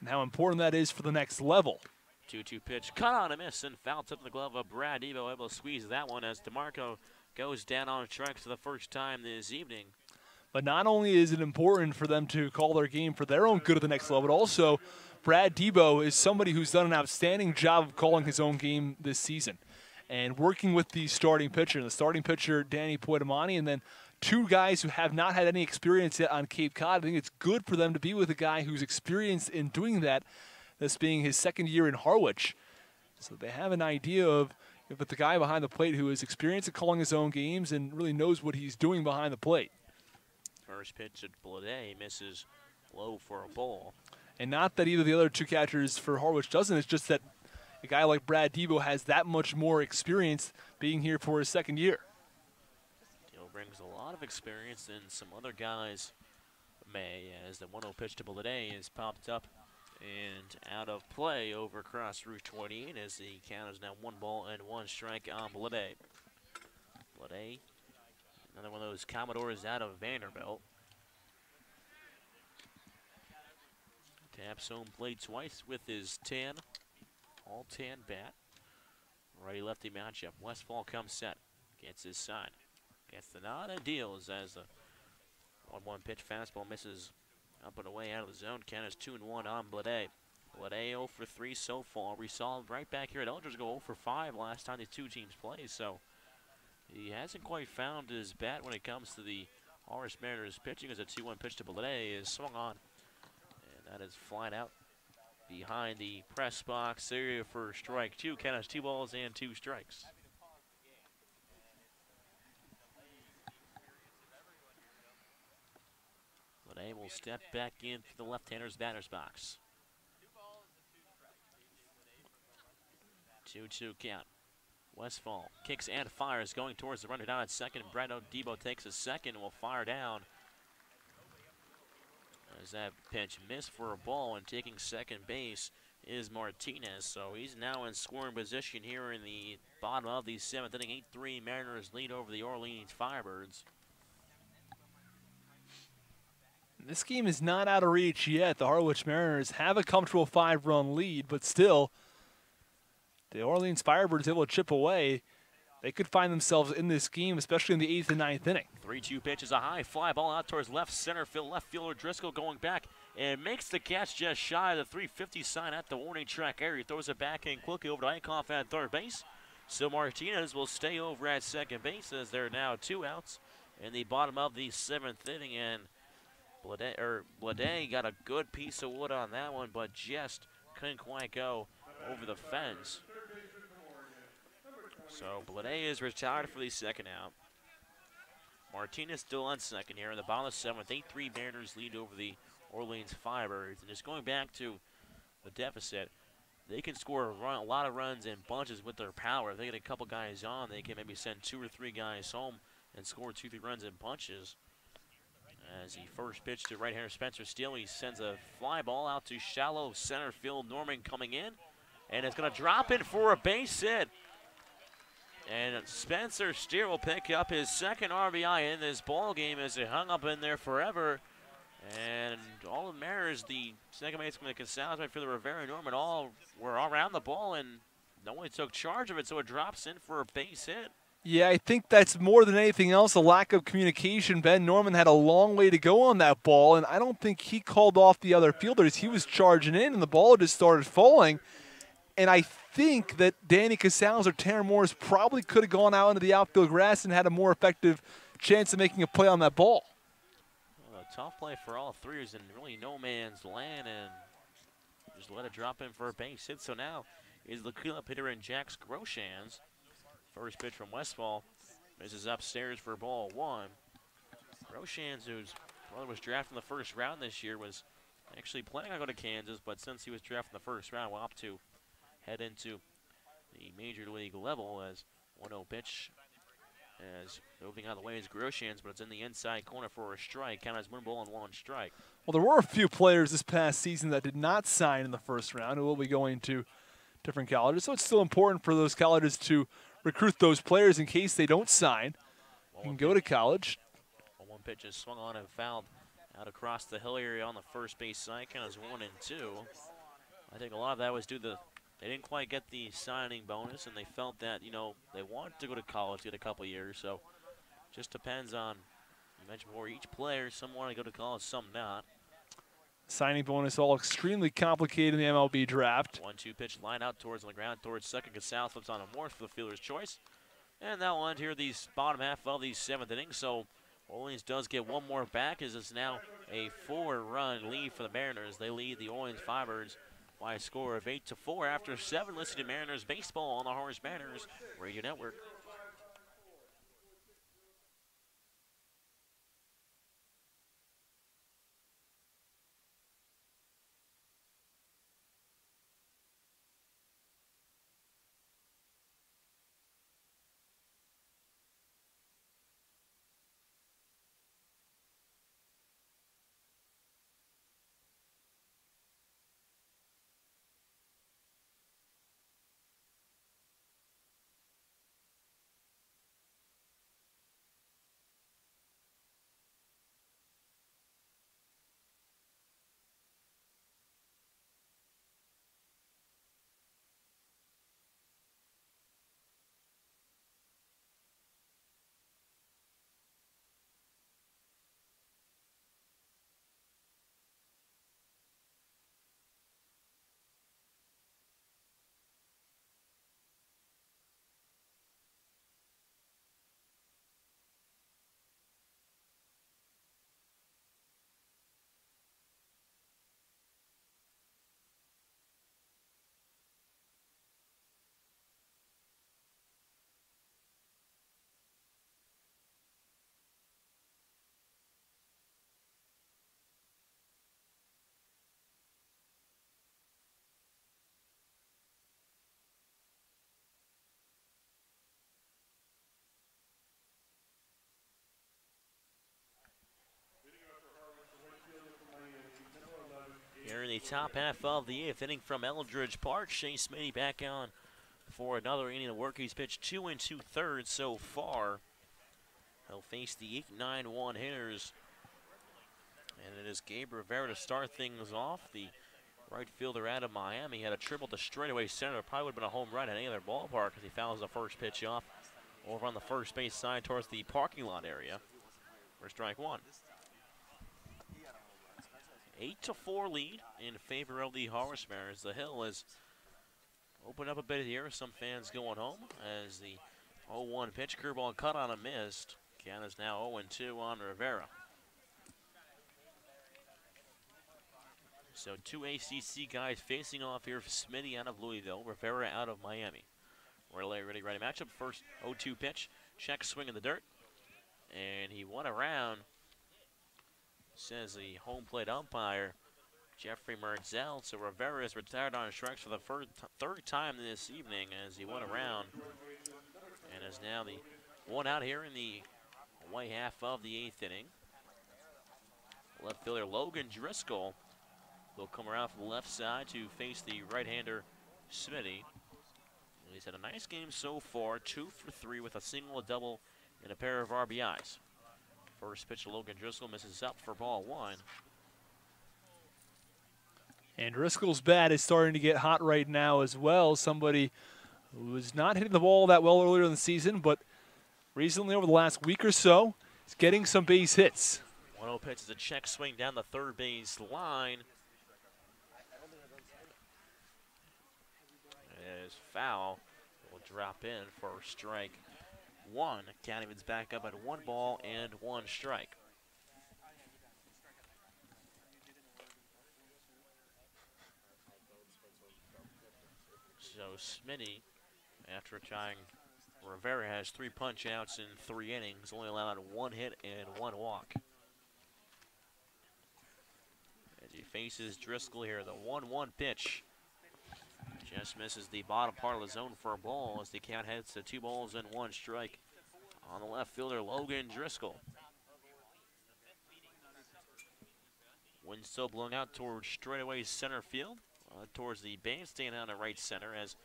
and how important that is for the next level. 2-2 pitch, cut on a miss, and foul tip in the glove of Brad Devo, able to squeeze that one as DeMarco goes down on strikes for the first time this evening. But not only is it important for them to call their game for their own good at the next level, but also Brad Devo is somebody who's done an outstanding job of calling his own game this season and working with the starting pitcher, Danny Poitomani, and then 2 guys who have not had any experience yet on Cape Cod. I think it's good for them to be with a guy who's experienced in doing that, this being his 2nd year in Harwich. So they have an idea of the guy behind the plate who is experienced at calling his own games and really knows what he's doing behind the plate. First pitch at Blade misses low for a ball. And not that either of the other 2 catchers for Harwich doesn't, it's just that a guy like Brad Devo has that much more experience being here for his 2nd year. Devo brings a lot of experience than some other guys may, as the 1-0 pitch to Blade is popped up and out of play over across Route 28 as the count is now 1 ball and 1 strike on Blade. Blade, another one of those Commodores out of Vanderbilt. Taps home plate twice with his all tan bat. Righty-lefty matchup. Westfall comes set, gets his sign, gets the nod and deals as the 1-1 pitch fastball misses up and away out of the zone. Count is 2-1 on Blade. Blade 0 for 3 so far. We saw him right back here at Eldridge go 0 for 5 last time the 2 teams played, so he hasn't quite found his bat when it comes to the Harwich Mariners pitching, as a 2-1 pitch to Blade is swung on, and that is flying out behind the press box area for strike 2. Count is 2 balls and 2 strikes. Blade will step back into the left-hander's batter's box. 2-2 count. Westfall kicks and fires, going towards the runner down at second. Brendo Debo takes a second and will fire down. As that pitch missed for a ball, and taking second base is Martinez. So he's now in scoring position here in the bottom of the 7th inning. 8-3 Mariners lead over the Orleans Firebirds. This game is not out of reach yet. The Harwich Mariners have a comfortable 5-run lead, but still, the Orleans Firebirds able to chip away. They could find themselves in this game, especially in the 8th and 9th inning. 3-2 pitch is a high fly ball out towards left center field. Left fielder Driscoll going back and makes the catch just shy of the 350 sign at the warning track area. He throws it back in quickly over to Eichhoff at third base. So Martinez will stay over at second base as there are now 2 outs in the bottom of the 7th inning. And Blade got a good piece of wood on that one, but just couldn't quite go over the fence. So Blade is retired for the second out. Martinez still on second here in the bottom of the 7th. 8-3 Mariners lead over the Orleans Firebirds. And just going back to the deficit, they can score a lot of runs in bunches with their power. If they get a couple guys on, they can maybe send 2 or 3 guys home and score 2-3 runs in bunches. As the first pitch to right-hander Spencer Steele, he sends a fly ball out to shallow center field. Norman coming in, and it's going to drop in for a base hit. And Spencer Steele will pick up his second RBI in this ball game as it hung up in there forever. And all the Mariners, the second baseman, the Casals, for the Rivera, Norman, all were around the ball, and no one took charge of it, so it drops in for a base hit. Yeah, I think that's more than anything else a lack of communication. Ben Norman had a long way to go on that ball, and I don't think he called off the other fielders. He was charging in, and the ball just started falling. And I think that Danny Casals or Terran Morris probably could have gone out into the outfield grass and had a more effective chance of making a play on that ball. Well, a tough play for all three is in really no man's land, and just let it drop in for a base hit. So now is the cleanup hitter in Jax Groshans. First pitch from Westfall misses upstairs for ball 1. Groshans, whose brother was drafted in the first round this year, was actually planning on going to Kansas, but since he was drafted in the first round, will opt to head into the major league level as 1-0 pitch. As moving out of the way is Groshans, but it's in the inside corner for a strike. Count as 1 ball and 1 strike. Well, there were a few players this past season that did not sign in the first round who will be going to different colleges. So it's still important for those colleges to recruit those players in case they don't sign and go to college. 1 pitch is swung on and fouled out across the hill area on the first base side. Count as 1 and 2. I think a lot of that was due to they didn't quite get the signing bonus, and they felt that, you know, they wanted to go to college, get a couple years. So just depends on, you mentioned before, each player. Some want to go to college, some not. Signing bonus all extremely complicated in the MLB draft. 1-2 pitch line out towards on the ground towards second. Casal flips on a Morse for the fielder's choice. And that will end here the bottom half of the 7th inning. So Orleans does get one more back as it's now a 4-run lead for the Mariners. They lead the Orleans Firebirds by a score of 8-4 after 7. Listen to Mariners baseball on the Harwich Mariners Radio Network. top half of the 8th inning from Eldridge Park. Chase Smitty back on for another inning of work. He's pitched 2 2/3 so far. He'll face the 8-9-1 hitters. And it is Gabe Rivera to start things off. The right fielder out of Miami had a triple to straightaway center. Probably would have been a home run at any other ballpark as he fouls the first pitch off over on the first base side towards the parking lot area for strike one. 8-4 lead in favor of the Harwich Mariners. The Hill has opened up a bit here. Some fans going home as the 0-1 pitch, curveball cut on a missed. Count is now 0-2 on Rivera. So two ACC guys facing off here. Smitty out of Louisville, Rivera out of Miami. Ready matchup. First 0-2 pitch, check swing in the dirt, and he won around. Says the home plate umpire, Jeffrey Merzel. So Rivera is retired on strikes for the third time this evening as he went around, and is now the one out here in the away half of the 8th inning. Left fielder Logan Driscoll will come around from the left side to face the right-hander Smitty. He's had a nice game so far, 2 for 3 with a single, a double, and a pair of RBIs. First pitch to Logan Driscoll misses up for ball 1. And Driscoll's bat is starting to get hot right now as well. Somebody who was not hitting the ball that well earlier in the season, but recently over the last week or so, is getting some base hits. 1-0 pitch is a check swing down the third base line. It is foul. Will drop in for strike 1. Candyman's back up at 1 ball and 1 strike. So Smitty, after trying, Rivera has 3 punch outs in 3 innings, only allowed 1 hit and 1 walk. As he faces Driscoll here, the 1-1 pitch just misses the bottom part of the zone for a ball as the count heads to 2 balls and 1 strike on the left fielder, Logan Driscoll. Wind still blowing out towards straightaway center field, towards the bandstand on the right center as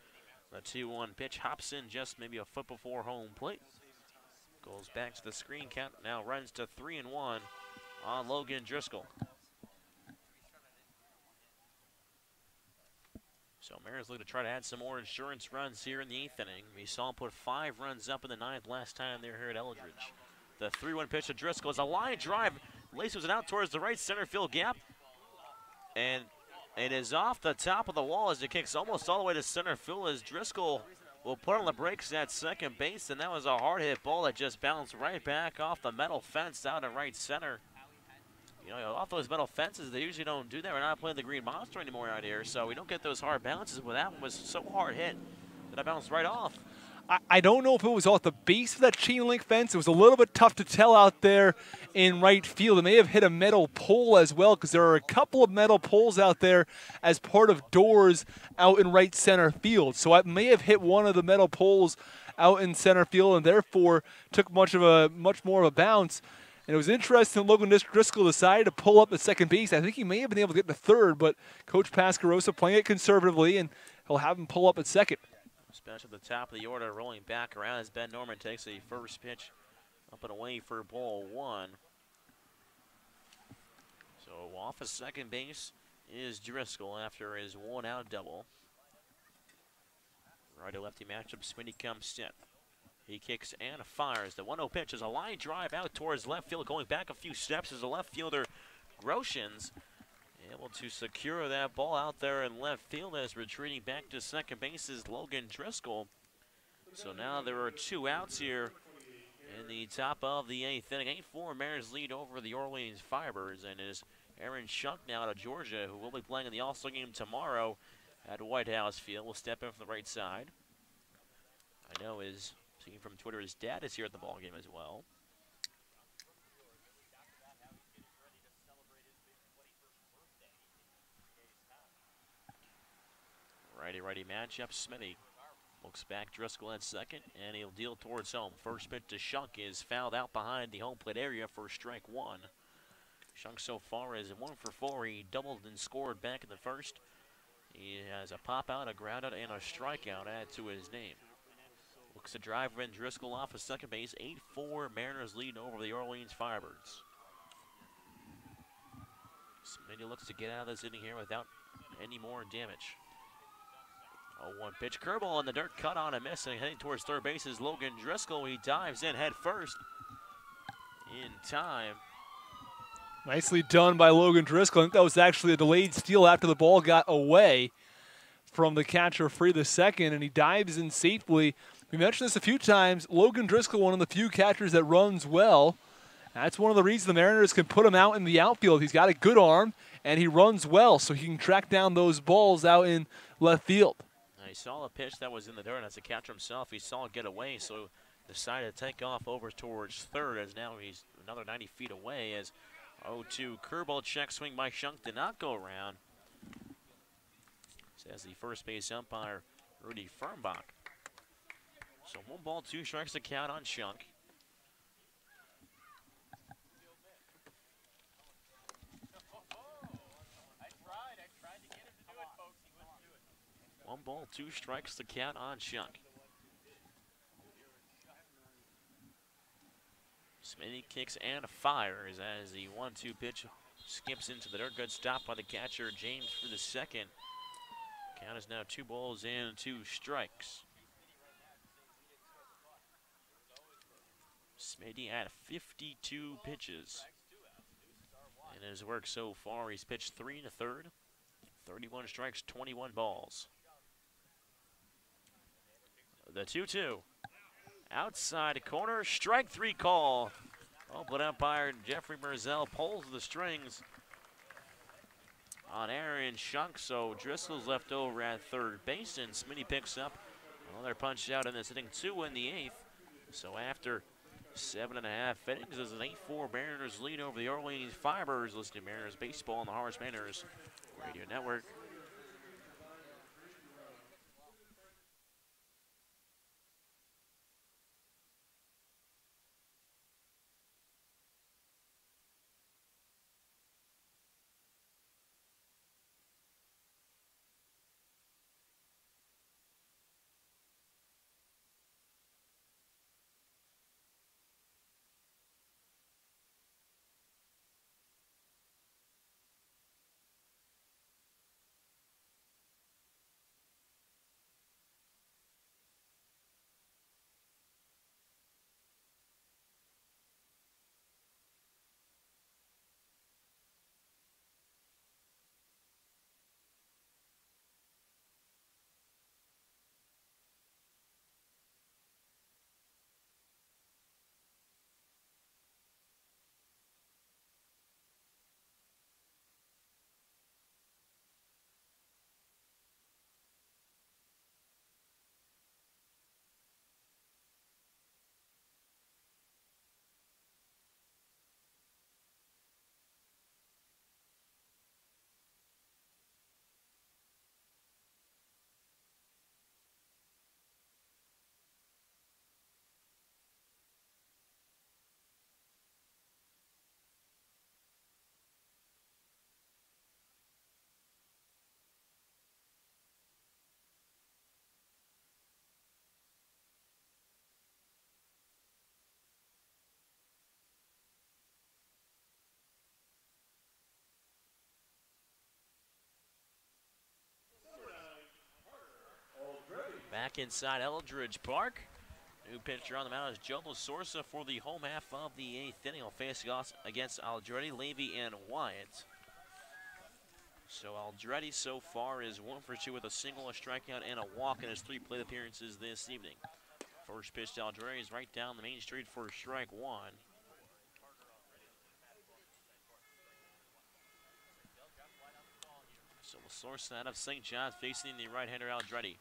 the 2-1 pitch hops in just maybe a foot before home plate. Goes back to the screen, count now runs to 3-1 on Logan Driscoll. So Mariners looking to try to add some more insurance runs here in the 8th inning. We saw him put 5 runs up in the 9th last time they were here at Eldridge. The 3-1 pitch to Driscoll is a line drive. Laces it out towards the right center field gap. And it is off the top of the wall as it kicks almost all the way to center field as Driscoll will put on the brakes at second base. And that was a hard hit ball that just bounced right back off the metal fence out of right center. You know, off those metal fences, they usually don't do that. We're not playing the Green Monster anymore out here, so we don't get those hard bounces. But that one was so hard hit that I bounced right off. I don't know if it was off the base of that chain link fence. It was a little bit tough to tell out there in right field. It may have hit a metal pole as well because there are a couple of metal poles out there as part of doors out in right center field. So it may have hit one of the metal poles out in center field and therefore took much more of a bounce. And it was interesting, Logan Driscoll decided to pull up at second base. I think he may have been able to get to third, but Coach Pascarosa playing it conservatively, and he'll have him pull up at second. Especially at the top of the order, rolling back around as Ben Norman takes the first pitch up and away for ball 1. So off of second base is Driscoll after his 1-out double. Righty-lefty matchup, Smitty comes in. He kicks and fires. The 1-0 pitch is a line drive out towards left field. Going back a few steps is the left fielder, Groshans, able to secure that ball out there in left field as retreating back to second base is Logan Driscoll. So now there are 2 outs here in the top of the 8th inning. 8-4 Mariners lead over the Orleans Fibers, and is Aaron Shunk now out of Georgia, who will be playing in the All-Star game tomorrow at White House Field. Will step in from the right side. I know his from Twitter, his dad is here at the ball game as well. Righty-righty matchup. Smitty looks back, Driscoll at second, and he'll deal towards home. First pitch to Shunk is fouled out behind the home plate area for strike 1. Shunk so far is 1 for 4. He doubled and scored back in the first. He has a pop out, a ground out, and a strikeout added to his name. Looks to drive Van Driscoll off of second base. 8-4 Mariners lead over the Orleans Firebirds. Smitty looks to get out of this inning here without any more damage. 0-1 pitch, curveball in the dirt, cut on and miss, and heading towards third base is Logan Driscoll. He dives in head first in time. Nicely done by Logan Driscoll. I think that was actually a delayed steal after the ball got away from the catcher Free the second, and he dives in safely. We mentioned this a few times. Logan Driscoll, one of the few catchers that runs well. That's one of the reasons the Mariners can put him out in the outfield. He's got a good arm, and he runs well, so he can track down those balls out in left field. He saw a pitch that was in the dirt, and as a catcher himself, he saw it get away, so decided to take off over towards third, as now he's another 90 feet away as 0-2 curveball check swing by Shunk did not go around. Says the first base umpire, Rudy Firmbach. So 1 ball, 2 strikes to count on Shunk. One ball, 2 strikes to count on Shunk. Smitty kicks and fires as the 1-2 pitch skips into the dirt. Good stop by the catcher, James, for the second. Count is now 2 balls and 2 strikes. Smitty at 52 pitches. In his work so far, he's pitched 3 1/3, 31 strikes, 21 balls. The 2-2. Outside corner, strike 3 call. Oh, but umpire Jeffrey Merzell pulls the strings on Aaron Shunk, so Driscoll's left over at third base, and Smitty picks up another punch out in this inning, 2 in the 8th. So after 7.5 innings, there's an 8-4 Mariners lead over the Orleans Firebirds. Listening to Mariners Baseball on the Harwich Mariners Radio Network. Back inside Eldridge Park. New pitcher on the mound is Joe Lasorsa for the home half of the 8th inning. He'll face off against Aldretti, Levy, and Wyatt. So Aldretti so far is 1 for 2 with a single, a strikeout, and a walk in his 3 plate appearances this evening. First pitch to Aldretti is right down the main street for strike 1. So Lasorsa out of St. John's facing the right-hander Aldretti.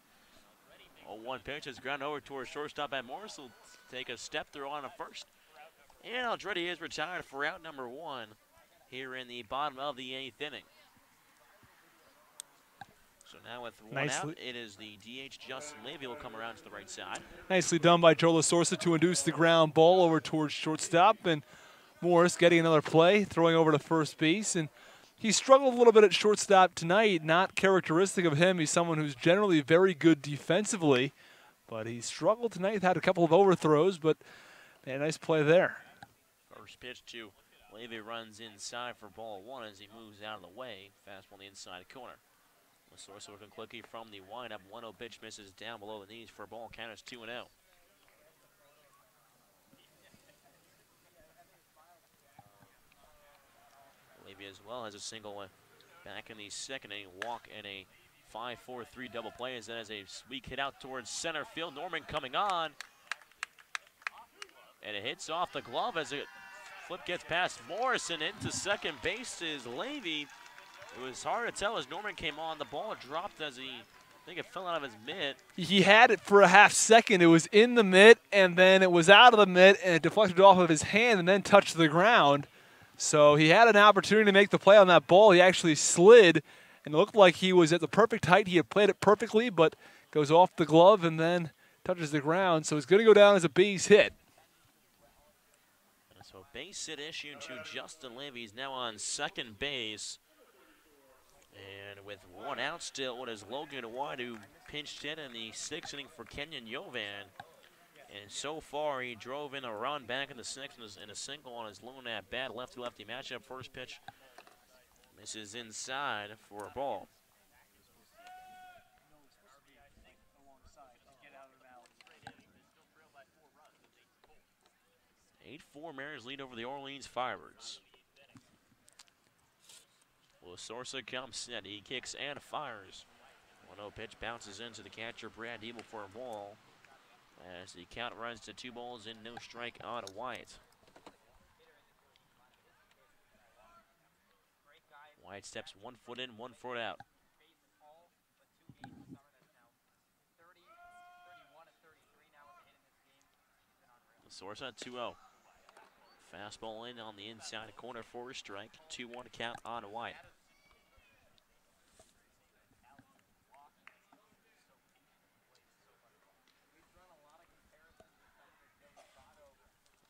0-1 pitch is ground over towards shortstop at Morris. Will take a step through on a first. And Aldretti is retired for out number 1 here in the bottom of the 8th inning. So now with 1 out, it is the DH Justin Levy will come around to the right side. Nicely done by Joe Lasorsa to induce the ground ball over towards shortstop. And Morris getting another play, throwing over to first base, and he struggled a little bit at shortstop tonight, not characteristic of him. He's someone who's generally very good defensively, but he struggled tonight, had a couple of overthrows, but man, nice play there. First pitch to Levy, runs inside for ball one as he moves out of the way. Fastball in the inside corner. Lasorsa working quickly from the windup. 1-0 pitch misses down below the knees for a ball. Count is 2-0. Levy as well has a single back in the second inning. Walk and a 5-4-3 double play as that is a weak hit out towards center field. Norman coming on. And it hits off the glove as it flip gets past Morrison. Into second base is Levy. It was hard to tell as Norman came on. The ball dropped as I think it fell out of his mitt. He had it for a half second. It was in the mitt, and then it was out of the mitt, and it deflected off of his hand and then touched the ground. So he had an opportunity to make the play on that ball. He actually slid, and it looked like he was at the perfect height. He had played it perfectly, but goes off the glove and then touches the ground. So it's going to go down as a base hit. So base hit issued to Justin Levy. He's now on second base. And with one out still, it is Logan White who pinched in the sixth inning for Kenyon Yovan. And so far, he drove in a run back in the sixth and a single on his lone at bat. Lefty-lefty matchup. First pitch misses inside for a ball. 8-4 Mariners lead over the Orleans Fibers. Lasorsa comes set. He kicks and fires. 1-0 pitch bounces into the catcher, Brad Diebel, for a ball. As the count runs to 2 balls and no strike on White. White steps 1 foot in, 1 foot out. Lasorsa 2-0. Fastball in on the inside corner for a strike. 2-1 count on White.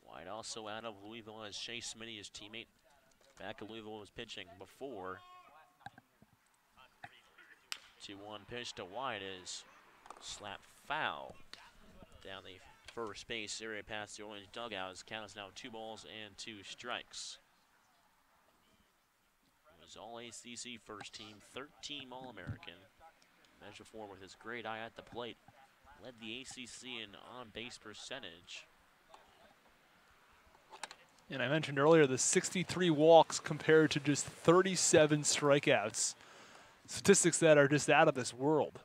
White also out of Louisville as Chase Smitty, his teammate back at Louisville, was pitching before. 2-1 pitch to White is slapped foul down the first base area past the Orleans dugout. His count is now 2 balls and 2 strikes. He was all ACC first team, 13 All-American. Measure forward with his great eye at the plate. Led the ACC in on-base percentage. And I mentioned earlier the 63 walks compared to just 37 strikeouts. Statistics that are just out of this world.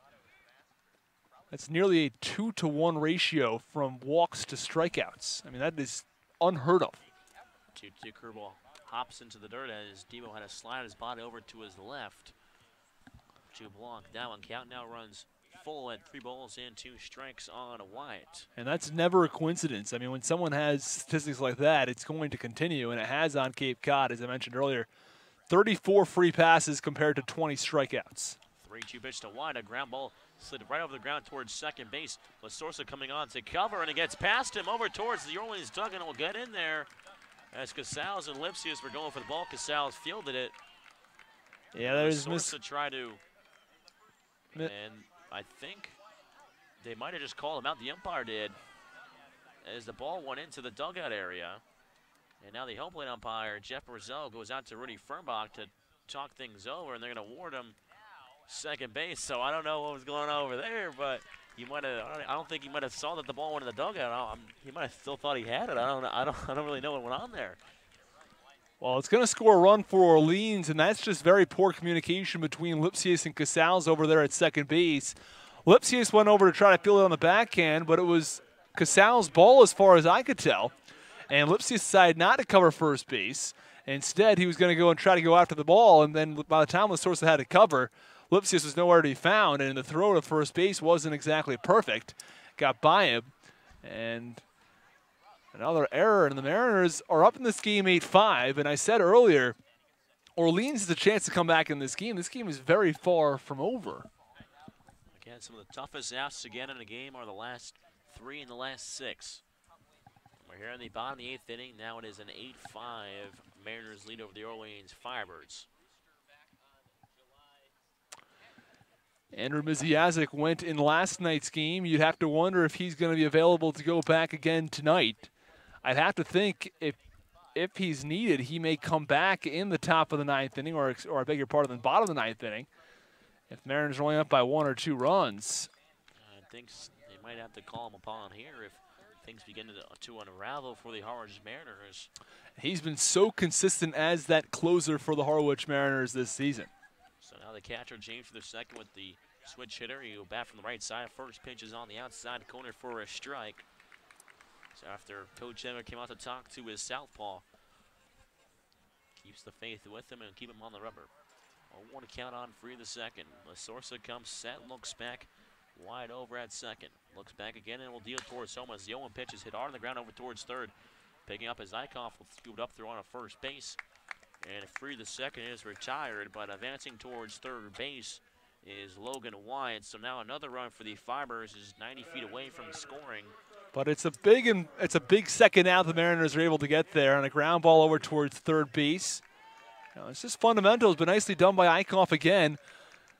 That's nearly a 2-to-1 ratio from walks to strikeouts. I mean, that is unheard of. 2-2 curveball hops into the dirt as Debo had to slide his body over to his left to block that one. Count now runs full at 3 balls and 2 strikes on White. And that's never a coincidence. I mean, when someone has statistics like that, it's going to continue, and it has on Cape Cod, as I mentioned earlier. 34 free passes compared to 20 strikeouts. 3-2 pitch to White, a ground ball slid right over the ground towards second base. Lasorsa coming on to cover, and it gets past him over towards the Orleans dugout, and will get in there as Casals and Lipsius were going for the ball. Casals fielded it. Yeah, there's Lasorsa tried to, and I think they might have just called him out. The umpire did, as the ball went into the dugout area. And now the home plate umpire, Jeff Brazell, goes out to Rudy Fernbach to talk things over, and they're going to award him second base. So I don't know what was going on over there, but he might have. I don't think he might have saw that the ball went in the dugout. He might have still thought he had it. I don't really know what went on there. Well, it's going to score a run for Orleans, and that's just very poor communication between Lipsius and Casals over there at second base. Lipsius went over to try to field it on the backhand, but it was Casals' ball as far as I could tell. And Lipsius decided not to cover first base. Instead, he was going to go and try to go after the ball, and then by the time Lasorsa had to cover, Lipsius was nowhere to be found, and the throw to first base wasn't exactly perfect. Got by him, and another error, and the Mariners are up in this game 8-5, and I said earlier, Orleans has a chance to come back in this game. This game is very far from over. Again, some of the toughest outs again in a game are the last 3 and the last 6. We're here in the bottom of the 8th inning. Now it is an 8-5 Mariners lead over the Orleans Firebirds. Andrew Miziazik went in last night's game. You'd have to wonder if he's going to be available to go back again tonight. I'd have to think if he's needed, he may come back in the top of the 9th inning, or I beg your pardon, the bottom of the 9th inning. If Mariners are only up by 1 or 2 runs. I think they might have to call him upon here if things begin to unravel for the Harwich Mariners. He's been so consistent as that closer for the Harwich Mariners this season. So now the catcher, James, for the second with the switch hitter. He'll bat from the right side. First pitch is on the outside corner for a strike. So after Coach Emmer came out to talk to his southpaw, keeps the faith with him and keep him on the rubber. 0-1 count on Free the second. La Sorsa comes set, looks back, wide over at second. Looks back again and will deal towards home as the 0-1 pitch is hit hard on the ground over towards third. Picking up as Eichhoff will scoot up through on a first base. And Free the second is retired, but advancing towards third base is Logan Wyatt. So now another run for the Fibers is 90 feet away from scoring. But it's a big second out the Mariners are able to get there on a ground ball over towards third base. Now, it's just fundamentals, but nicely done by Eichhoff again.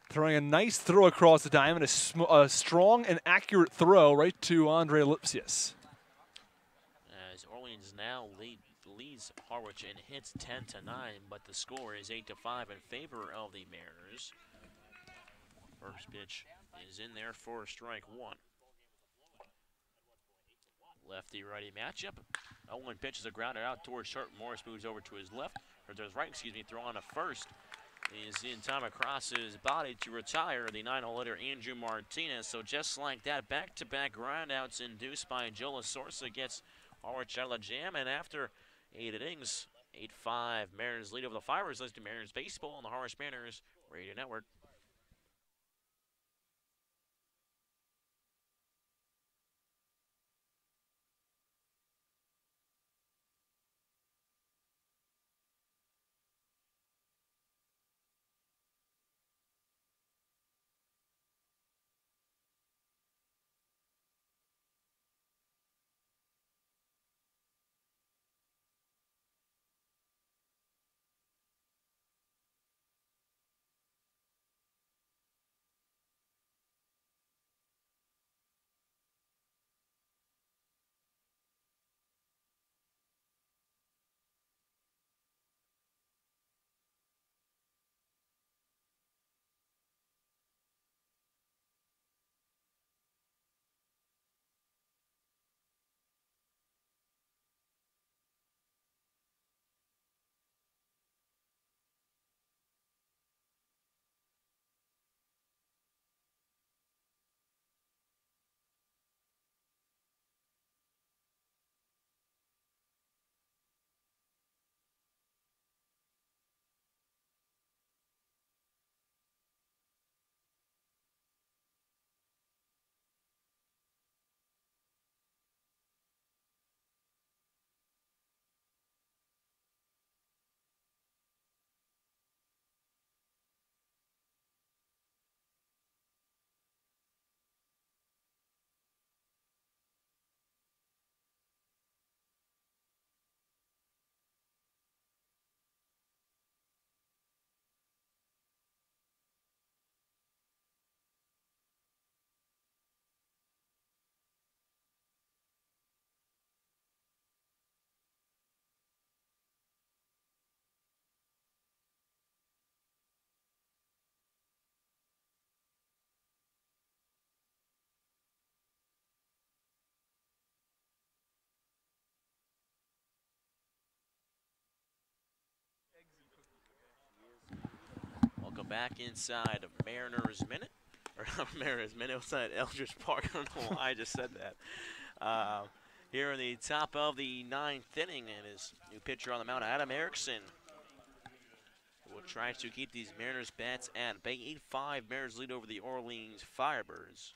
Throwing a nice throw across the diamond, a strong and accurate throw right to Andre Lipsius. As Orleans now leads Harwich in hits 10-9, but the score is 8-5 in favor of the Mariners. First pitch is in there for strike one. Lefty-righty matchup. 0-1 pitch is a grounder out towards short. Morris moves over to his left, or to his right, excuse me, throw on to first. Is in time across his body to retire the 9-hole hitter Andrew Martinez. So just like that, back-to-back groundouts induced by Joe La Sorsa gets Harwich out of the jam. And after 8 innings, 8-5, Mariners lead over the Fibers. Let's do Mariners baseball on the Harwich Mariners Radio Network. Welcome back inside Mariners Minute. Or not Mariners Minute, inside Eldridge Park. I don't know why I just said that. Here in the top of the 9th inning, and his new pitcher on the mound, Adam Erickson, will try to keep these Mariners bats at bay. 8-5, Mariners lead over the Orleans Firebirds.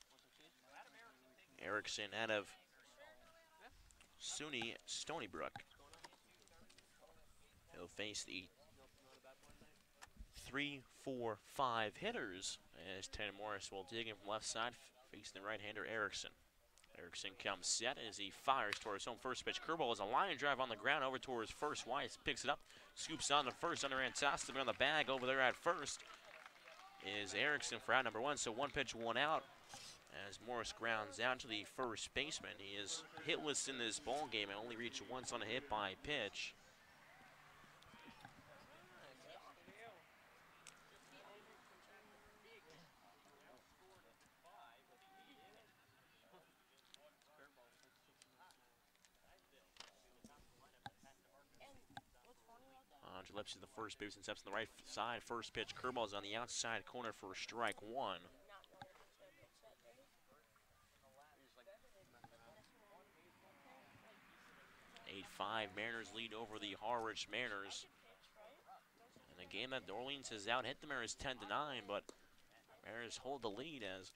Erickson out of SUNY Stony Brook. He'll face the 3-4-5 hitters as Tanner Morris will dig in from left side, facing the right-hander Erickson. Erickson comes set as he fires towards home. First pitch curveball is a line drive on the ground over towards first. Weiss picks it up, scoops on to first. Under Antostovich on the bag over there at first is Erickson for out number one. So one pitch, one out as Morris grounds out to the first baseman. He is hitless in this ball game and only reached once on a hit by pitch. Gillespie, the first baseman, steps on the right side. First pitch, curveball is on the outside corner for strike one. Eight-5 Mariners lead over the Harwich Mariners. In a game that New Orleans has out-hit the Mariners 10-9, but Mariners hold the lead as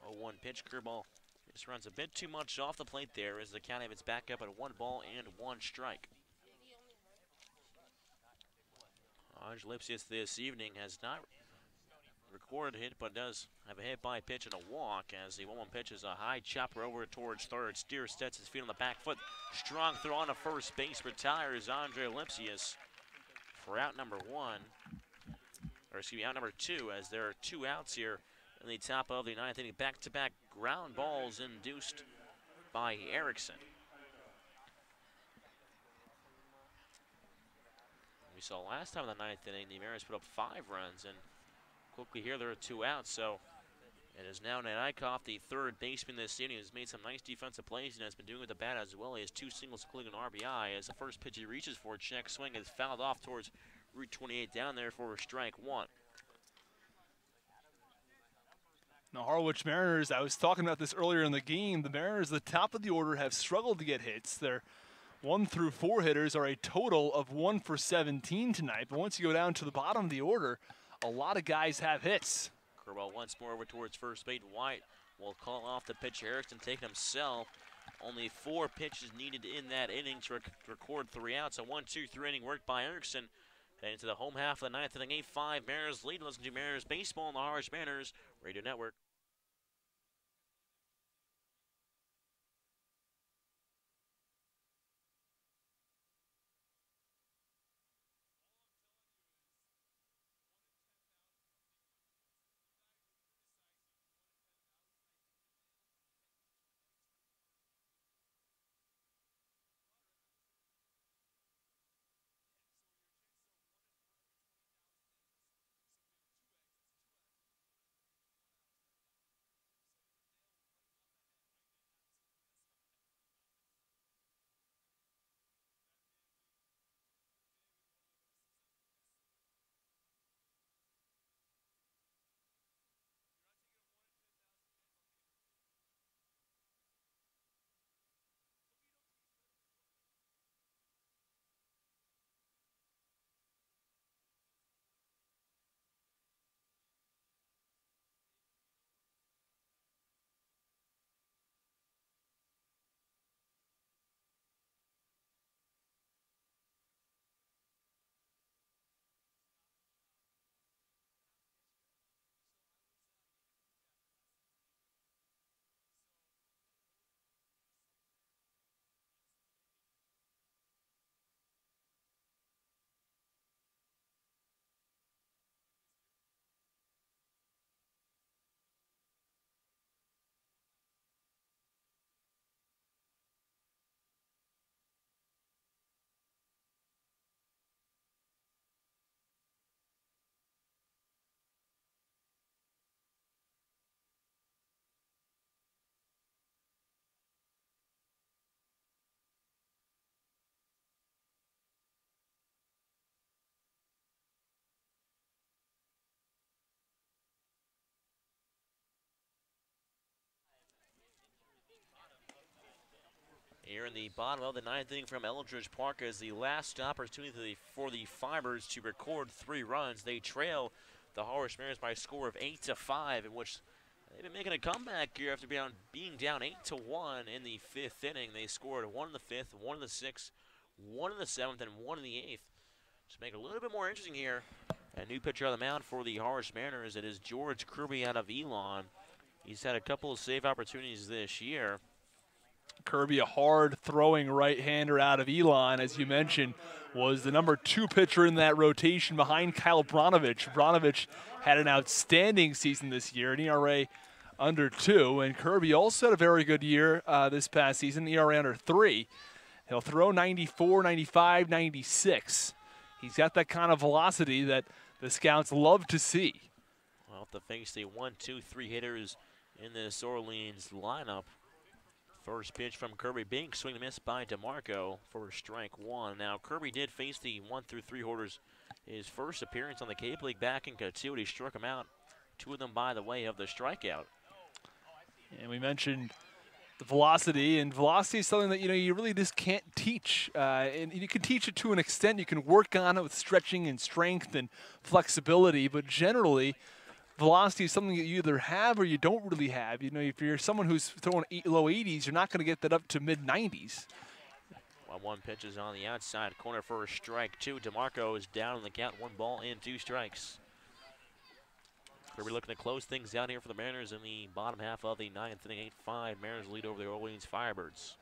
0-1 pitch curveball just runs a bit too much off the plate there as the count of it's back up at 1 ball and 1 strike. Lipsius this evening has not recorded a hit, but does have a hit by pitch and a walk as the 1-1 pitch is a high chopper over towards third. Steer sets his feet on the back foot. Strong throw on to first base, retires Andre Lipsius for out number one. Or excuse me, out number two, as there are 2 outs here in the top of the 9th inning. Back-to-back ground balls induced by Erickson. We saw last time in the 9th inning, the Mariners put up 5 runs, and quickly here there are 2 outs. So it is now Nate Eichhoff, the third baseman this inning, who's made some nice defensive plays and has been doing with the bat as well. He has 2 singles, including an RBI. As the first pitch he reaches for, check swing is fouled off towards Route 28 down there for strike one. Now, Harwich Mariners, I was talking about this earlier in the game. The Mariners, the top of the order, have struggled to get hits. Their 1 through 4 hitters are a total of 1 for 17 tonight. But once you go down to the bottom of the order, a lot of guys have hits. Curveball once more over towards first base. White will call off the pitch. Erickson taking himself. Only 4 pitches needed in that inning to record 3 outs. A 1-2-3 inning work by Erickson. Heading to the home half of the 9th inning. 8-5 Mariners lead. Listen to Mariners baseball on the Harwich Mariners Radio Network. Here in the bottom of the 9th inning from Eldridge Park is the last opportunity for the Fibers to record 3 runs. They trail the Harwich Mariners by a score of 8-5, in which they've been making a comeback here after being down 8-1 in the 5th inning. They scored 1 in the 5th, 1 in the 6th, 1 in the 7th, and 1 in the 8th. To make it a little bit more interesting here, a new pitcher on the mound for the Harwich Mariners. It is George Kirby out of Elon. He's had a couple of save opportunities this year. Kirby, a hard-throwing right-hander out of Elon, as you mentioned, was the number 2 pitcher in that rotation behind Kyle Branovich. Branovich had an outstanding season this year, an ERA under 2, and Kirby also had a very good year this past season, ERA under 3. He'll throw 94, 95, 96. He's got that kind of velocity that the scouts love to see. Well, to face the 1, 2, 3 hitters in this Orleans lineup. First pitch from Kirby Binks, swing and miss by DeMarco for strike 1. Now, Kirby did face the 1 through 3 holders his first appearance on the Cape League back in Cotuit. He struck him out, 2 of them by the way of the strikeout. And we mentioned the velocity, and velocity is something that you really just can't teach. And you can teach it to an extent. You can work on it with stretching and strength and flexibility, but generally, velocity is something that you either have or you don't really have. If you're someone who's throwing low 80s, you're not going to get that up to mid 90s. 1-1 pitches on the outside corner for a strike 2. DeMarco is down in the count, 1 ball and 2 strikes. Kirby looking to close things out here for the Mariners in the bottom half of the 9th inning. 8-5. Mariners lead over the Orleans Firebirds.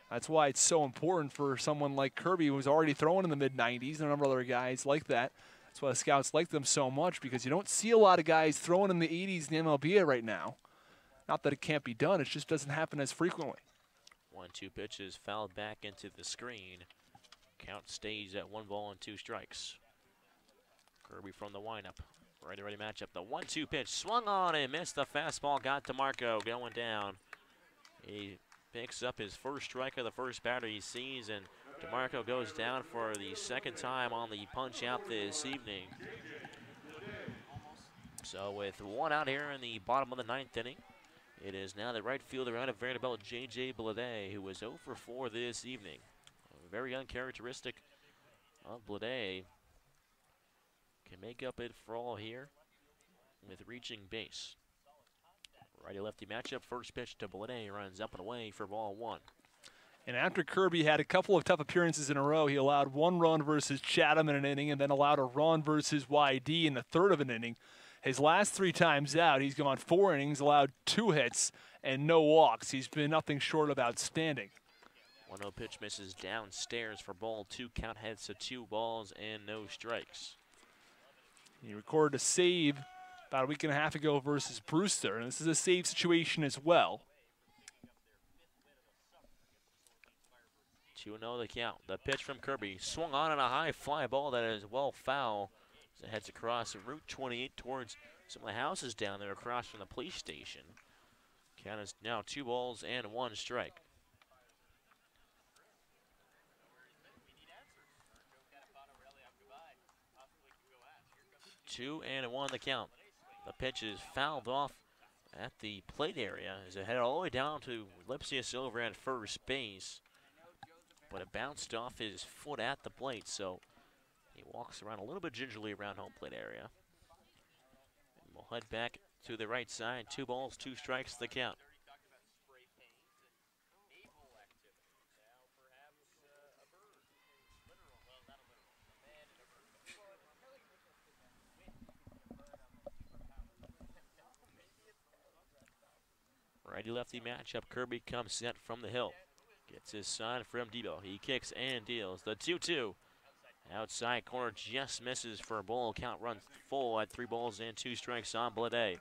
That's why it's so important for someone like Kirby, who's already throwing in the mid 90s, and a number of other guys like that. That's why the scouts like them so much, because you don't see a lot of guys throwing in the 80s in the MLB right now. Not that it can't be done, it just doesn't happen as frequently. 1-2 pitches fouled back into the screen. Count stays at 1 ball and 2 strikes. Kirby from the windup. Ready matchup. The 1-2 pitch swung on and missed the fastball. Got DeMarco going down. He picks up his first strike of the first batter he sees, and DeMarco goes down for the 2nd time on the punch out this evening. So with 1 out here in the bottom of the 9th inning, it is now the right fielder out of Vanderbilt, J.J. Blade, who was 0 for 4 this evening. Very uncharacteristic of Blade. Can make up it for all here with reaching base. Righty-lefty matchup. First pitch to Blade, runs up and away for ball 1. And after Kirby had a couple of tough appearances in a row, he allowed 1 run versus Chatham in an inning and then allowed a run versus YD in the 3rd of an inning. His last 3 times out, he's gone 4 innings, allowed 2 hits and no walks. He's been nothing short of outstanding. 1-0 pitch misses downstairs for ball 2. Count heads to 2 balls and no strikes. He recorded a save about a week and a half ago versus Brewster, and this is a save situation as well. 2-0 the count. The pitch from Kirby swung on a high fly ball that is well foul as it heads across Route 28 towards some of the houses down there across from the police station. Count is now 2 balls and 1 strike. 2-1 the count. The pitch is fouled off at the plate area as it headed all the way down to Lipsius over at first base. But it bounced off his foot at the plate, so he walks around a little bit gingerly around home plate area. And we'll head back to the right side. 2 balls, 2 strikes the count. Righty-lefty matchup. Kirby comes set from the hill. Gets his sign from Debo. He kicks and deals. The 2-2. Outside corner just misses for a ball. Count runs full at 3 balls and 2 strikes on Blade.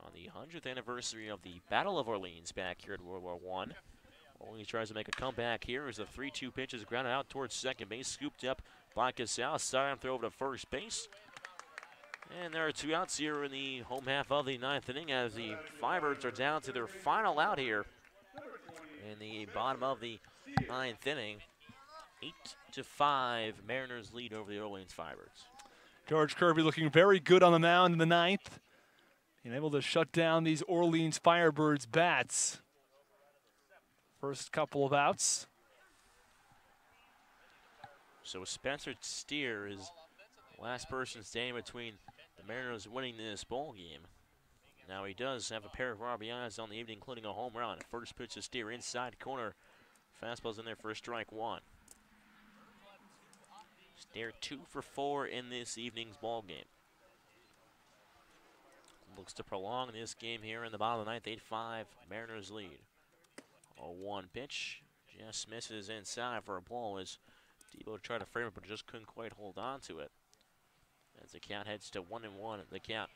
On the 100th anniversary of the Battle of Orleans back here at World War I. Orleans tries to make a comeback here as the 3-2 pitch is grounded out towards second base. Scooped up by Casal. Sidearm throw over to first base. And there are 2 outs here in the home half of the 9th inning as the Firebirds are down to their final out here in the bottom of the 9th inning. 8-5, Mariners lead over the Orleans Firebirds. George Kirby looking very good on the mound in the 9th. Being able to shut down these Orleans Firebirds bats. First couple of outs. So Spencer Steer is the last person standing between the Mariners winning this ball game. Now he does have a pair of RBIs on the evening, including a home run. First pitch to Steer inside corner. Fastball's in there for strike 1. Steer 2 for 4 in this evening's ball game. looks to prolong this game here in the bottom of the ninth. 8-5 Mariners lead. 0-1 pitch. Just misses inside for a ball as Debo tried to frame it but just couldn't quite hold on to it. As the count heads to 1-1 at the count.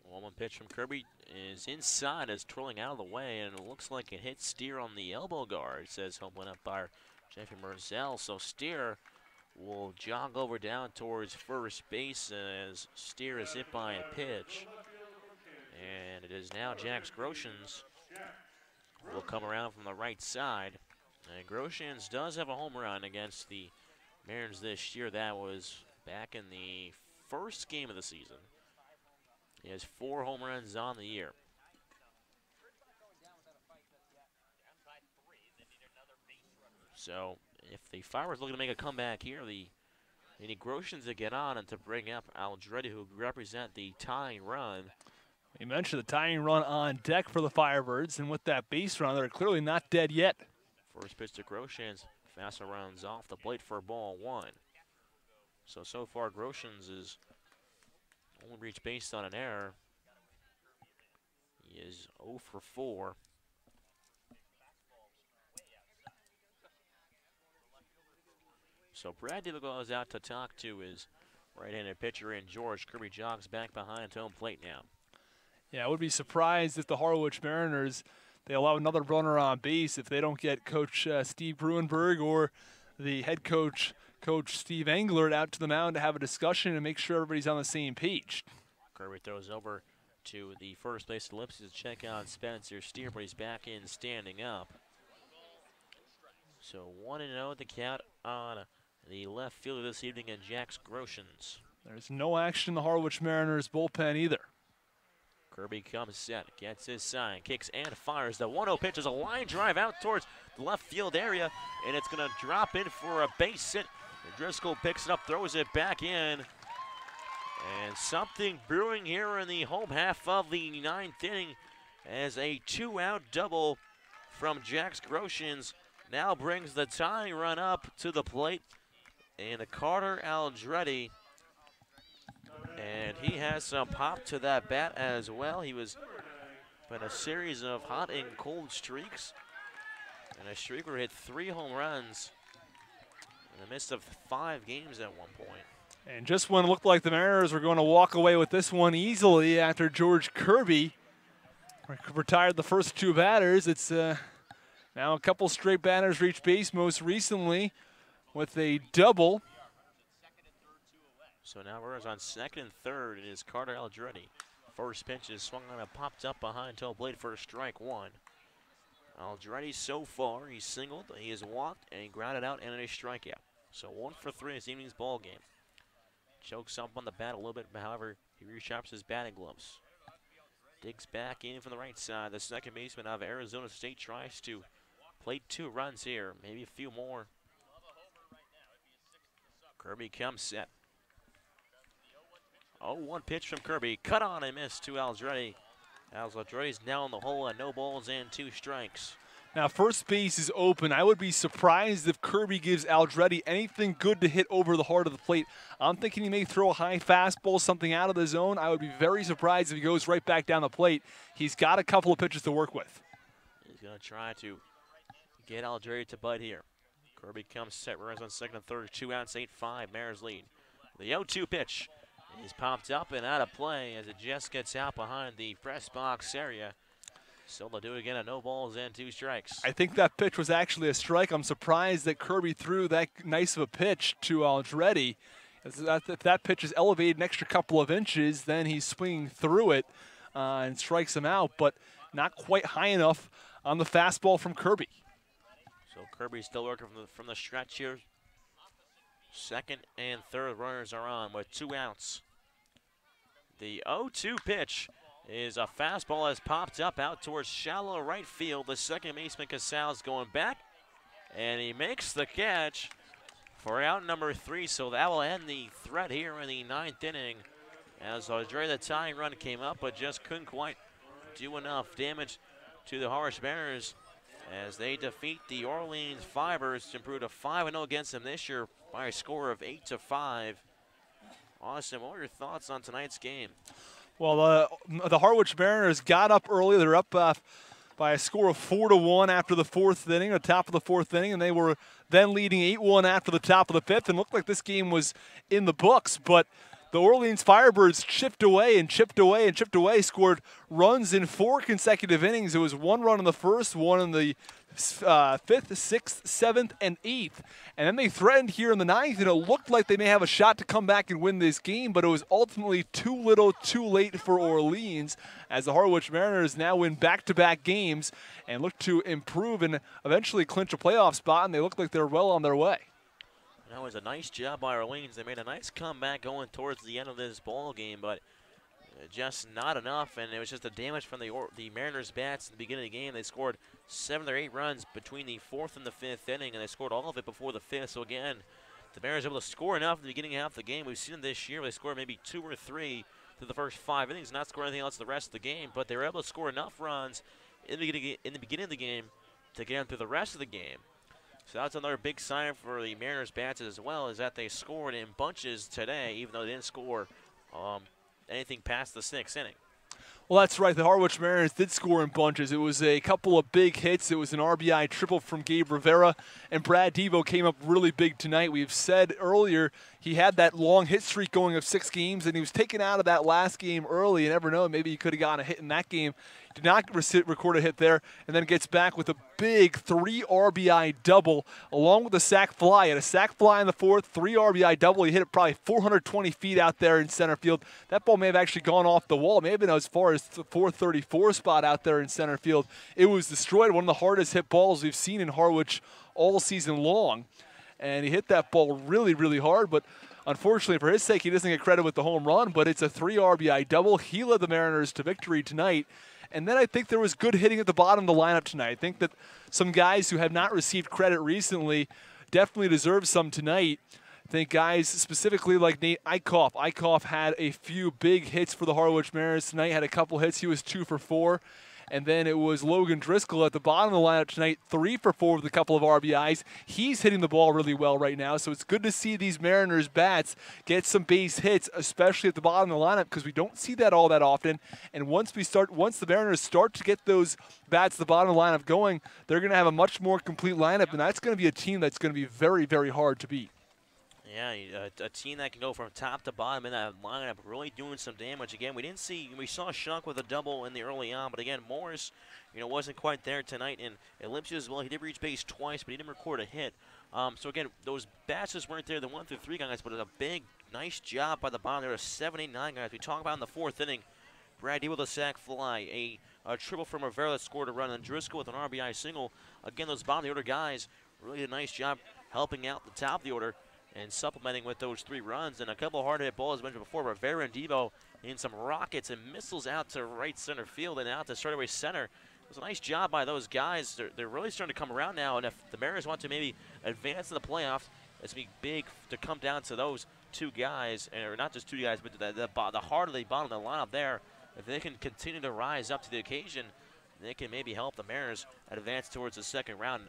One pitch from Kirby is inside as twirling out of the way, and it looks like it hit Steer on the elbow guard, says home went up by Jeffy Merzel. So Steer will jog over down towards first base as Steer is hit by a pitch. And it is now Jax Groshans will come around from the right side. And Groshans does have a home run against the Mariners this year. That was back in the first game of the season. He has 4 home runs on the year. So if the Firebirds looking to make a comeback here, they need Groshans to get on and to bring up Aldretti, who represent the tying run. You mentioned the tying run on deck for the Firebirds, and with that base run, they're clearly not dead yet. First pitch to Groshans, fastball rounds off the plate for ball 1. So far Groshans is only reached base on an error. He is 0 for 4. So Brad Debo goes out to talk to his right-handed pitcher in George. Kirby jogs back behind home plate now. Yeah, I would be surprised if the Harwich Mariners, they allow another runner on base if they don't get Coach Steve Bruenberg or the head coach, Coach Steve Englert, out to the mound to have a discussion and make sure everybody's on the same page. Kirby throws over to the first base ellipsis to check on Spencer Steer, but he's back in standing up. So 1-0 at the count on the left fielder this evening in Jax Groshans. There's no action in the Harwich Mariners bullpen either. Kirby comes set, gets his sign, kicks and fires. The 1-0 pitch is a line drive out towards the left field area, and it's going to drop in for a base hit. Driscoll picks it up, throws it back in. And something brewing here in the home half of the 9th inning as a 2-out double from Jax Groshans now brings the tying run up to the plate. And a Carter Aldretti, and he has some pop to that bat as well. He was in a series of hot and cold streaks, and a streaker hit 3 home runs in the midst of 5 games at one point. And just when it looked like the Mariners were going to walk away with this one easily after George Kirby retired the first 2 batters, it's now a couple straight batters reached base, most recently with a double. So now runners on second and third. It is Carter Aldretti. First pitch is swung on and popped up behind toe plate for strike 1. Aldretti so far, he's singled, he has walked, and he grounded out and a strikeout. So 1 for 3 in this evening's ball game. Chokes up on the bat a little bit, but however, he resharps his batting gloves. Digs back in from the right side. The second baseman of Arizona State tries to plate 2 runs here, maybe a few more. Kirby comes set. 0-1 pitch from Kirby. Cut on and miss to Aldretti. Aldretti's now in the hole at no balls and 2 strikes. Now first base is open. I would be surprised if Kirby gives Aldretti anything good to hit over the heart of the plate. I'm thinking he may throw a high fastball, something out of the zone. I would be very surprised if he goes right back down the plate. He's got a couple of pitches to work with. He's going to try to get Aldretti to bite here. Kirby comes set, runs on second and third, 2 outs, 8-5, Mariners lead. The 0-2 pitch is popped up and out of play as it just gets out behind the press box area. So they'll do it again at no balls and 2 strikes. I think that pitch was actually a strike. I'm surprised that Kirby threw that nice of a pitch to Aldretti. If that pitch is elevated an extra couple of inches, then he's swinging through it and strikes him out, but not quite high enough on the fastball from Kirby. So Kirby's still working from the stretch here. Second and third runners are on with 2 outs. The 0-2 pitch is a fastball has popped up out towards shallow right field. The second baseman Casals going back, and he makes the catch for out number 3. So that will end the threat here in the 9th inning. As Aldretti, the tying run came up, but just couldn't quite do enough damage to the Harwich Mariners as they defeat the Orleans Fibers to improve to 5-0 against them this year by a score of 8-5. Austin, what are your thoughts on tonight's game? Well, the Harwich Mariners got up early. They're up by a score of 4-1 after the fourth inning, the top of the fourth inning, and they were then leading 8-1 after the top of the fifth, and looked like this game was in the books. But the Orleans Firebirds chipped away and chipped away and chipped away, scored runs in 4 consecutive innings. It was 1 run in the first, 1 in the 5th, 6th, 7th, and 8th. And then they threatened here in the 9th, and it looked like they may have a shot to come back and win this game, but it was ultimately too little, too late for Orleans, as the Harwich Mariners now win back-to-back games and look to improve and eventually clinch a playoff spot, and they look like they're well on their way. That was a nice job by Orleans. They made a nice comeback going towards the end of this ball game, but just not enough, and it was just the damage from the Mariners' bats at the beginning of the game. They scored 7 or 8 runs between the 4th and the 5th inning, and they scored all of it before the 5th. So again, the Mariners were able to score enough at the beginning half of the game. We've seen them this year. They scored maybe 2 or 3 through the first 5 innings, not score anything else the rest of the game, but they were able to score enough runs in the beginning of the game to get them through the rest of the game. So that's another big sign for the Mariners' bats as well, is that they scored in bunches today, even though they didn't score anything past the 6th inning. Well, that's right. The Harwich Mariners did score in bunches. It was a couple of big hits. It was an RBI triple from Gabe Rivera, and Brad Devo came up really big tonight. We've said earlier he had that long hit streak going of 6 games, and he was taken out of that last game early. You never know. Maybe he could have gotten a hit in that game. Did not record a hit there, and then gets back with a big 3 RBI double along with a sac fly. He had a sac fly in the 4th, 3 RBI double. He hit it probably 420 feet out there in center field. That ball may have actually gone off the wall. It may have been as far as the 434 spot out there in center field. It was destroyed. One of the hardest hit balls we've seen in Harwich all season long. And he hit that ball really, really hard, but unfortunately for his sake, he doesn't get credit with the home run, but it's a 3 RBI double. He led the Mariners to victory tonight. And then I think there was good hitting at the bottom of the lineup tonight. I think that some guys who have not received credit recently definitely deserve some tonight. I think guys specifically like Nate Eichhoff. Eichhoff had a few big hits for the Harwich Mariners tonight, had a couple hits. He was 2 for 4. And then it was Logan Driscoll at the bottom of the lineup tonight, 3 for 4 with a couple of RBIs. He's hitting the ball really well right now, so it's good to see these Mariners bats get some base hits, especially at the bottom of the lineup, because we don't see that all that often. And once the Mariners start to get those bats at the bottom of the lineup going, they're going to have a much more complete lineup, and that's going to be a team that's going to be very, very hard to beat. Yeah, a team that can go from top to bottom in that lineup, really doing some damage. Again, we saw Shunk with a double in the early on, but again, Morris, wasn't quite there tonight. And Olympia as well, he did reach base twice, but he didn't record a hit. So again, those bats just weren't there, the 1 through 3 guys, but it was a big, nice job by the bottom. There were 7, 8, 9 guys. We talk about in the 4th inning, Brad D with a sac fly, a triple from Rivera that scored a run, and Driscoll with an RBI single. Again, those bottom of the order guys really did a nice job helping out the top of the order and supplementing with those 3 runs. And a couple of hard hit balls, as mentioned before, Rivera and Devo in some rockets and missiles out to right center field and out to straightaway center. It was a nice job by those guys. They're really starting to come around now, and if the Mariners want to maybe advance in the playoffs, it's going to be big to come down to those 2 guys, or not just 2 guys, but the heart of the bottom of the lineup there. If they can continue to rise up to the occasion, they can maybe help the Mariners advance towards the 2nd round.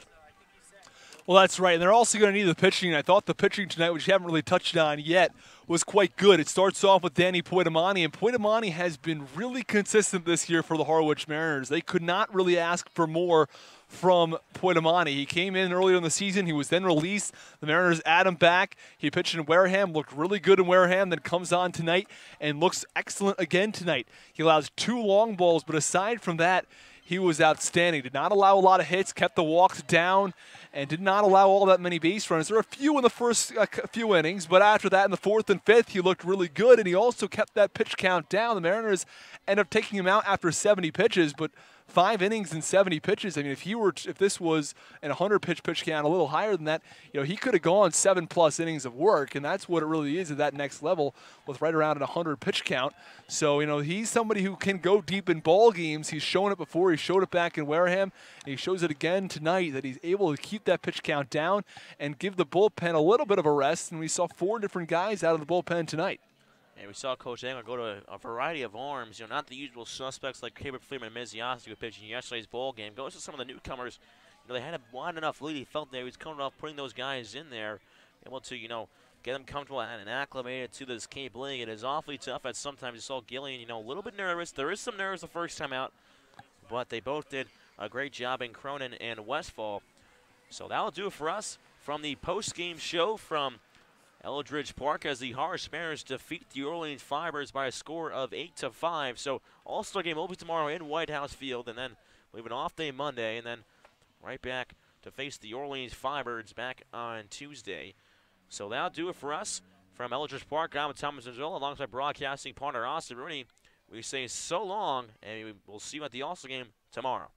Well, that's right, and they're also going to need the pitching. I thought the pitching tonight, which you haven't really touched on yet, was quite good. It starts off with Danny Poitamani, and Poitamani has been really consistent this year for the Harwich Mariners. They could not really ask for more from Poitamani. He came in earlier in the season. He was then released. The Mariners add him back. He pitched in Wareham, looked really good in Wareham, then comes on tonight and looks excellent again tonight. He allows 2 long balls, but aside from that, he was outstanding. Did not allow a lot of hits, kept the walks down, and did not allow all that many base runners. There were a few in the first few innings, but after that, in the 4th and 5th, he looked really good, and he also kept that pitch count down. The Mariners ended up taking him out after 70 pitches, but 5 innings and 70 pitches. I mean, if this was an 100-pitch pitch count, a little higher than that, he could have gone 7+ innings of work, and that's what it really is at that next level, with right around an 100-pitch count. So, he's somebody who can go deep in ball games. He's shown it before. He showed it back in Wareham, and he shows it again tonight that he's able to keep that pitch count down and give the bullpen a little bit of a rest. And we saw 4 different guys out of the bullpen tonight. And we saw Coach Engler go to a variety of arms, not the usual suspects like Caleb Freeman and Miziasi who pitched in yesterday's ball game. Goes to some of the newcomers, they had a wide enough lead. He felt that he was coming off putting those guys in there, able to, get them comfortable and acclimated to this Cape League. It is awfully tough at sometimes. You saw Gillian, a little bit nervous. There is some nerves the first time out, but they both did a great job in Cronin and Westfall. So that'll do it for us from the post-game show from Eldridge Park as the Harwich Mariners defeat the Orleans Fibers by a score of 8-5. So All-Star game will be tomorrow in White House Field, and then we have an off day Monday, and then right back to face the Orleans Fibers back on Tuesday. So that'll do it for us from Eldridge Park. I'm Thomas Anzola alongside broadcasting partner Austin Rooney. We say so long, and we'll see you at the All-Star game tomorrow.